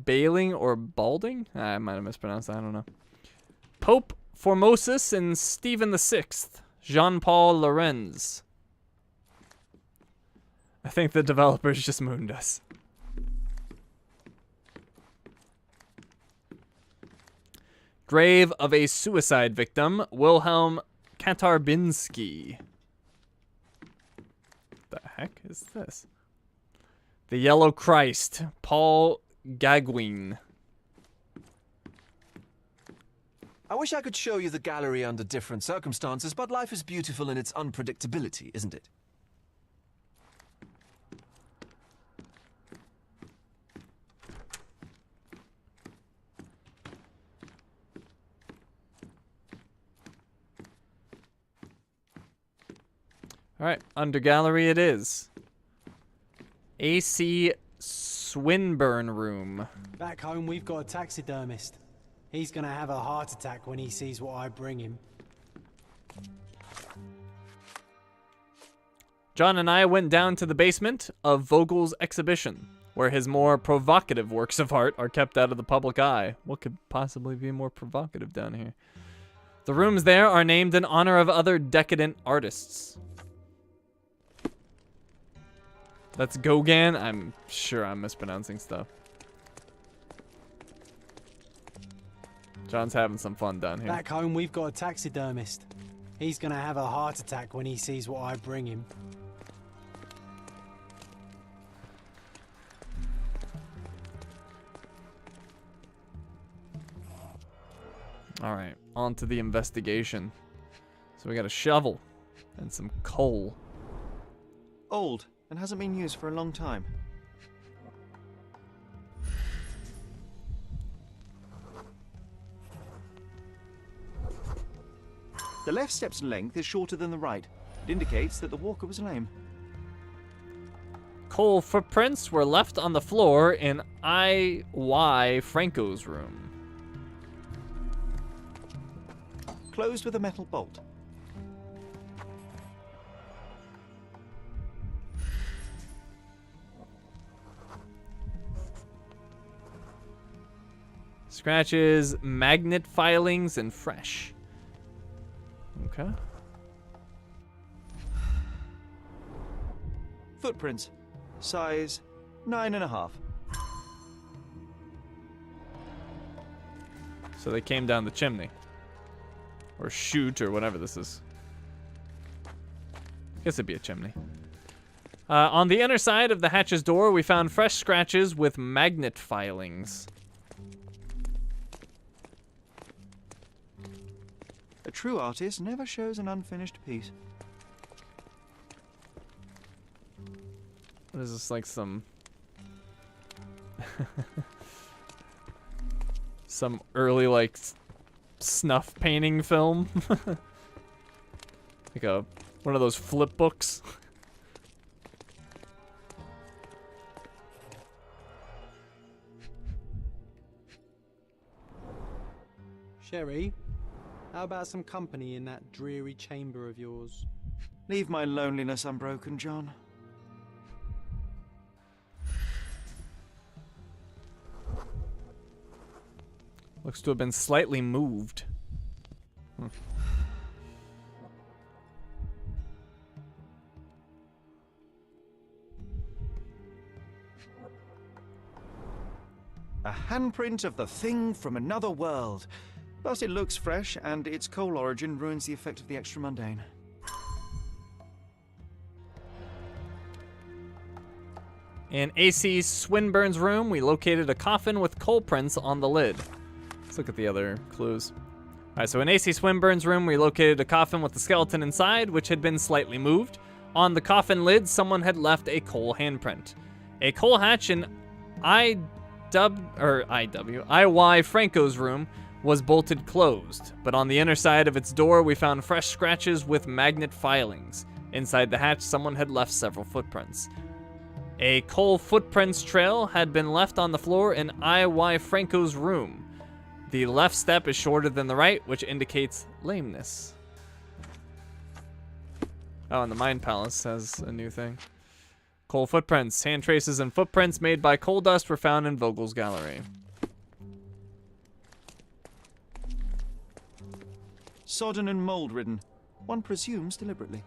Bailing or Balding? I might have mispronounced that, I don't know. Pope Formosus and Stephen VI, Jean-Paul Lorenz. I think the developers just mooned us. Grave of a Suicide Victim, Wilhelm Katarbinski. The heck is this? The Yellow Christ, Paul Gagwin. I wish I could show you the gallery under different circumstances, but life is beautiful in its unpredictability, isn't it? Alright, under gallery it is. A.C. Swinburne room. Back home, we've got a taxidermist. He's gonna have a heart attack when he sees what I bring him. John and I went down to the basement of Vogel's exhibition, where his more provocative works of art are kept out of the public eye. What could possibly be more provocative down here? The rooms there are named in honor of other decadent artists. That's Gauguin. I'm sure I'm mispronouncing stuff. John's having some fun down here. Back home, we've got a taxidermist. He's gonna have a heart attack when he sees what I bring him. Alright, on to the investigation. So we got a shovel and some coal. Old, and hasn't been used for a long time. The left step's length is shorter than the right. It indicates that the walker was lame. Coal footprints were left on the floor in I.Y. Franco's room. Closed with a metal bolt. Scratches, magnet filings, and fresh. Okay. Footprints. Size 9.5. So they came down the chimney. Or chute, or whatever this is. I guess it'd be a chimney. On the inner side of the hatch's door, we found fresh scratches with magnet filings. A true artist never shows an unfinished piece. What is this, like some... some early, like, snuff painting film? Like one of those flip books? Sherry, how about some company in that dreary chamber of yours? Leave my loneliness unbroken, John. Looks to have been slightly moved. A handprint of the thing from another world. Plus it looks fresh, and its coal origin ruins the effect of the extra mundane. In AC Swinburne's room, we located a coffin with coal prints on the lid. Let's look at the other clues. All right, so in AC Swinburne's room, we located a coffin with the skeleton inside, which had been slightly moved. On the coffin lid, someone had left a coal handprint. A coal hatch in IY Franco's room was bolted closed, but on the inner side of its door, we found fresh scratches with magnet filings. Inside the hatch, someone had left several footprints. A coal footprints trail had been left on the floor in IY Franco's room. The left step is shorter than the right, which indicates lameness. Oh, and the Mind Palace has a new thing. Coal footprints. Hand traces and footprints made by coal dust were found in Vogel's gallery. Sodden and mold-ridden. One presumes deliberately.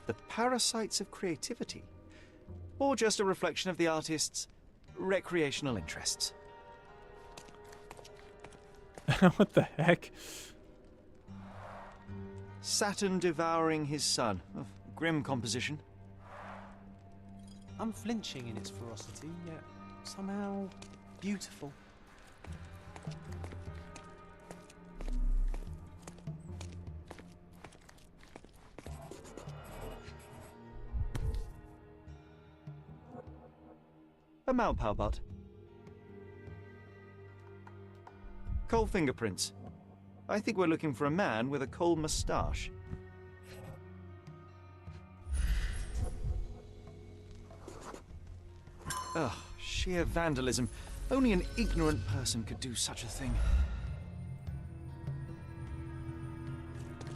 The parasites of creativity. Or just a reflection of the artist's recreational interests. What the heck? Saturn devouring his sun. Oh, grim composition. Unflinching in its ferocity, yet somehow beautiful. A Malpau butt. Coal fingerprints. I think we're looking for a man with a coal moustache. Ugh, sheer vandalism. Only an ignorant person could do such a thing.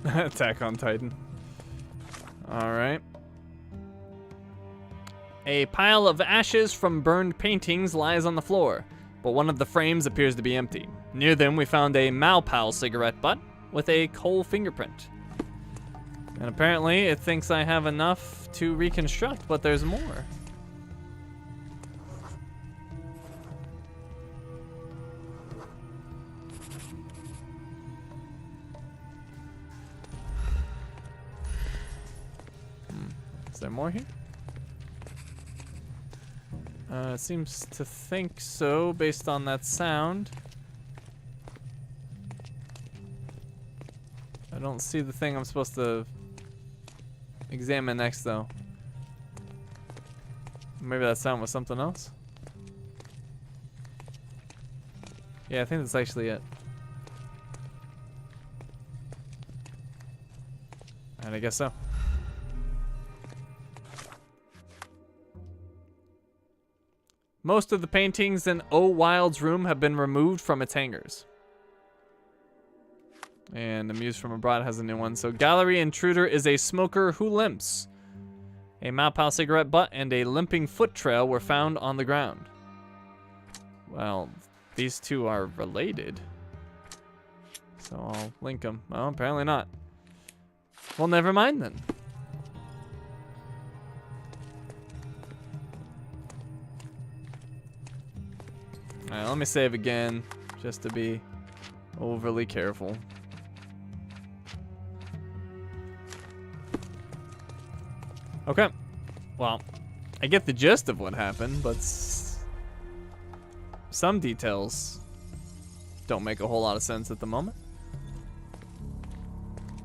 Attack on Titan. Alright. A pile of ashes from burned paintings lies on the floor, but one of the frames appears to be empty. Near them, we found a Malpal cigarette butt with a coal fingerprint. And apparently, it thinks I have enough to reconstruct, but there's more. Is there more here? It seems to think so, based on that sound. I don't see the thing I'm supposed to examine next, though. Maybe that sound was something else? Yeah, I think that's actually it. And I guess so. Most of the paintings in O. Wild's room have been removed from its hangers. And Amuse from Abroad has a new one. So gallery intruder is a smoker who limps. A Malpal cigarette butt and a limping foot trail were found on the ground. Well, these two are related. So I'll link them. Well, apparently not. Well, never mind then. Alright, let me save again, just to be overly careful. Okay. Well, I get the gist of what happened, but some details don't make a whole lot of sense at the moment.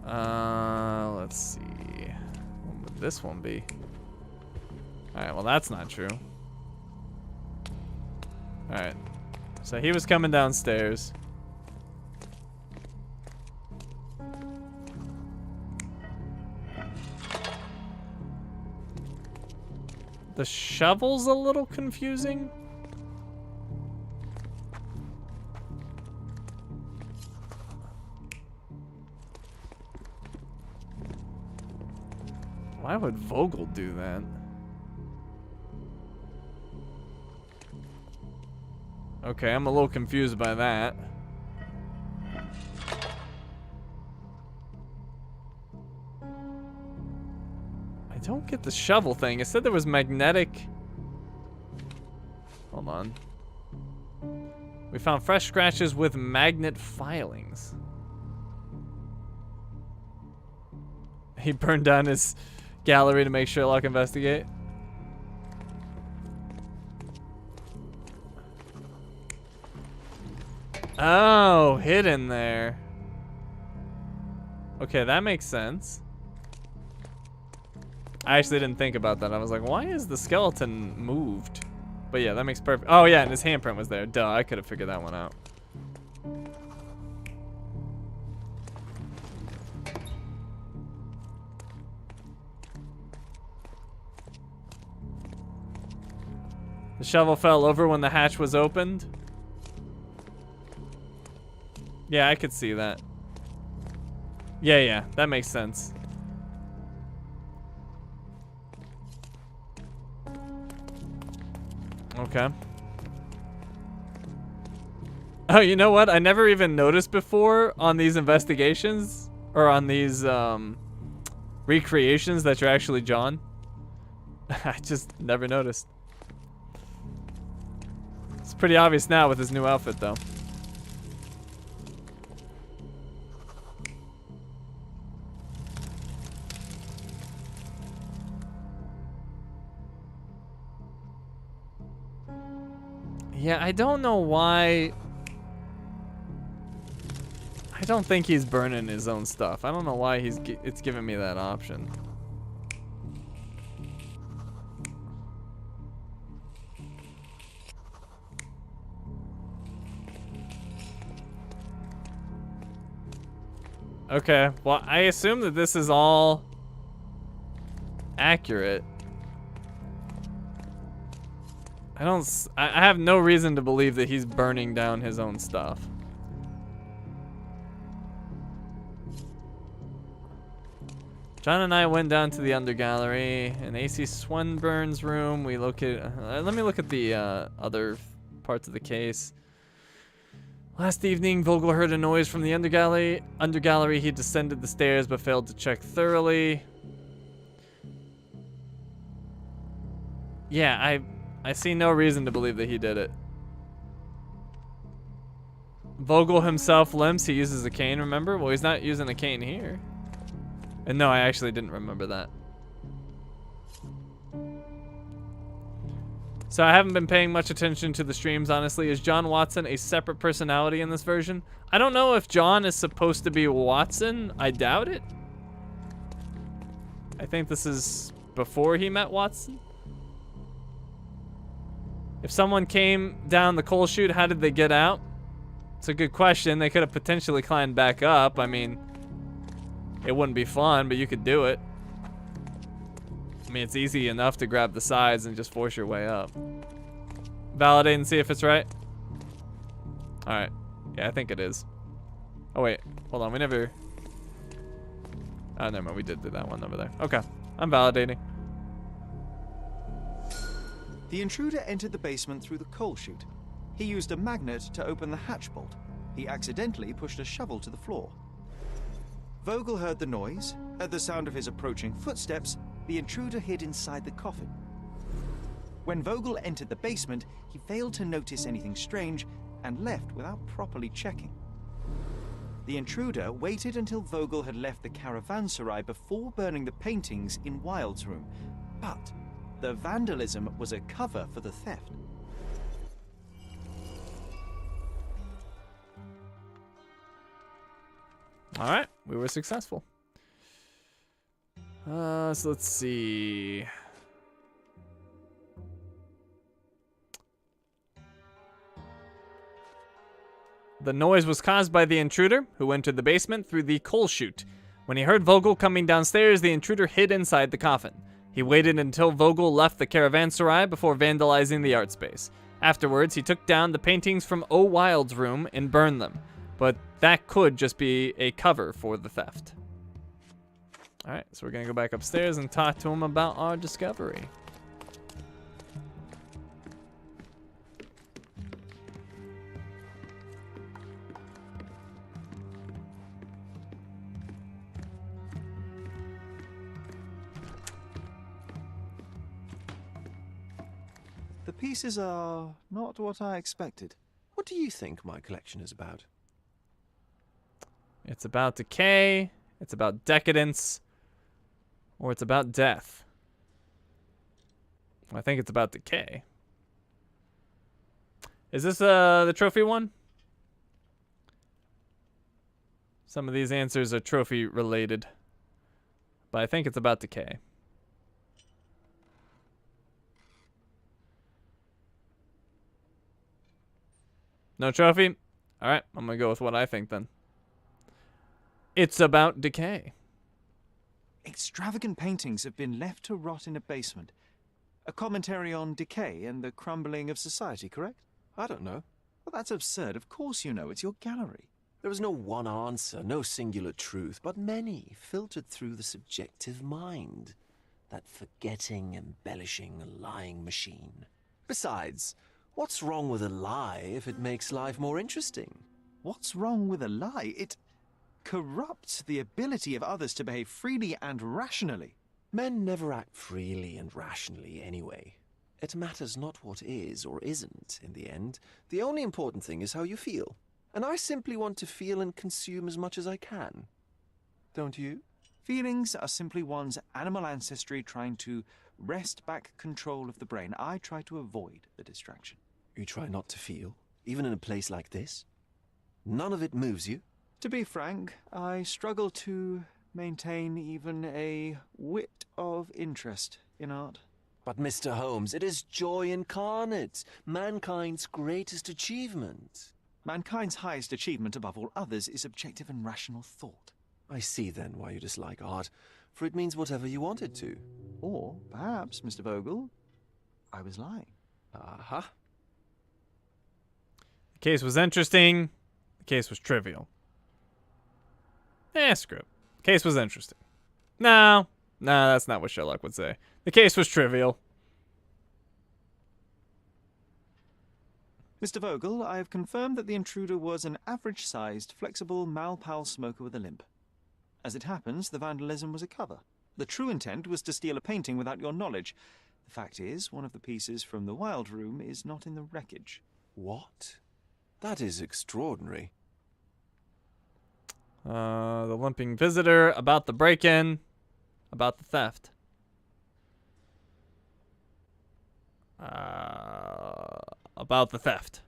Let's see. What would this one be? Alright, well that's not true. Alright. So he was coming downstairs. The shovel's a little confusing. Why would Vogel do that? Okay, I'm a little confused by that. I don't get the shovel thing. It said there was magnetic. Hold on. We found fresh scratches with magnet filings. He burned down his gallery to make Sherlock investigate. Oh, hidden there. Okay, that makes sense. I actually didn't think about that. I was like, why is the skeleton moved? But yeah, that makes perfect. Oh yeah, and his handprint was there. Duh, I could have figured that one out. The shovel fell over when the hatch was opened. Yeah, I could see that. Yeah, that makes sense. Okay. Oh, you know what? I never even noticed before on these investigations, or on these recreations, that you're actually John. I just never noticed. It's pretty obvious now with his new outfit, though. Yeah, I don't know why. I don't think he's burning his own stuff. I don't know why it's giving me that option. Okay, well, I assume that this is all accurate. I have no reason to believe that he's burning down his own stuff. John and I went down to the undergallery in AC Swinburne's room. We located. Let me look at the other parts of the case. Last evening, Vogel heard a noise from the undergallery. He descended the stairs but failed to check thoroughly. Yeah, I see no reason to believe that he did it. Vogel himself limps. He uses a cane, remember? Well, he's not using a cane here. And no, I actually didn't remember that. So I haven't been paying much attention to the streams, honestly. Is John Watson a separate personality in this version? I don't know if John is supposed to be Watson. I doubt it. I think this is before he met Watson. If someone came down the coal chute, how did they get out? It's a good question. They could have potentially climbed back up. I mean, it wouldn't be fun, but you could do it. I mean, it's easy enough to grab the sides and just force your way up. Validate and see if it's right. All right. Yeah, I think it is. Oh, wait. Hold on. We never... Oh, never mind. We did do that one over there. Okay. I'm validating. The intruder entered the basement through the coal chute. He used a magnet to open the hatch bolt. He accidentally pushed a shovel to the floor. Vogel heard the noise. At the sound of his approaching footsteps, the intruder hid inside the coffin. When Vogel entered the basement, he failed to notice anything strange and left without properly checking. The intruder waited until Vogel had left the caravanserai before burning the paintings in Wilde's room. But the vandalism was a cover for the theft. All right, we were successful. So let's see. The noise was caused by the intruder, who entered the basement through the coal chute. When he heard Vogel coming downstairs, the intruder hid inside the coffin. He waited until Vogel left the caravanserai before vandalizing the art space. Afterwards, he took down the paintings from O. Wilde's room and burned them. But that could just be a cover for the theft. Alright, so we're gonna go back upstairs and talk to him about our discovery. The pieces are not what I expected. What do you think my collection is about? It's about decay, it's about decadence, or it's about death. I think it's about decay. Is this the trophy one? Some of these answers are trophy related, but I think it's about decay. No trophy? Alright, I'm gonna go with what I think then. It's about decay. Extravagant paintings have been left to rot in a basement. A commentary on decay and the crumbling of society, correct? I don't know. Well, that's absurd. Of course you know. It's your gallery. There is no one answer, no singular truth, but many filtered through the subjective mind. That forgetting, embellishing, lying machine. Besides, what's wrong with a lie if it makes life more interesting? What's wrong with a lie? It corrupts the ability of others to behave freely and rationally. Men never act freely and rationally anyway. It matters not what is or isn't in the end. The only important thing is how you feel. And I simply want to feel and consume as much as I can. Don't you? Feelings are simply one's animal ancestry trying to wrest back control of the brain. I try to avoid the distraction. You try not to feel, even in a place like this? None of it moves you? To be frank, I struggle to maintain even a whit of interest in art. But Mr. Holmes, it is joy incarnate, mankind's greatest achievement. Mankind's highest achievement above all others is objective and rational thought. I see then why you dislike art, for it means whatever you want it to. Or perhaps, Mr. Vogel, I was lying. Uh-huh. The case was interesting. The case was trivial. Screw it. Case was interesting. No, that's not what Sherlock would say. The case was trivial. Mr. Vogel, I have confirmed that the intruder was an average-sized, flexible Malpal smoker with a limp. As it happens, the vandalism was a cover. The true intent was to steal a painting without your knowledge. The fact is, one of the pieces from the Wild Room is not in the wreckage. What? That is extraordinary. The limping visitor, about the break-in, about the theft. About the theft.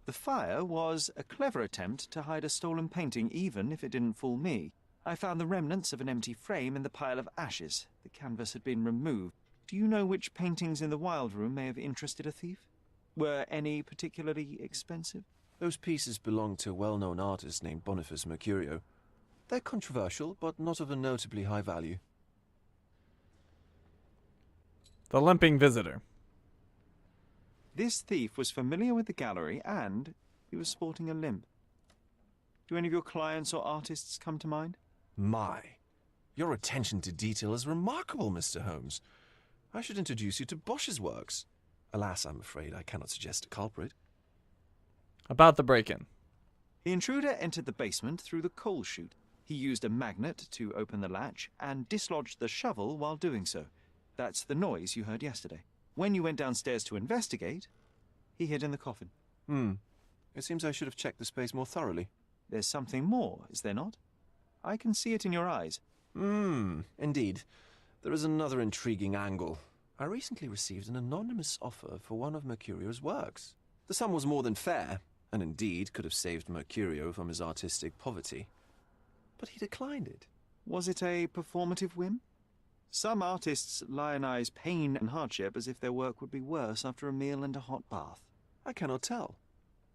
The fire was a clever attempt to hide a stolen painting, even if it didn't fool me. I found the remnants of an empty frame in the pile of ashes. The canvas had been removed. Do you know which paintings in the Wild Room may have interested a thief? Were any particularly expensive? Those pieces belong to a well-known artist named Boniface Mercurio. They're controversial, but not of a notably high value. The limping visitor. This thief was familiar with the gallery and he was sporting a limp. Do any of your clients or artists come to mind? My, your attention to detail is remarkable, Mr. Holmes. I should introduce you to Bosch's works. Alas, I'm afraid I cannot suggest a culprit. About the break-in. The intruder entered the basement through the coal chute. He used a magnet to open the latch and dislodged the shovel while doing so. That's the noise you heard yesterday. When you went downstairs to investigate, he hid in the coffin. It seems I should have checked the space more thoroughly. There's something more, is there not? I can see it in your eyes. Indeed. There is another intriguing angle. I recently received an anonymous offer for one of Mercurio's works. The sum was more than fair, and indeed could have saved Mercurio from his artistic poverty. But he declined it. Was it a performative whim? Some artists lionize pain and hardship as if their work would be worse after a meal and a hot bath. I cannot tell.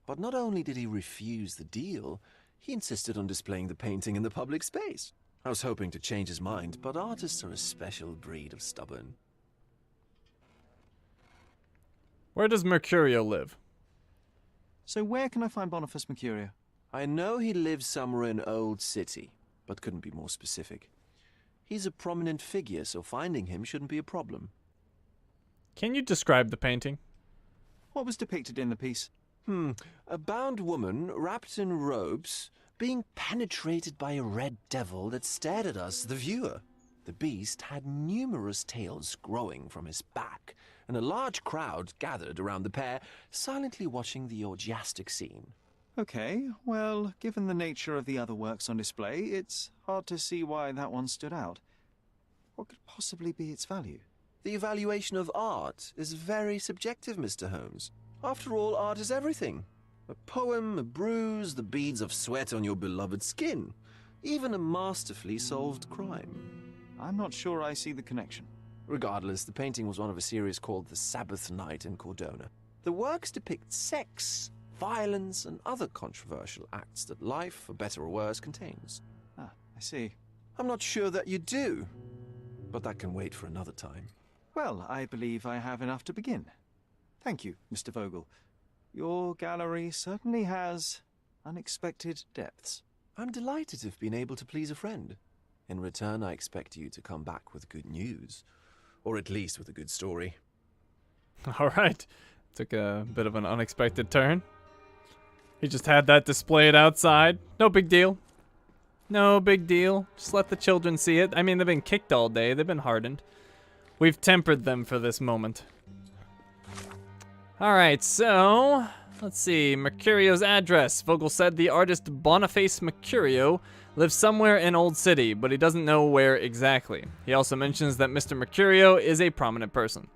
But not only did he refuse the deal, he insisted on displaying the painting in the public space. I was hoping to change his mind, but artists are a special breed of stubborn. Where does Mercurio live? So where can I find Boniface Mercurio? I know he lives somewhere in Old City, but couldn't be more specific. He's a prominent figure, so finding him shouldn't be a problem. Can you describe the painting? What was depicted in the piece? A bound woman, wrapped in robes, being penetrated by a red devil that stared at us, the viewer. The beast had numerous tails growing from his back, and a large crowd gathered around the pair, silently watching the orgiastic scene. Okay, well, given the nature of the other works on display, it's hard to see why that one stood out. What could possibly be its value? The evaluation of art is very subjective, Mr. Holmes. After all, art is everything. A poem, a bruise, the beads of sweat on your beloved skin. Even a masterfully solved crime. I'm not sure I see the connection. Regardless, the painting was one of a series called The Sabbath Night in Cordona. The works depict sex, violence, and other controversial acts that life, for better or worse, contains. Ah, I see. I'm not sure that you do, but that can wait for another time. Well, I believe I have enough to begin. Thank you, Mr. Vogel. Your gallery certainly has unexpected depths. I'm delighted to have been able to please a friend. In return, I expect you to come back with good news. Or at least with a good story. All right. Took a bit of an unexpected turn. He just had that displayed outside. No big deal. No big deal. Just let the children see it. I mean, they've been kicked all day. They've been hardened. We've tempered them for this moment. All right, so let's see. Mercurio's address. Vogel said the artist Boniface Mercurio lives somewhere in Old City, but he doesn't know where exactly. He also mentions that Mr. Mercurio is a prominent person.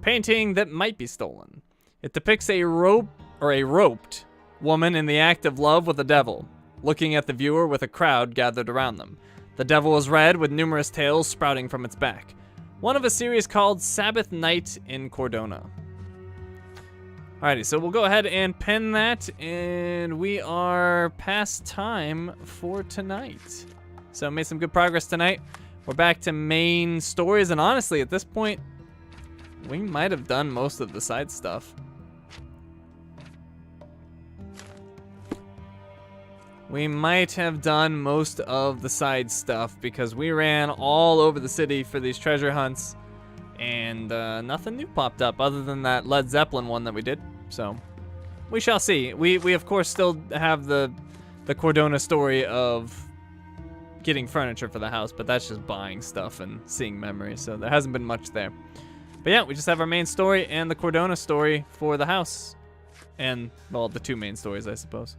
Painting that might be stolen. It depicts a roped woman in the act of love with a devil, looking at the viewer with a crowd gathered around them. The devil is red with numerous tails sprouting from its back. One of a series called Sabbath Night in Cordona. Alrighty, so we'll go ahead and pin that, and we are past time for tonight. So made some good progress tonight. We're back to main stories, and honestly, at this point, we might have done most of the side stuff. We might have done most of the side stuff because we ran all over the city for these treasure hunts. And nothing new popped up other than that Led Zeppelin one that we did. So we shall see. We of course still have the Cordona story of getting furniture for the house, but that's just buying stuff and seeing memories. So there hasn't been much there. But yeah, we just have our main story and the Cordona story for the house. And, well, the two main stories, I suppose.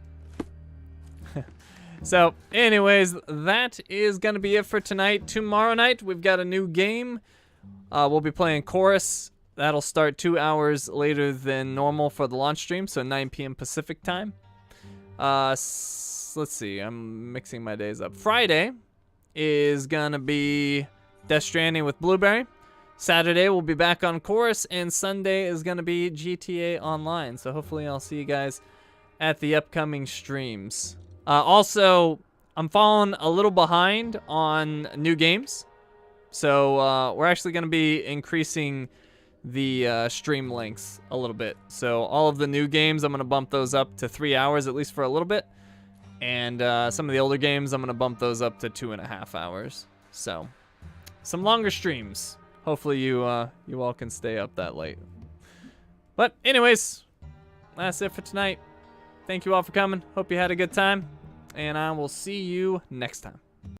So, anyways, that is going to be it for tonight. Tomorrow night, we've got a new game. We'll be playing Chorus. That'll start 2 hours later than normal for the launch stream, so 9 p.m. Pacific time. Let's see, I'm mixing my days up. Friday is going to be Death Stranding with Blueberry. Saturday, we'll be back on Chorus, and Sunday is going to be GTA Online. So hopefully I'll see you guys at the upcoming streams. Also, I'm falling a little behind on new games. So we're actually going to be increasing the stream lengths a little bit. So all of the new games, I'm going to bump those up to 3 hours, at least for a little bit. And some of the older games, I'm going to bump those up to 2.5 hours. So, some longer streams. Hopefully you all can stay up that late. But anyways, that's it for tonight. Thank you all for coming. Hope you had a good time. And I will see you next time.